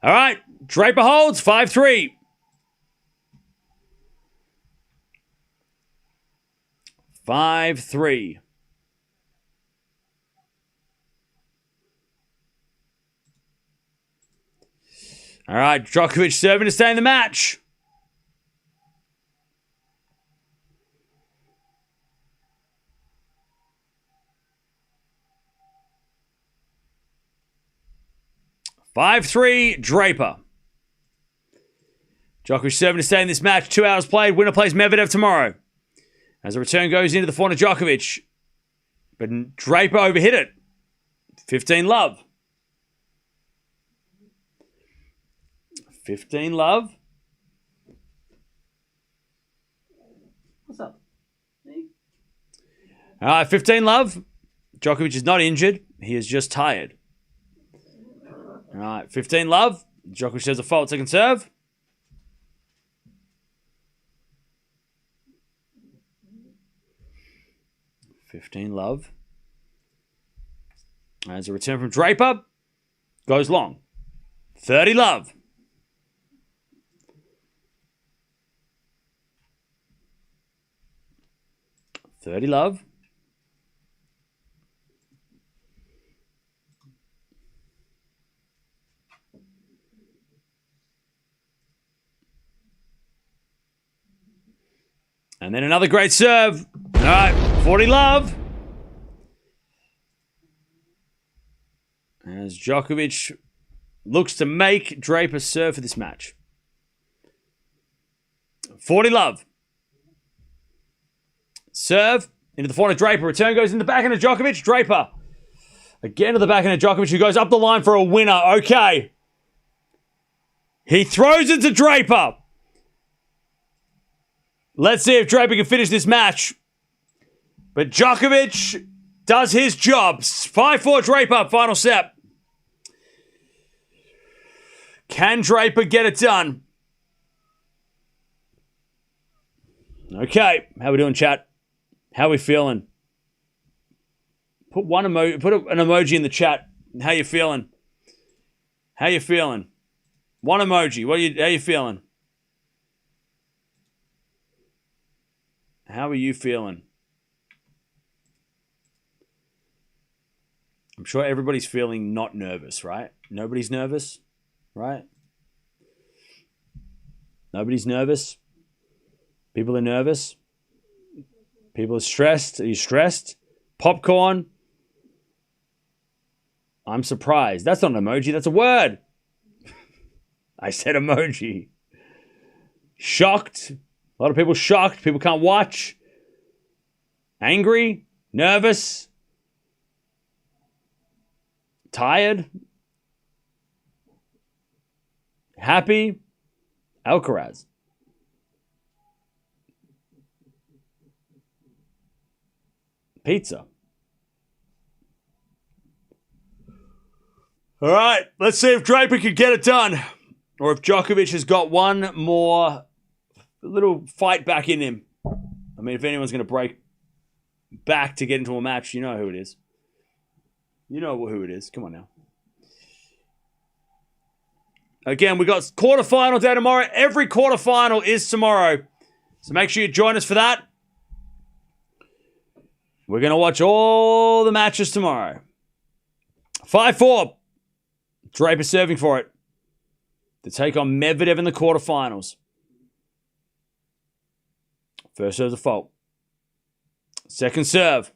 All right, Draper holds 5-3. 5-3. All right, Djokovic serving to stay in the match. (5-3) Draper. Djokovic serving to stay in this match. 2 hours played. Winner plays Medvedev tomorrow. As the return goes into the forehand of Djokovic. But Draper overhit it. 15-love. 15-love. What's up? All right, 15-love. Djokovic is not injured. He is just tired. All right, 15-love. Djokovic has a fault second serve. $15-love. As a return from Draper. Goes long. 30 love. And then another great serve. All right, 40 love. As Djokovic looks to make Draper serve for this match. 40 love. Serve into the forehand of Draper. Return goes in the backhand of Djokovic. Draper. Again to the backhand of Djokovic, who goes up the line for a winner. Okay. He throws it to Draper. Let's see if Draper can finish this match. But Djokovic does his job. 5-4 Draper, final set. Can Draper get it done? Okay, how we doing, chat? How we feeling? Put an emoji in the chat. How you feeling? How you feeling? One emoji. How you feeling? How are you feeling? I'm sure everybody's feeling not nervous, right? Nobody's nervous, right? Nobody's nervous. People are nervous. People are stressed. Are you stressed? Popcorn. I'm surprised. That's not an emoji. That's a word. I said emoji. Shocked. A lot of people shocked. People can't watch. Angry. Nervous. Tired. Happy. Alcaraz. Pizza. All right, let's see if Draper can get it done. Or if Djokovic has got one more little fight back in him. I mean, if anyone's going to break back to get into a match, you know who it is. You know who it is. Come on now. Again, we got quarterfinal day tomorrow. Every quarterfinal is tomorrow. So make sure you join us for that. We're going to watch all the matches tomorrow. 5-4. Draper serving for it. To take on Medvedev in the quarterfinals. First serve's a fault. Second serve.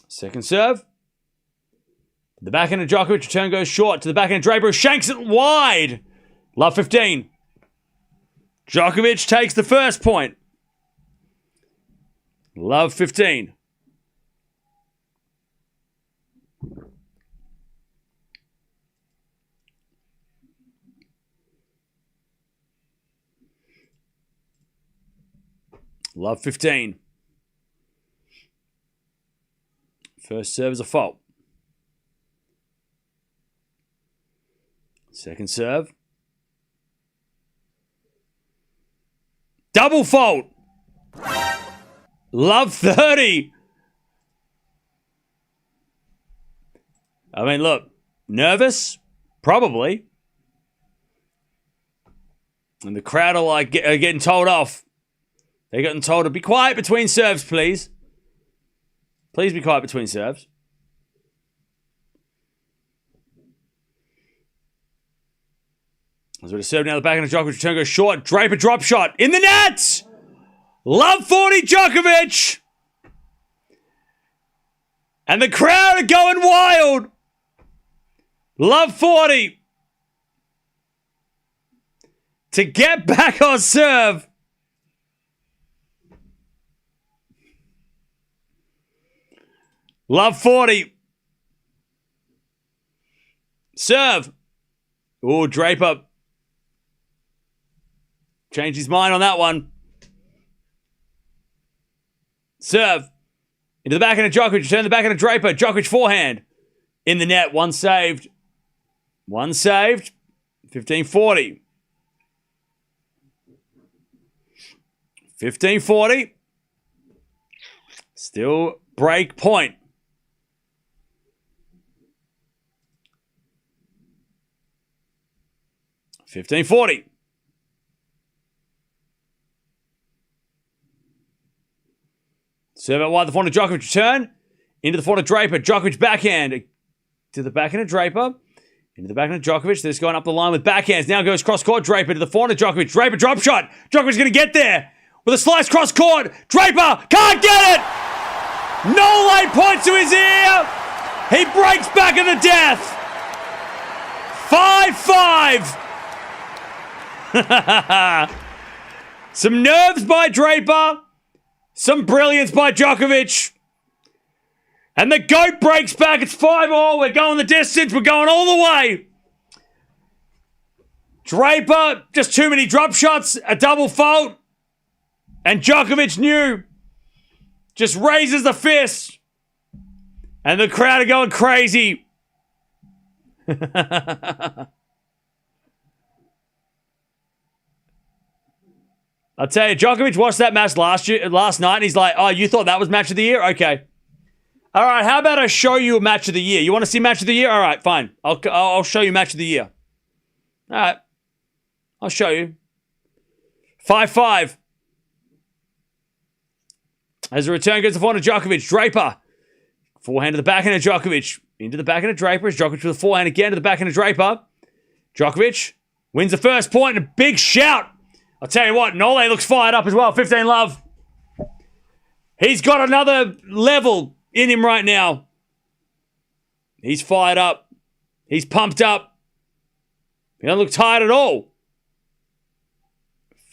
Second serve. The backhand of Djokovic, return goes short. To the backhand of Draper, shanks it wide. Love 15. Djokovic takes the first point. Love 15. Love 15. First serve is a fault. Second serve. Double fault. Love 30. I mean, look. Nervous? Probably. And the crowd are getting told off. They're getting told to be quiet between serves, please. Please be quiet between serves. As we serve now, the backhand of Djokovic, return goes short. Draper drop shot in the net. Love 40 Djokovic. And the crowd are going wild. Love 40. To get back on serve. Love 40. Serve. Oh, Draper. Changed his mind on that one. Serve. Into the backhand of Djokovic. Return the backhand of Draper. Djokovic forehand. In the net. One saved. One saved. 15-40. 15-40. Still break point. $15-40. Serve out wide, the forehand of Djokovic. Return. Into the forehand of Draper. Djokovic backhand. To the backhand of Draper. Into the backhand of Djokovic. This going up the line with backhands. Now goes cross-court. Draper to the forehand of Djokovic. Draper drop shot. Djokovic's going to get there. With a slice cross-court. Draper can't get it. No late points to his ear. He breaks back at the death. 5-5. Some nerves by Draper. Some brilliance by Djokovic. And the GOAT breaks back. It's 5-all. We're going the distance. We're going all the way. Draper, just too many drop shots. A double fault. And Djokovic knew. Just raises the fist. And the crowd are going crazy. I'll tell you, Djokovic watched that match last night, and he's like, oh, you thought that was match of the year? Okay. All right, how about I show you a match of the year? You want to see match of the year? All right, fine. I'll show you match of the year. All right. I'll show you. 5-5. As the return goes to the forehand of Djokovic. Draper. Forehand to the backhand of Djokovic. Into the backhand of Draper. As Djokovic with the forehand again to the backhand of Draper. Djokovic wins the first point and a big shout. I'll tell you what, Nole looks fired up as well. 15-love. He's got another level in him right now. He's fired up. He's pumped up. He doesn't look tired at all.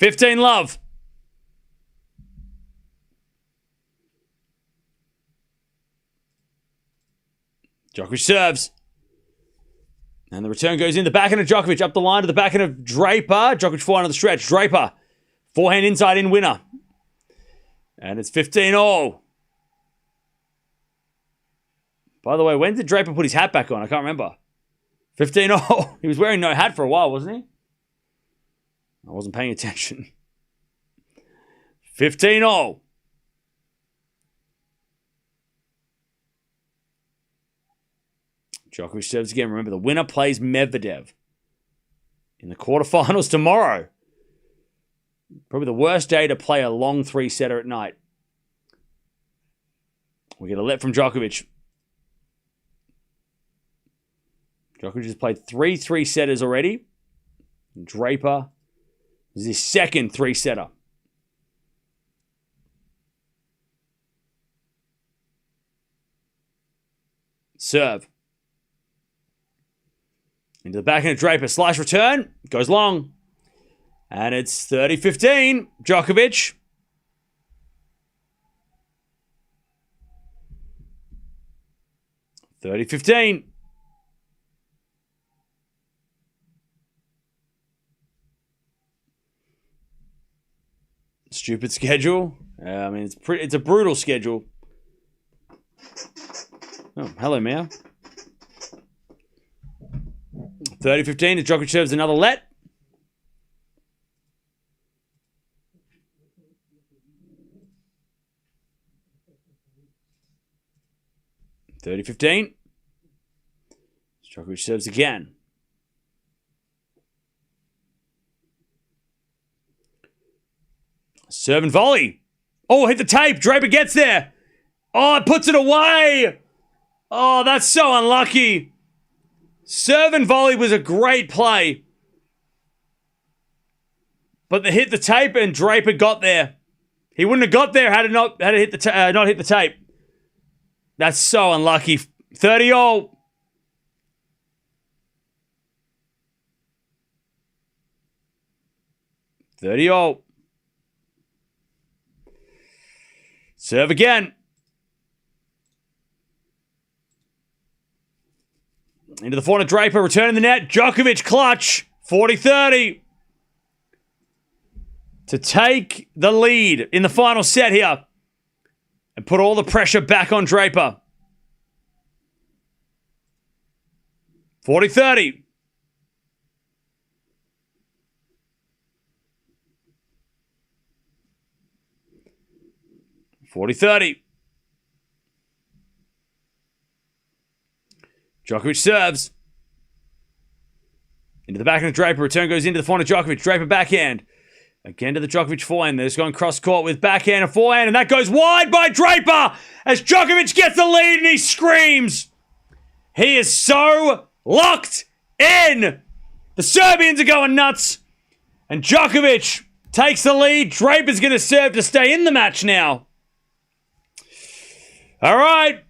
15-love. Djokovic serves. And the return goes in. The backhand of Djokovic up the line to the backhand of Draper. Djokovic forehand on the stretch. Draper. Forehand inside in winner. And it's 15-all. By the way, when did Draper put his hat back on? I can't remember. 15-all. He was wearing no hat for a while, wasn't he? I wasn't paying attention. 15-all. Djokovic serves again. Remember, the winner plays Medvedev in the quarterfinals tomorrow. Probably the worst day to play a long three-setter at night. We get a let from Djokovic. Djokovic has played three three-setters already. Draper is his second three-setter. Serve. Into the backhand of Draper. Slice return. Goes long. And it's 30-15. Djokovic. $30-15. Stupid schedule. I mean, it's a brutal schedule. Oh, hello, Mia. 30-15 as Djokovic serves another let. $30-15. Djokovic serves again. Serve and volley. Oh, hit the tape. Draper gets there. Oh, it puts it away. Oh, that's so unlucky. Serve and volley was a great play. But they hit the tape and Draper got there. He wouldn't have got there had it not hit the tape. That's so unlucky. 30-all. Serve again. Into the forehand of Draper, returning the net. Djokovic clutch. 40-30. To take the lead in the final set here. And put all the pressure back on Draper. 40-30. 40-30. Djokovic serves. Into the backhand of Draper. Return goes into the forehand of Djokovic. Draper backhand. Again to the Djokovic forehand. They're just going cross court with backhand and forehand. And that goes wide by Draper as Djokovic gets the lead and he screams. He is so locked in. The Serbians are going nuts. And Djokovic takes the lead. Draper's going to serve to stay in the match now. All right.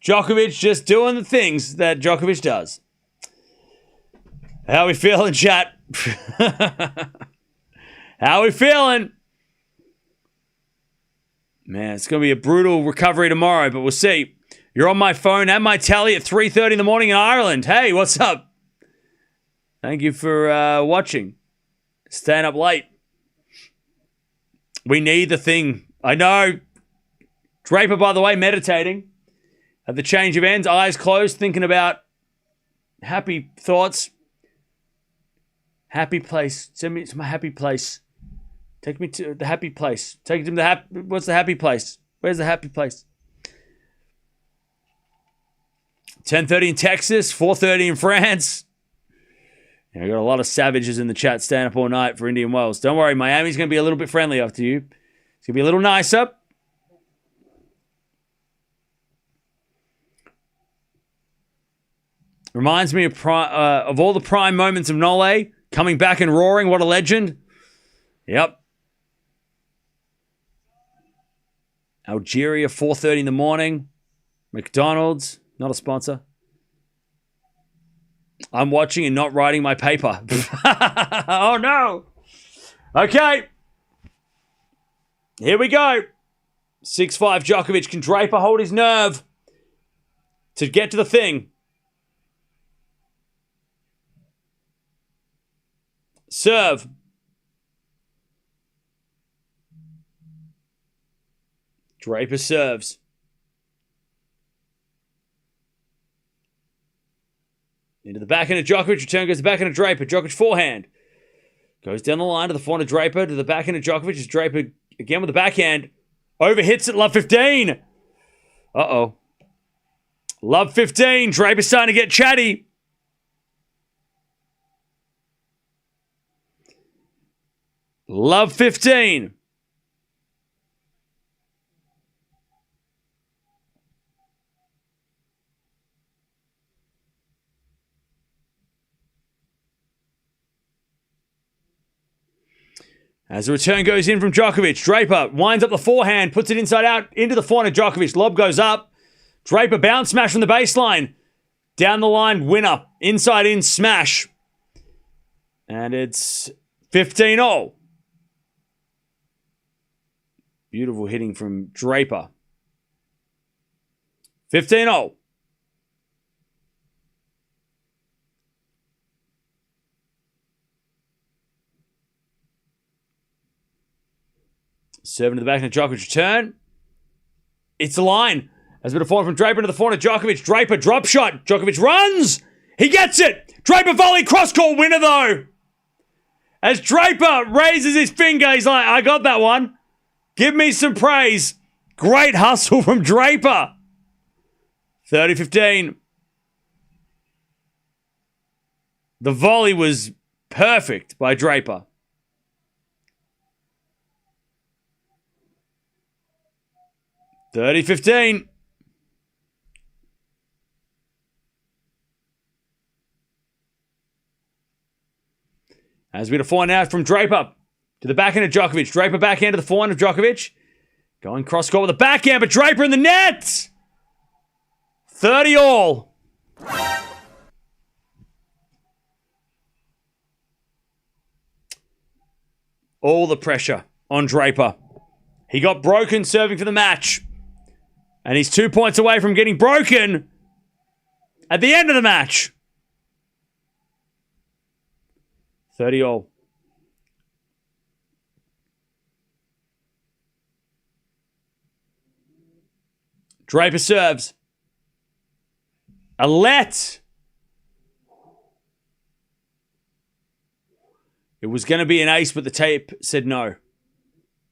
Djokovic just doing the things that Djokovic does. How we feeling, chat? How we feeling? Man, it's going to be a brutal recovery tomorrow, but we'll see. You're on my phone and my tally at 3:30 in the morning in Ireland. Hey, what's up? Thank you for watching. Staying up late. We need the thing. I know. Draper, by the way, meditating. At the change of ends, eyes closed, thinking about happy thoughts. Happy place. Send me to my happy place. Take me to the happy place. Take him to the happy... What's the happy place? Where's the happy place? 10:30 in Texas, 4:30 in France. Yeah, I got a lot of savages in the chat staying up all night for Indian Wells. Don't worry, Miami's going to be a little bit friendly after you. It's going to be a little nicer. Reminds me of all the prime moments of Nole. Coming back and roaring. What a legend. Yep. Algeria, 4:30 in the morning. McDonald's. Not a sponsor. I'm watching and not writing my paper. Oh, no. Okay. Here we go. 6-5 Djokovic. Can Draper hold his nerve to get to the thing? Serve. Draper serves. Into the backhand of Djokovic. Return goes to the backhand of Draper. Djokovic forehand. Goes down the line to the forehand of Draper. To the backhand of Djokovic. Is Draper again with the backhand. Overhits at love 15. Uh-oh. Love 15. Draper's starting to get chatty. Love 15. As the return goes in from Djokovic, Draper winds up the forehand, puts it inside out into the forehand of Djokovic. Lob goes up. Draper bounce smash from the baseline. Down the line, winner. Inside in smash. And it's 15-0. Beautiful hitting from Draper. 15-0. Serving to the back of Djokovic. Return. It's the line. Has been a forehand from Draper into the forehand of Djokovic. Draper drop shot. Djokovic runs. He gets it. Draper volley cross court winner though. As Draper raises his finger, he's like, I got that one. Give me some praise. Great hustle from Draper. 30-15. The volley was perfect by Draper. $30-15. As we get a forehand now from Draper to the backhand of Djokovic. Draper backhand to the forehand of Djokovic. Going cross court with a backhand, but Draper in the net. 30-all. All the pressure on Draper. He got broken serving for the match. And he's 2 points away from getting broken at the end of the match. 30-all. Draper serves. A let. It was going to be an ace, but the tape said no.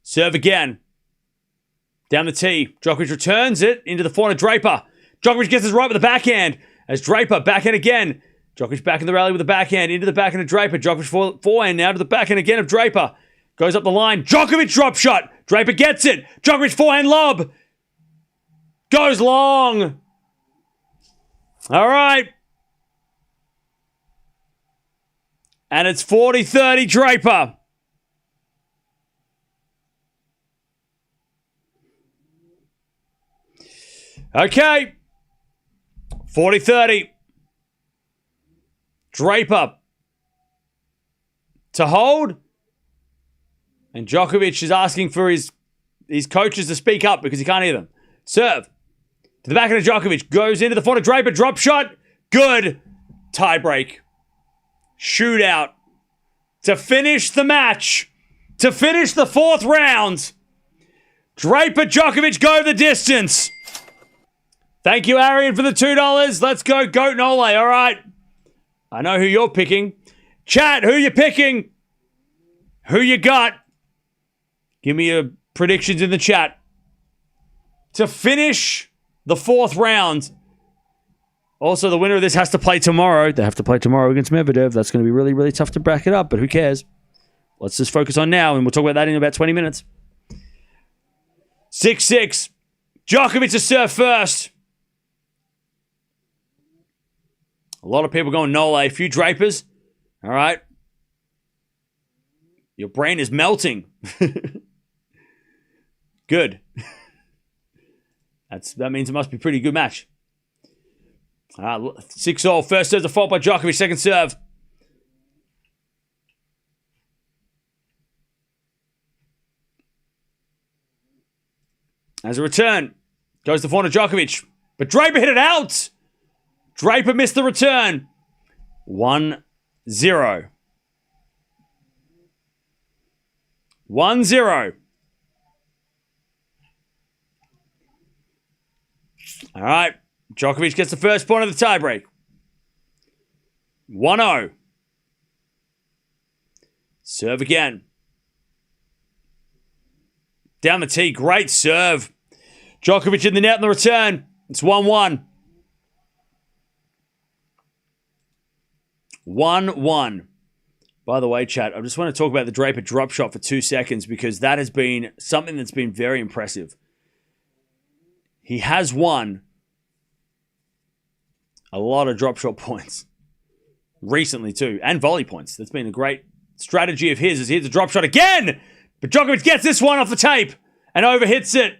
Serve again. Down the tee. Djokovic returns it into the forehand of Draper. Djokovic gets his right with the backhand. As Draper, backhand again. Djokovic back in the rally with the backhand. Into the backhand of Draper. Djokovic forehand now to the backhand again of Draper. Goes up the line. Djokovic drop shot. Draper gets it. Djokovic forehand lob. Goes long. All right. And it's 40-30 Draper. Okay. 40-30. Draper to hold. And Djokovic is asking for his coaches to speak up because he can't hear them. Serve. To the backhand of Djokovic. Goes into the front of Draper. Drop shot. Good. Tiebreak. Shootout. To finish the match. To finish the fourth round. Draper Djokovic go the distance. Thank you, Arian, for the $2. Let's go, Goat Nole. All right. I know who you're picking. Chat, who you picking? Who you got? Give me your predictions in the chat. To finish the fourth round. Also, the winner of this has to play tomorrow. They have to play tomorrow against Medvedev. That's going to be really, really tough to back it up, but who cares? Let's just focus on now, and we'll talk about that in about 20 minutes. 6-6. Djokovic to serve first. A lot of people going Nole. A few Drapers. All right. Your brain is melting. Good. That means it must be a pretty good match. 6-all. First serve's a fault by Djokovic. Second serve. As a return. Goes to forehand of Djokovic. But Draper hit it out. Draper missed the return. 1-0. 1-0. All right. Djokovic gets the first point of the tiebreak. 1-0. Serve again. Down the tee. Great serve. Djokovic in the net in the return. It's 1-1. 1-1. By the way, chat, I just want to talk about the Draper drop shot for 2 seconds because that has been something that's been very impressive. He has won a lot of drop shot points recently too, and volley points. That's been a great strategy of his. As he hits a drop shot again, but Djokovic gets this one off the tape and overhits it.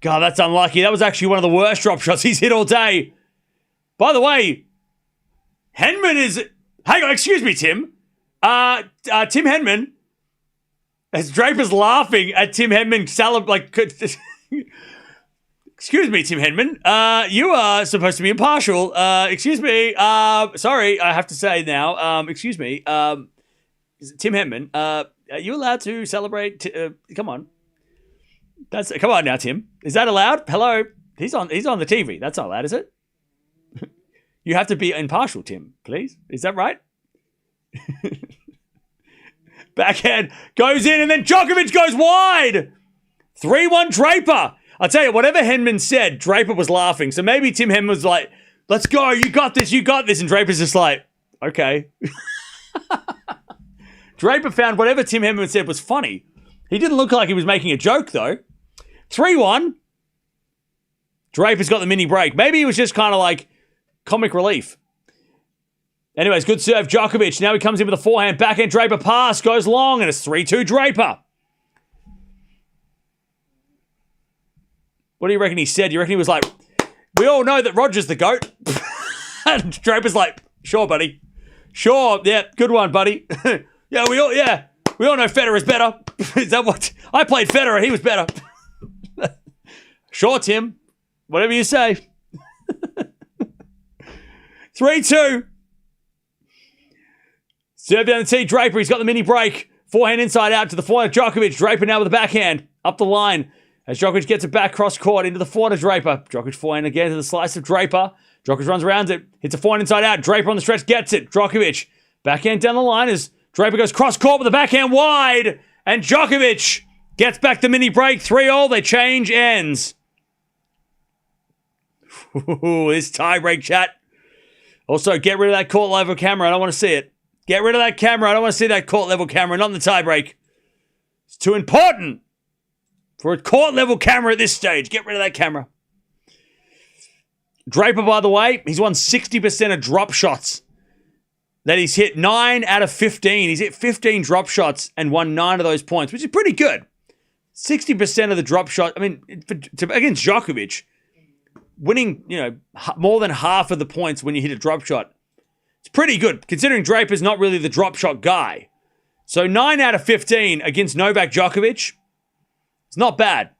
God, that's unlucky. That was actually one of the worst drop shots he's hit all day. By the way, Henman is... Hang on, excuse me, Tim. Tim Henman, as Draper's laughing at Tim Henman, excuse me, Tim Henman. You are supposed to be impartial. Excuse me. Sorry, I have to say now. Excuse me. Tim Henman. Are you allowed to celebrate? Come on. Come on now, Tim. Is that allowed? Hello. He's on the TV. That's not allowed, is it? You have to be impartial, Tim, please. Is that right? Backhand goes in and then Djokovic goes wide. 3-1 Draper. I'll tell you, whatever Henman said, Draper was laughing. So maybe Tim Henman was like, let's go, you got this. And Draper's just like, okay. Draper found whatever Tim Henman said was funny. He didn't look like he was making a joke, though. 3-1. Draper's got the mini break. Maybe he was just kind of like comic relief. Anyways, good serve, Djokovic. Now he comes in with a forehand. Backhand Draper pass. Goes long, and it's 3-2 Draper. What do you reckon he said? You reckon he was like, we all know that Roger's the GOAT? And Draper's like, sure, buddy. Sure, yeah, good one, buddy. We all know Federer's better. Is that what? I played Federer, he was better. Sure, Tim. Whatever you say. 3-2. Serve down the tee, Draper. He's got the mini break. Forehand inside out to the forehand of Djokovic. Draper now with the backhand. Up the line. As Djokovic gets it back cross court into the forehand of Draper. Djokovic forehand again to the slice of Draper. Djokovic runs around it. Hits a forehand inside out. Draper on the stretch gets it. Djokovic. Backhand down the line as Draper goes cross court with the backhand wide. And Djokovic Gets back the mini break. 3-all. They change ends. Ooh, this tiebreak chat. Also, get rid of that court level camera. I don't want to see it. Get rid of that camera. I don't want to see that court level camera. Not in the tiebreak. It's too important for a court level camera at this stage. Get rid of that camera. Draper, by the way, he's won 60% of drop shots that he's hit. 9 out of 15. He's hit 15 drop shots and won 9 of those points, which is pretty good. 60% of the drop shot. I mean, against Djokovic, winning, more than half of the points when you hit a drop shot. It's pretty good, considering Draper's not really the drop shot guy. So 9 out of 15 against Novak Djokovic. It's not bad.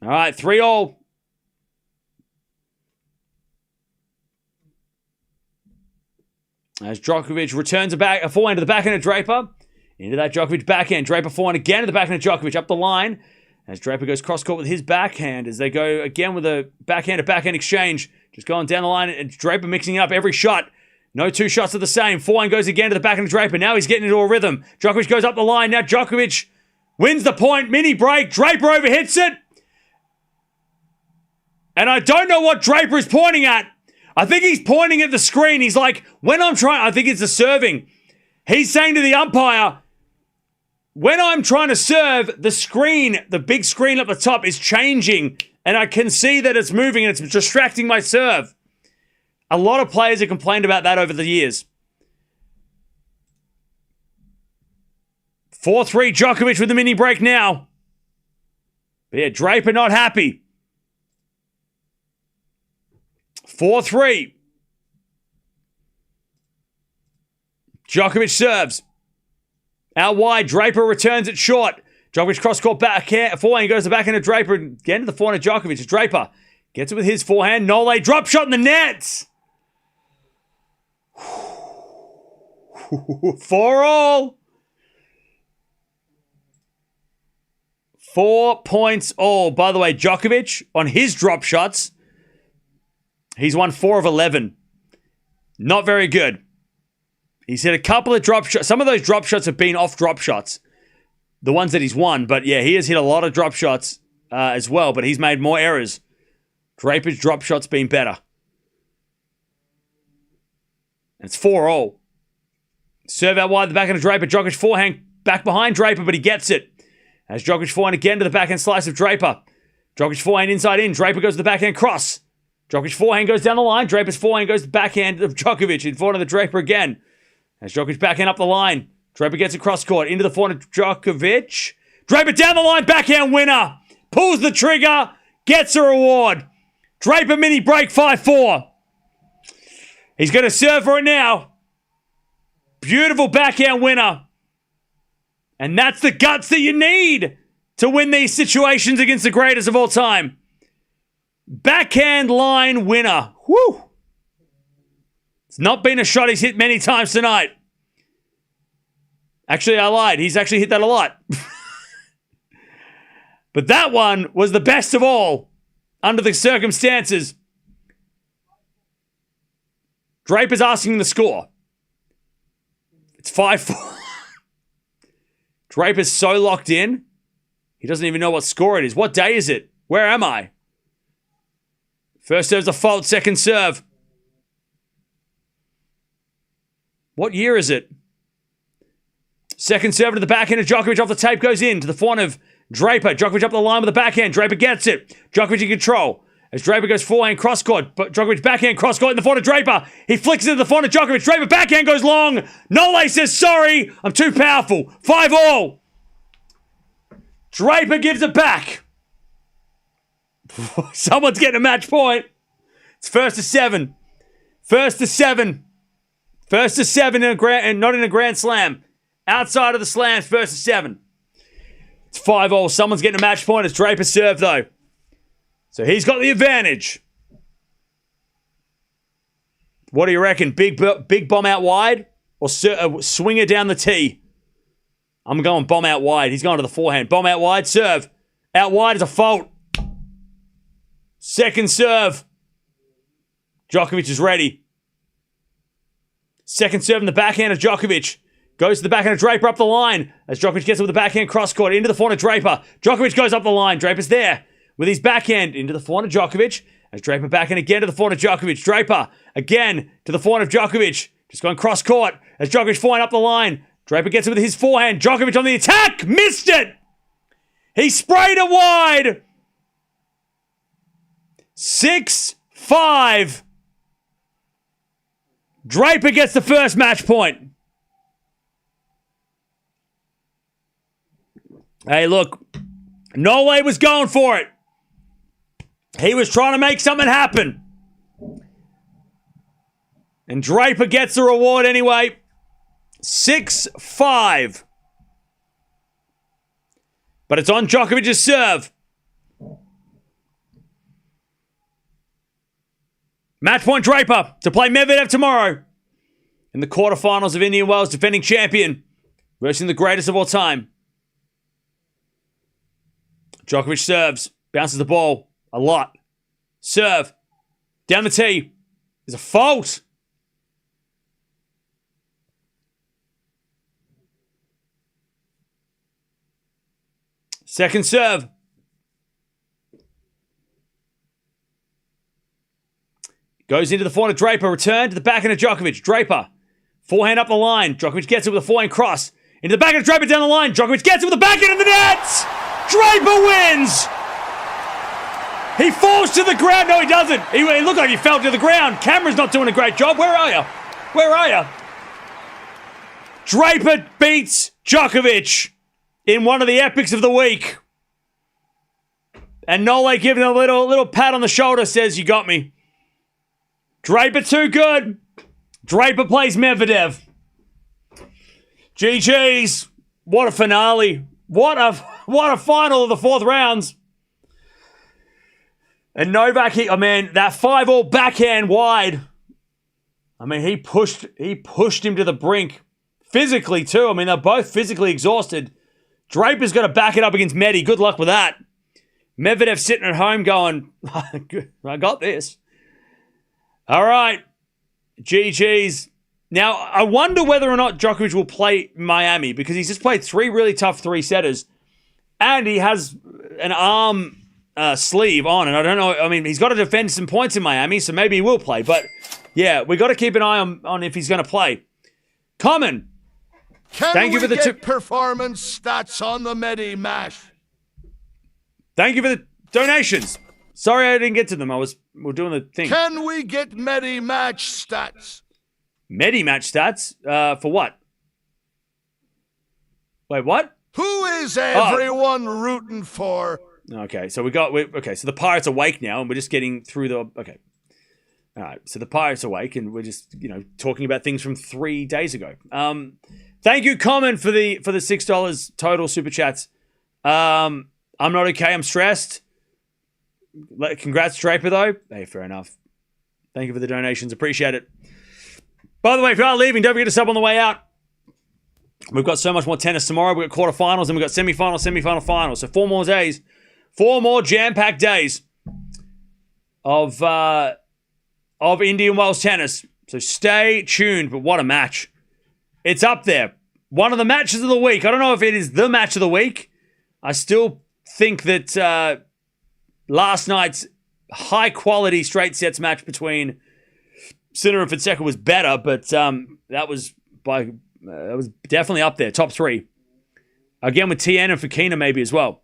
All right, 3-all. As Djokovic returns a forehand to the backhand of Draper. Into that Djokovic backhand. Draper forehand again to the backhand of Djokovic. Up the line. As Draper goes cross-court with his backhand. As they go again with a backhand-to-backhand exchange. Just going down the line. And Draper mixing up every shot. No two shots are the same. Forehand goes again to the backhand of Draper. Now he's getting into a rhythm. Djokovic goes up the line. Now Djokovic wins the point. Mini break. Draper overhits it. And I don't know what Draper is pointing at. I think he's pointing at the screen. He's like, I think it's the serving. He's saying to the umpire, when I'm trying to serve, the screen, the big screen at the top is changing. And I can see that it's moving and it's distracting my serve. A lot of players have complained about that over the years. 4-3 Djokovic with the mini break now. But yeah, Draper not happy. 4-3. Djokovic serves. Out wide, Draper returns it short. Djokovic cross-court backhand. Forehand goes to the backhand of Draper. Again to the forehand of Djokovic. Draper gets it with his forehand. Nole drop shot in the nets. 4-all. 4 points all. By the way, Djokovic, on his drop shots, he's won 4 of 11. Not very good. He's hit a couple of drop shots. Some of those drop shots have been off drop shots. The ones that he's won. But yeah, he has hit a lot of drop shots as well. But he's made more errors. Draper's drop shots been better. And it's 4-all. Serve out wide the backhand of Draper. Djokovic forehand back behind Draper, but he gets it. As Djokovic forehand again to the backhand slice of Draper. Djokovic forehand inside in. Draper goes to the backhand cross. Djokovic forehand goes down the line. Draper's forehand goes to the backhand of Djokovic. In front of the Draper again. As Djokovic backhand up the line. Draper gets across court. Into the forehand of Djokovic. Draper down the line. Backhand winner. Pulls the trigger. Gets a reward. Draper mini break 5-4. He's going to serve for it now. Beautiful backhand winner. And that's the guts that you need to win these situations against the greatest of all time. Backhand line winner. Whew. It's not been a shot he's hit many times tonight. Actually, I lied. He's actually hit that a lot. But that one was the best of all under the circumstances. Draper's asking the score. It's 5-4. Draper's so locked in, he doesn't even know what score it is. What day is it? Where am I? First serve's a fault, second serve. What year is it? Second serve to the backhand of Djokovic off the tape goes in to the forehand of Draper. Djokovic up the line with the backhand. Draper gets it. Djokovic in control. As Draper goes forehand cross-court. Djokovic backhand cross-court in the forehand of Draper. He flicks it to the forehand of Djokovic. Draper backhand goes long. Nole says, sorry, I'm too powerful. 5-all. Draper gives it back. Someone's getting a match point. It's first to 7. First to 7. First to 7 and not in a Grand Slam. Outside of the slams, first to 7. It's 5-all. Someone's getting a match point. It's Draper serve, though. So he's got the advantage. What do you reckon? Big bomb out wide? Or swinger down the tee? I'm going bomb out wide. He's going to the forehand. Bomb out wide, serve. Out wide is a fault. Second serve. Djokovic is ready. Second serve in the backhand of Djokovic. Goes to the backhand of Draper up the line as Djokovic gets it with the backhand cross-court into the forehand of Draper. Djokovic goes up the line. Draper's there with his backhand into the forehand of Djokovic as Draper backhand again to the forehand of Djokovic. Draper again to the forehand of Djokovic. Just going cross-court as Djokovic forehand up the line. Draper gets it with his forehand. Djokovic on the attack. Missed it. He sprayed it wide. 6-5. Draper gets the first match point. Hey, look. Nole was going for it. He was trying to make something happen. And Draper gets the reward anyway. 6-5. But it's on Djokovic's serve. Match point Draper to play Medvedev tomorrow in the quarterfinals of Indian Wells, defending champion versus the greatest of all time. Djokovic serves, bounces the ball a lot. Serve, down the tee. There's a fault. Second serve. Goes into the forehand of Draper. Return to the backhand of Djokovic. Draper. Forehand up the line. Djokovic gets it with a forehand cross. Into the backhand of Draper down the line. Djokovic gets it with the backhand of the net. Draper wins. He falls to the ground. No, he doesn't. He looked like he fell to the ground. Camera's not doing a great job. Where are you? Where are you? Draper beats Djokovic in one of the epics of the week. And Nole giving a little pat on the shoulder says, you got me. Draper too good. Draper plays Medvedev. GG's. What a finale. What a final of the fourth rounds. And Novak, that 5-all backhand wide. I mean, he pushed him to the brink. Physically too. I mean, they're both physically exhausted. Draper's got to back it up against Medi. Good luck with that. Medvedev sitting at home going, I got this. All right. GG's. Now, I wonder whether or not Djokovic will play Miami because he's just played 3 really tough 3-setters and he has an arm sleeve on. And I don't know. I mean, he's got to defend some points in Miami, so maybe he will play. But, yeah, we got to keep an eye on if he's going to play. Common. Thank you for the performance stats on the Medi Mash? Thank you for the donations. Sorry I didn't get to them. We're doing the thing. Can we get Medi Match stats? Medi Match stats? For what? Wait, what? Who is everyone rooting for? Okay, so so the Pirates awake now, and we're just getting through the. Okay, all right. So the Pirates awake, and we're just talking about things from 3 days ago. Thank you, Common, for the $6 total super chats. I'm not okay. I'm stressed. Congrats, Draper, though. Hey, fair enough. Thank you for the donations. Appreciate it. By the way, if you are leaving, don't forget to sub on the way out. We've got so much more tennis tomorrow. We've got quarterfinals and we've got semi-final, finals. So 4 more days. 4 more jam-packed days of Indian Wells tennis. So stay tuned. But what a match. It's up there. One of the matches of the week. I don't know if it is the match of the week. I still think that last night's high-quality straight sets match between Sinner and Fonseca was better, but that was definitely up there, top 3. Again, with TN and Fokina maybe as well.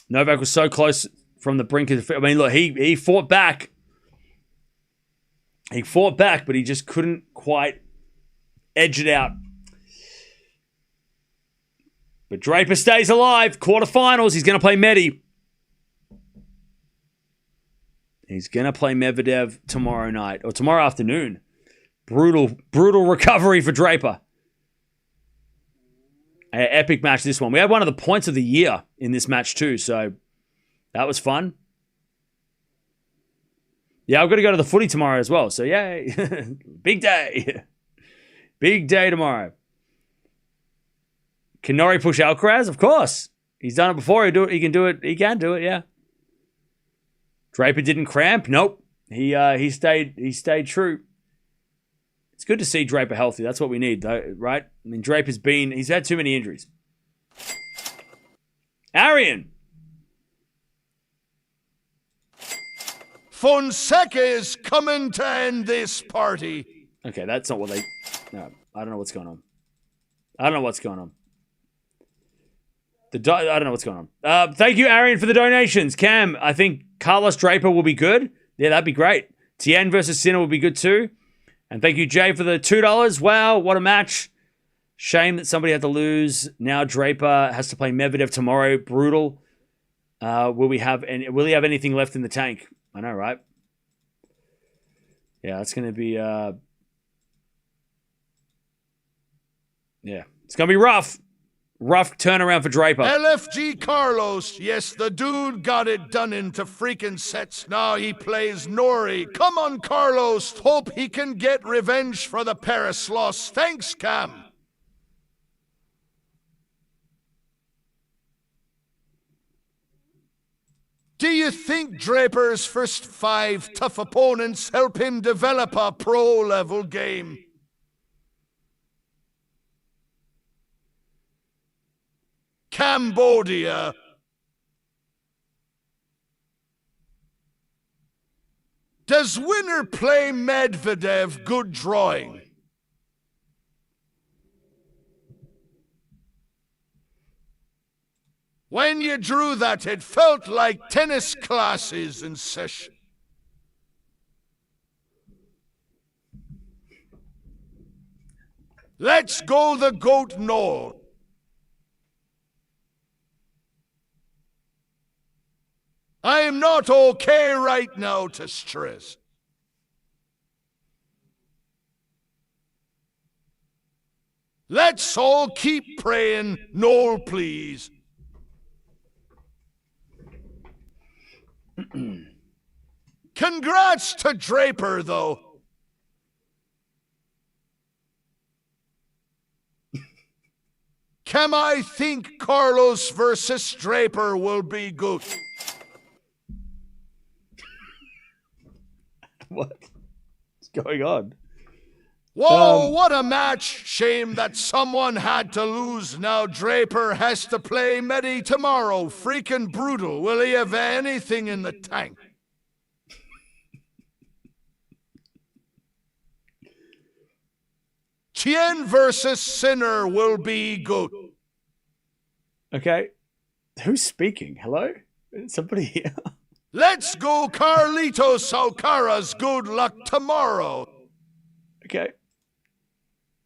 Novak was so close from the brink of the... I mean, look, he fought back. He fought back, but he just couldn't quite edge it out. But Draper stays alive. Quarterfinals. He's going to play Medi. He's going to play Medvedev tomorrow night. Or tomorrow afternoon. Brutal recovery for Draper. An epic match, this one. We had one of the points of the year in this match too. So that was fun. Yeah, I've got to go to the footy tomorrow as well. So yay. Big day. Big day tomorrow. Can Norrie push Alcaraz? Of course. He's done it before. He can do it. He can do it, yeah. Draper didn't cramp. Nope. He stayed true. It's good to see Draper healthy. That's what we need, though, right? I mean, he's had too many injuries. Arian. Fonseca is coming to end this party. Okay, that's not what they... No, I don't know what's going on. I don't know what's going on. I don't know what's going on. Thank you, Arian, for the donations. Cam, I think Carlos Draper will be good. Yeah, that'd be great. Tien versus Sinner will be good too. And thank you, Jay, for the $2. Wow, what a match. Shame that somebody had to lose. Now Draper has to play Medvedev tomorrow. Brutal. Will he have anything left in the tank? I know, right? Yeah, it's going to be... yeah, it's going to be rough. Rough turnaround for Draper. LFG Carlos, yes, the dude got it done into freaking sets. Now he plays Nori. Come on, Carlos. Hope he can get revenge for the Paris loss. Thanks, Cam. Do you think Draper's first 5 tough opponents help him develop a pro-level game? Cambodia. Does winner play Medvedev good drawing? When you drew that, it felt like tennis classes in session. Let's go the GOAT Noel. I am not okay right now to stress. Let's all keep praying, Noel, please. Congrats to Draper, though. Can I think Carlos versus Draper will be good? What's going on? Whoa, what a match. Shame that someone had to lose. Now Draper has to play Medi tomorrow. Freaking brutal. Will he have anything in the tank? Tien versus Sinner will be good. Okay. Who's speaking? Hello? Somebody here? Let's go, Carlitos Alcaraz. Good luck tomorrow. Okay.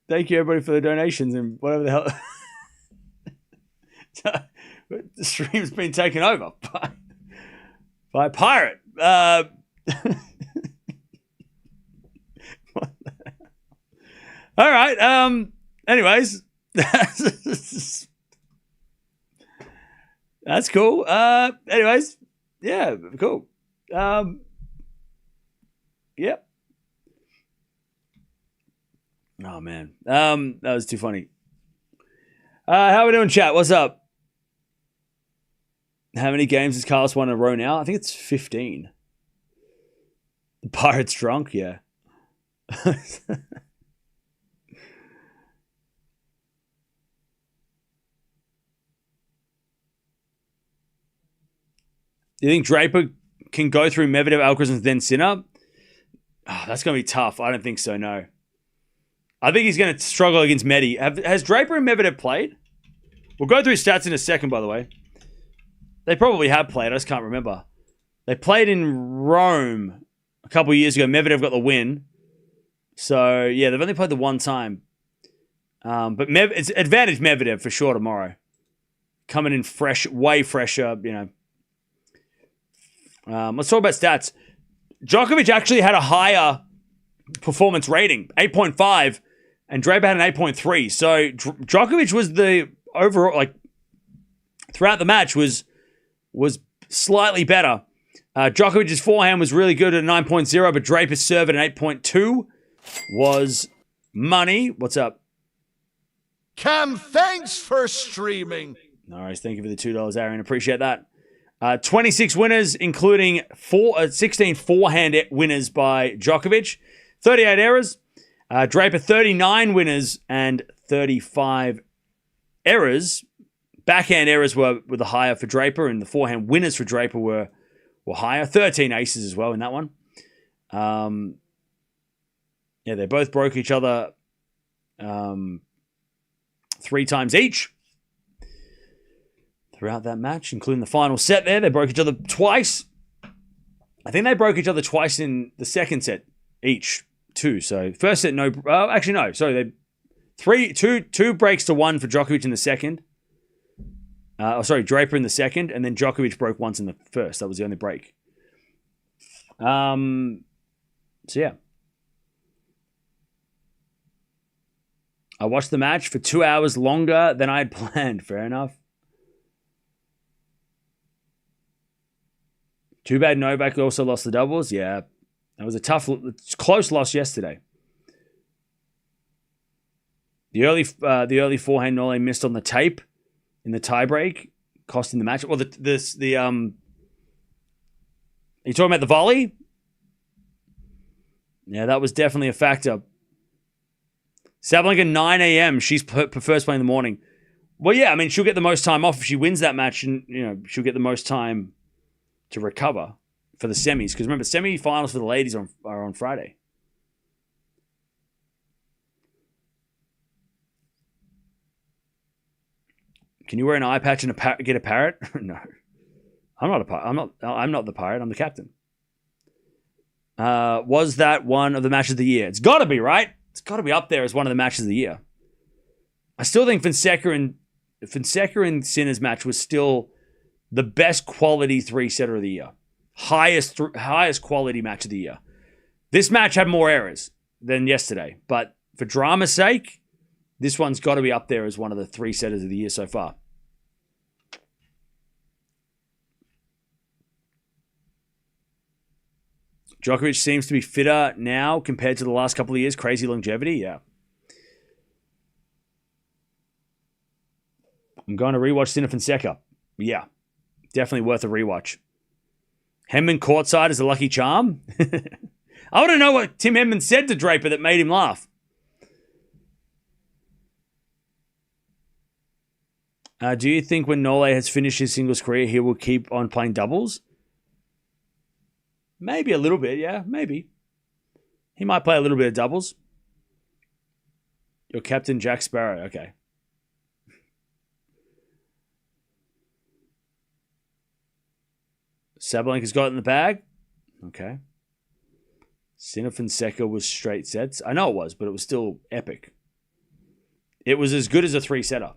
Thank you, everybody, for the donations and whatever the hell. The stream's been taken over by a pirate. All right. Anyways, that's cool. Anyways, yeah, cool. Yep. Oh, man. That was too funny. How are we doing, chat? What's up? How many games has Carlos won in a row now? I think it's 15. The Pirates drunk? Yeah. Do you think Draper can go through Medvedev, Alcaraz, and then Sinner? Oh, that's going to be tough. I don't think so, no. I think he's going to struggle against Medi. Has Draper and Medvedev played? We'll go through stats in a second, by the way. They probably have played. I just can't remember. They played in Rome a couple of years ago. Medvedev got the win. So, yeah, they've only played the one time. But it's advantage Medvedev for sure tomorrow. Coming in fresh, way fresher, you know. Let's talk about stats. Djokovic actually had a higher performance rating, 8.5, and Draper had an 8.3. So Djokovic was the overall, like, throughout the match was slightly better. Djokovic's forehand was really good at 9.0, but Draper's serve at an 8.2 was money. What's up? Cam, thanks for streaming. All right, thank you for the $2, Aaron. Appreciate that. 26 winners, including 16 forehand winners by Djokovic, 38 errors. Draper, 39 winners and 35 errors. Backhand errors were the higher for Draper, and the forehand winners for Draper were higher. 13 aces as well in that one. Yeah, they both broke each other 3 times each throughout that match, including the final set there. They broke each other twice. I think they broke each other twice in the second set each, too. So first set, no. Actually, no. Sorry, two breaks to 1 for Djokovic in the second. Draper in the second, and then Djokovic broke once in the first. That was the only break. So yeah. I watched the match for 2 hours longer than I had planned. Fair enough. Too bad Novak also lost the doubles. Yeah, that was a close loss yesterday. The early forehand Nole missed on the tape in the tiebreak, costing the match. Well, you talking about the volley? Yeah, that was definitely a factor. Sabalenka, 9 a.m. She prefers playing in the morning. Well, yeah, I mean, she'll get the most time off if she wins that match, and she'll get the most time to recover for the semis. Because remember, semi-finals for the ladies are on Friday. Can you wear an eye patch and get a parrot? No, I'm not a pirate. I'm not the pirate. I'm the captain. Was that one of the matches of the year? It's got to be, right? It's got to be up there as one of the matches of the year. I still think Fonseca and Sinner's match was still the best quality 3-setter of the year. Highest quality match of the year. This match had more errors than yesterday, but for drama's sake, this one's got to be up there as one of the 3-setters of the year so far. Djokovic seems to be fitter now compared to the last couple of years. Crazy longevity, yeah. I'm going to rewatch Sinner Fonseca. Yeah, definitely worth a rewatch. Henman courtside is a lucky charm. I want to know what Tim Henman said to Draper that made him laugh. Do you think when Nole has finished his singles career, he will keep on playing doubles? Maybe a little bit, yeah, maybe. He might play a little bit of doubles. Your captain, Jack Sparrow, okay. Sabalenka's got it in the bag. Okay. Sinner Fonseca was straight sets. I know it was, but it was still epic. It was as good as a 3-setter.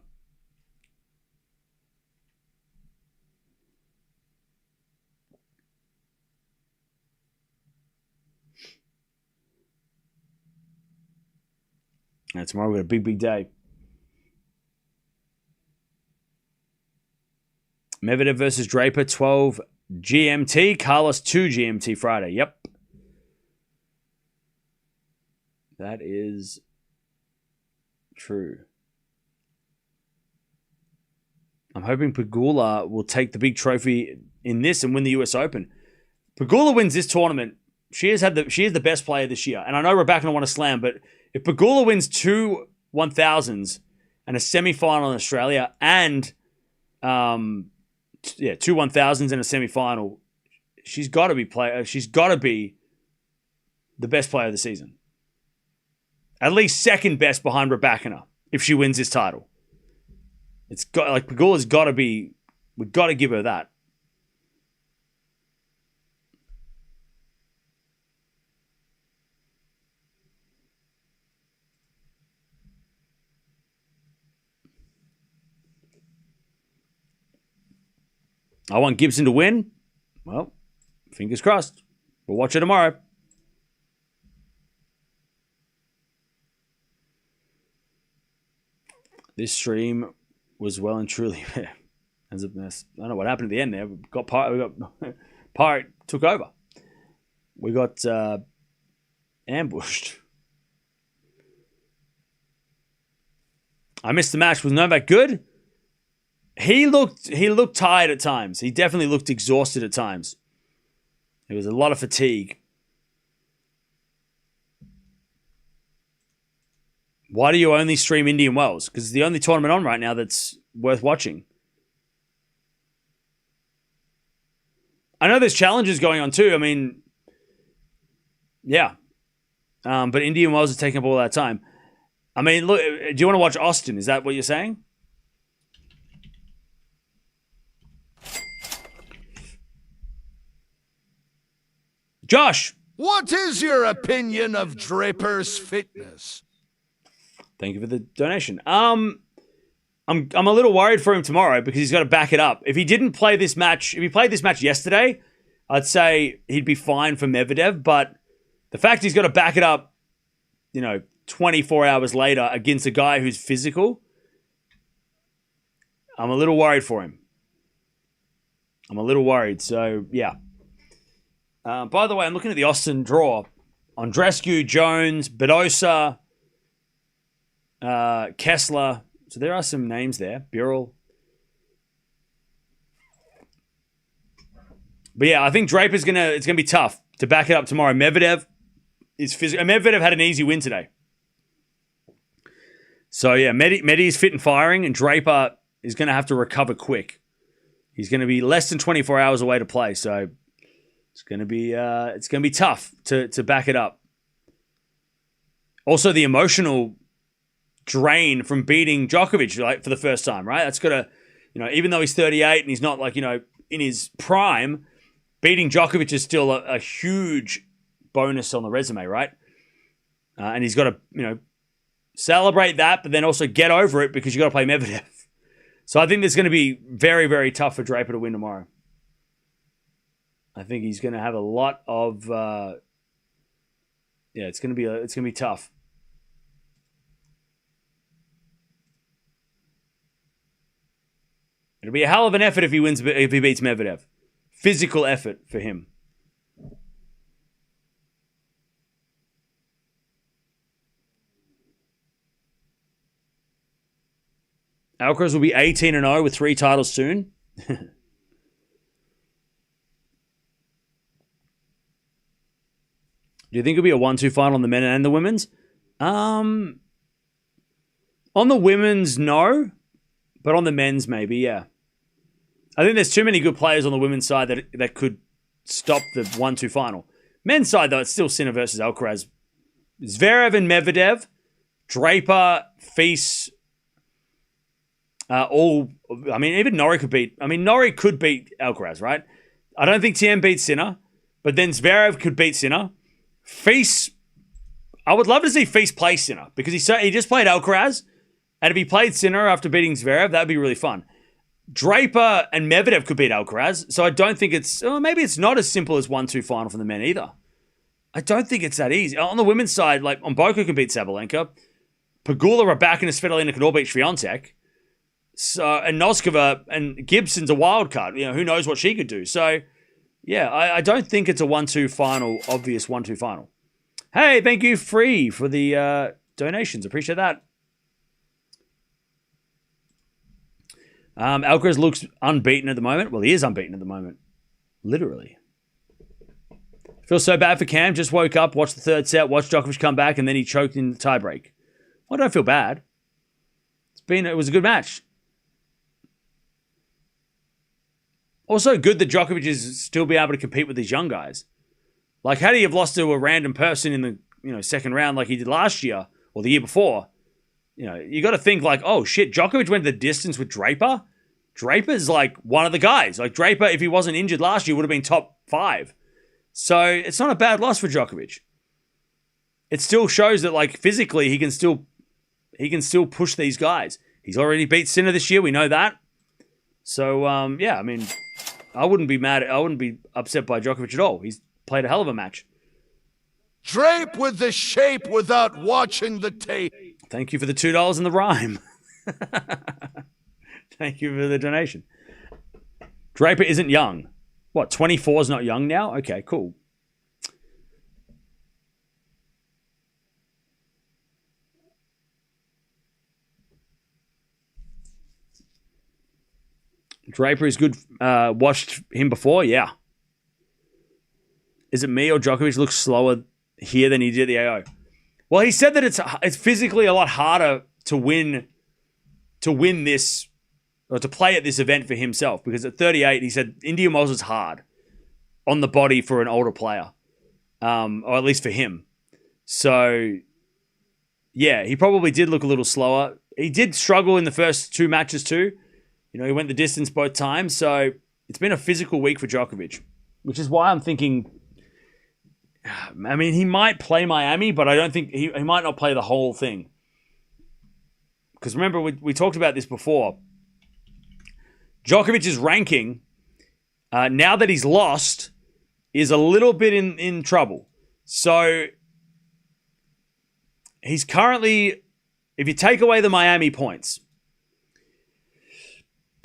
And tomorrow we've got a big, big day. Medvedev versus Draper, 12 GMT. Carlos, 2 GMT Friday. Yep. That is true. I'm hoping Pegula will take the big trophy in this and win the US Open. Pegula wins this tournament. She is the best player this year. And I know Raducanu won a slam, but if Pegula wins 2 1000s and a semi-final in Australia and 2 1000s and a semi-final, she's got to be the best player of the season. At least second best behind Raducanu if she wins this title. Pegula's got to be. We've got to give her that. I want Gibson to win. Well, fingers crossed. We'll watch it tomorrow. This stream was well and truly as a mess. I don't know what happened at the end there. Pirate took over. We got ambushed. I missed the match. Was Novak good? He looked tired at times. He definitely looked exhausted at times. There was a lot of fatigue. Why do you only stream Indian Wells? Because it's the only tournament on right now that's worth watching. I know there's challenges going on too. I mean, yeah. But Indian Wells is taking up all that time. I mean, look, do you want to watch Austin? Is that what you're saying? Josh! What is your opinion of Draper's fitness? Thank you for the donation. I'm a little worried for him tomorrow because he's got to back it up. If he didn't play this match, if he played this match yesterday, I'd say he'd be fine for Medvedev. But the fact he's got to back it up, 24 hours later against a guy who's physical, I'm a little worried for him. I'm a little worried. So, yeah. By the way, I'm looking at the Austin draw. Andreescu, Jones, Badosa, Kessler. So there are some names there. Burrell. But yeah, I think Draper's it's gonna be tough to back it up tomorrow. Medvedev is physical. Medvedev had an easy win today. So yeah, Medi is fit and firing, and Draper is gonna have to recover quick. He's gonna be less than 24 hours away to play, so it's gonna be tough to back it up. Also, the emotional drain from beating Djokovic for the first time, right? That's got to, even though he's 38 and he's not in his prime, beating Djokovic is still a huge bonus on the resume, right? And he's got to, celebrate that, but then also get over it because you got to play Medvedev. So I think this is going to be very, very tough for Draper to win tomorrow. I think he's going to have a lot of, it's going to be tough. It'll be a hell of an effort if he beats Medvedev. Physical effort for him. Alcaraz will be 18-0 with 3 titles soon. Do you think it'll be a 1-2 final on the men and the women's? On the women's, no. But on the men's, maybe, yeah. I think there's too many good players on the women's side that could stop the 1-2 final. Men's side, though, it's still Sinner versus Alcaraz. Zverev and Medvedev, Draper, Fils, even Norrie could beat... Norrie could beat Alcaraz, right? I don't think Thiem beats Sinner, but then Zverev could beat Sinner. Fils, I would love to see Fils play Sinner because he just played Alcaraz, and if he played Sinner after beating Zverev, that'd be really fun. Draper and Medvedev could beat Alcaraz, so I don't think maybe it's not as simple as 1-2 final for the men either. I don't think it's that easy. On the women's side, Mboka can beat Sabalenka. Pegula, Rybakina, Svitolina can all beat Swiatek. So, and Noskova and Gibson's a wild card. Who knows what she could do. So, yeah, I don't think it's a 1-2 final, obvious 1-2 final. Hey, thank you, Free, for the donations. Appreciate that. Alcaraz looks unbeaten at the moment. Well, he is unbeaten at the moment. Literally. Feel so bad for Cam. Just woke up, watched the third set, watched Djokovic come back, and then he choked in the tiebreak. I don't feel bad. It was a good match. Also good that Djokovic is still be able to compete with these young guys. How do you have lost to a random person in the second round like he did last year or the year before? You got to think oh shit, Djokovic went the distance with Draper. Draper's one of the guys. Draper, if he wasn't injured last year, would have been top 5. So it's not a bad loss for Djokovic. It still shows that physically he can still push these guys. He's already beat Sinner this year. We know that. So I wouldn't be upset by Djokovic at all. He's played a hell of a match. Drape with the shape without watching the tape. Thank you for the $2 in the rhyme. Thank you for the donation. Draper isn't young. What, 24 is not young now? Okay, cool. Draper is good. Watched him before? Yeah. Is it me or Djokovic looks slower here than he did at the AO? Well, he said that it's physically a lot harder to win this, or to play at this event for himself, because at 38, he said Indian Wells is hard on the body for an older player, or at least for him. So, yeah, he probably did look a little slower. He did struggle in the first 2 matches too. You know, he went the distance both times, so it's been a physical week for Djokovic, which is why I'm thinking, I mean, he might play Miami, but I don't think he might not play the whole thing. Because remember, we talked about this before. Djokovic's ranking, now that he's lost, is a little bit in trouble. So he's currently, if you take away the Miami points,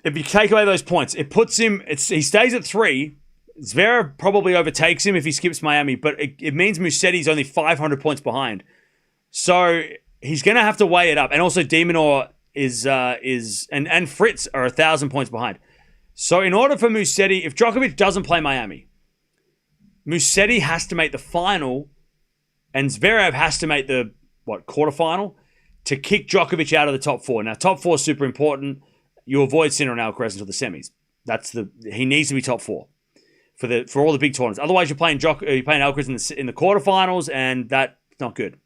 if you take away those points, it puts him, he stays at 3. Zverev probably overtakes him if he skips Miami, but it means Mussetti's only 500 points behind. So he's going to have to weigh it up. And also De Minaur and Fritz are 1,000 points behind. So in order for Musetti, if Djokovic doesn't play Miami, Musetti has to make the final, and Zverev has to make the, quarterfinal, to kick Djokovic out of the top 4. Now, top 4 is super important. You avoid Sinner and Alcaraz until the semis. He needs to be top 4 for all the big tournaments. Otherwise, you're playing Alcaraz in the quarterfinals, and that's not good.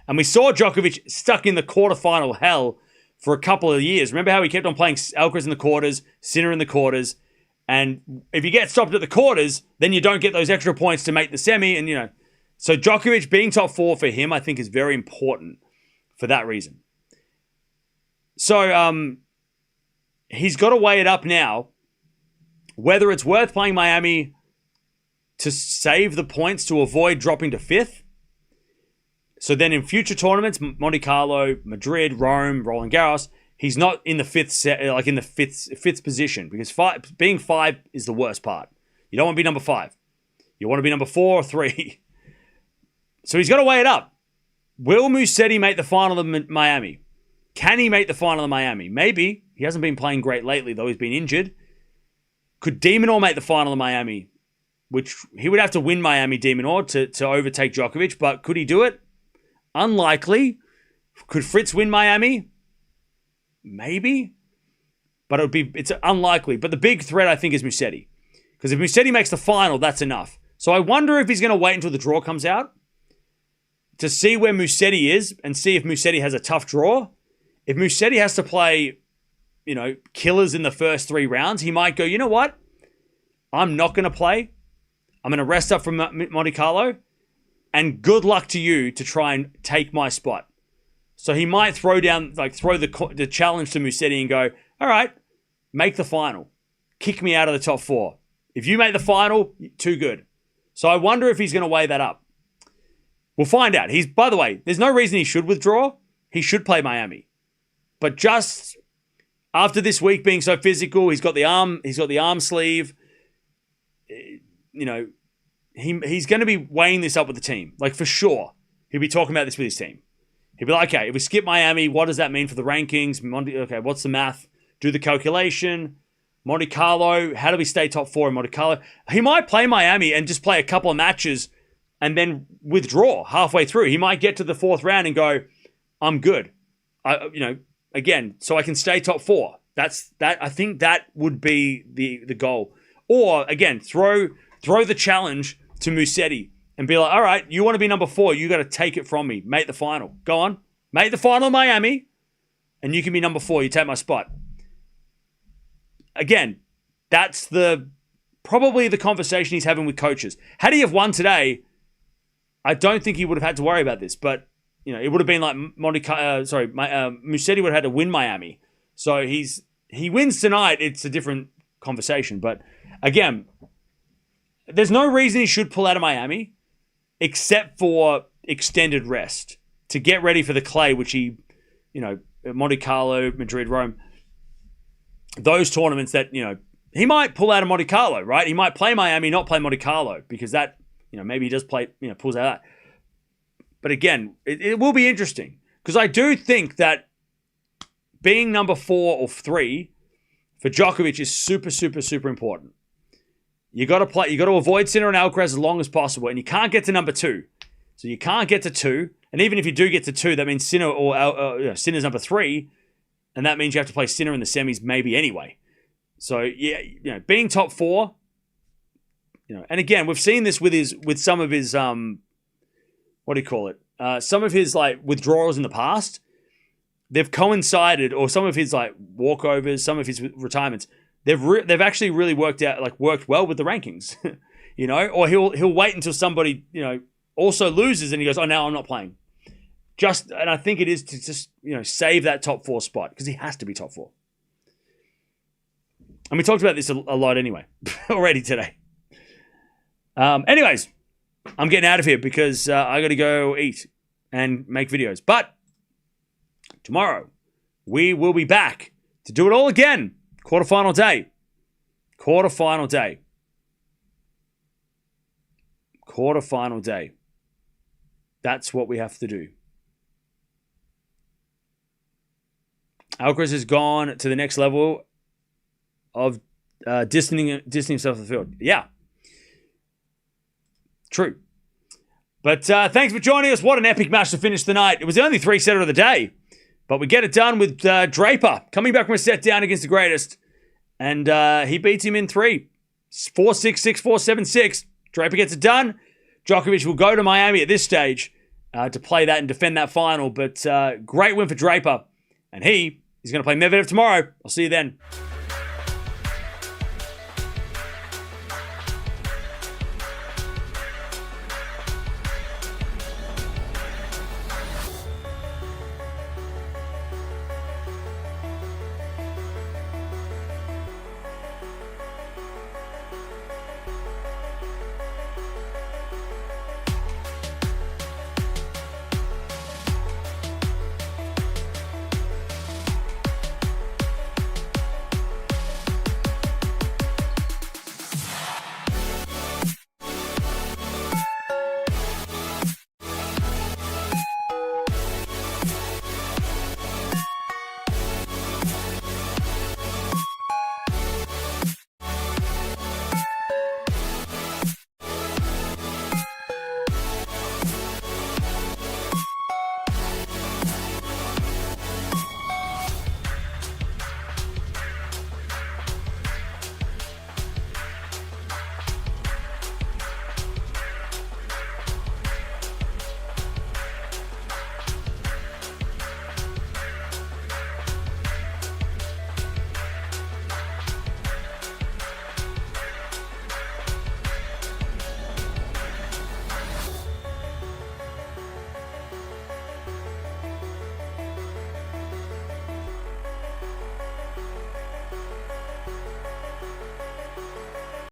And we saw Djokovic stuck in the quarterfinal hell for a couple of years. Remember how he kept on playing Alcaraz in the quarters, Sinner in the quarters, and if you get stopped at the quarters, then you don't get those extra points to make the semi, and so Djokovic being top 4 for him, I think, is very important for that reason. So he's got to weigh it up now, whether it's worth playing Miami to save the points to avoid dropping to 5th. So then in future tournaments, Monte Carlo, Madrid, Rome, Roland Garros, he's not in the 5th set, like in the fifth position, because being 5 is the worst part. You don't want to be number 5. You want to be number 4 or 3. So he's got to weigh it up. Will Musetti make the final of Miami? Can he make the final of Miami? Maybe. He hasn't been playing great lately, though. He's been injured. Could De Minaur make the final of Miami? Which he would have to win Miami, De Minaur, to overtake Djokovic, but could he do it? Unlikely. Could Fritz win Miami? Maybe. But it's unlikely. But the big threat, I think, is Musetti. Because if Musetti makes the final, that's enough. So I wonder if he's going to wait until the draw comes out to see where Musetti is and see if Musetti has a tough draw. If Musetti has to play, killers in the first 3 rounds, he might go, you know what? I'm not going to play. I'm going to rest up from Monte Carlo. And good luck to you to try and take my spot. So he might throw the challenge to Musetti and go, all right, make the final. Kick me out of the top 4. If you make the final, too good. So I wonder if he's going to weigh that up. We'll find out. By the way, there's no reason he should withdraw. He should play Miami. But just after this week being so physical, he's got the arm sleeve. He's going to be weighing this up with the team. Like, for sure. He'll be talking about this with his team. He'll be like, okay, if we skip Miami, what does that mean for the rankings? Okay, what's the math? Do the calculation. Monte Carlo, how do we stay top 4 in Monte Carlo? He might play Miami and just play a couple of matches and then withdraw halfway through. He might get to the 4th round and go, I'm good. Again, so I can stay top 4. I think that would be the goal. Or, again, throw the challenge to Musetti and be like, all right, you want to be number 4, you got to take it from me. Make the final. Go on. Make the final in Miami, and you can be number 4. You take my spot. Again, that's probably the conversation he's having with coaches. Had he have won today, I don't think he would have had to worry about this, but it would have been like Musetti would have had to win Miami. So he wins tonight, it's a different conversation. But again, there's no reason he should pull out of Miami except for extended rest to get ready for the clay, which he, Monte Carlo, Madrid, Rome, those tournaments that, he might pull out of Monte Carlo, right? He might play Miami, not play Monte Carlo, because that, maybe he does play, pulls out of that. But again, it will be interesting because I do think that being number 4 or 3 for Djokovic is super, super, super important. You got to avoid Sinner and Alcaraz as long as possible, and you can't get to number 2. So you can't get to 2. And even if you do get to 2, that means Sinner or Sinner's number 3. And that means you have to play Sinner in the semis maybe anyway. So, yeah, being top 4, and again, we've seen this with some of his, some of his, withdrawals in the past. They've coincided, or some of his, walkovers, some of his retirements, they've actually really worked well with the rankings, or he'll wait until somebody, also loses and he goes, oh, now I'm not playing. And I think it is to just, save that top 4 spot because he has to be top 4. And we talked about this a lot anyway, already today. Anyways, I'm getting out of here because I got to go eat and make videos. But tomorrow, we will be back to do it all again. Quarterfinal day. Quarterfinal day. That's what we have to do. Alcaraz has gone to the next level of distancing himself from the field. Yeah. True. But thanks for joining us. What an epic match to finish the night. It was the only 3-setter of the day. But we get it done with Draper coming back from a set down against the greatest. And he beats him in 3. 4-6, 6-4, 7-6. Draper gets it done. Djokovic will go to Miami at this stage to play that and defend that final. But great win for Draper. And he's going to play Medvedev tomorrow. I'll see you then.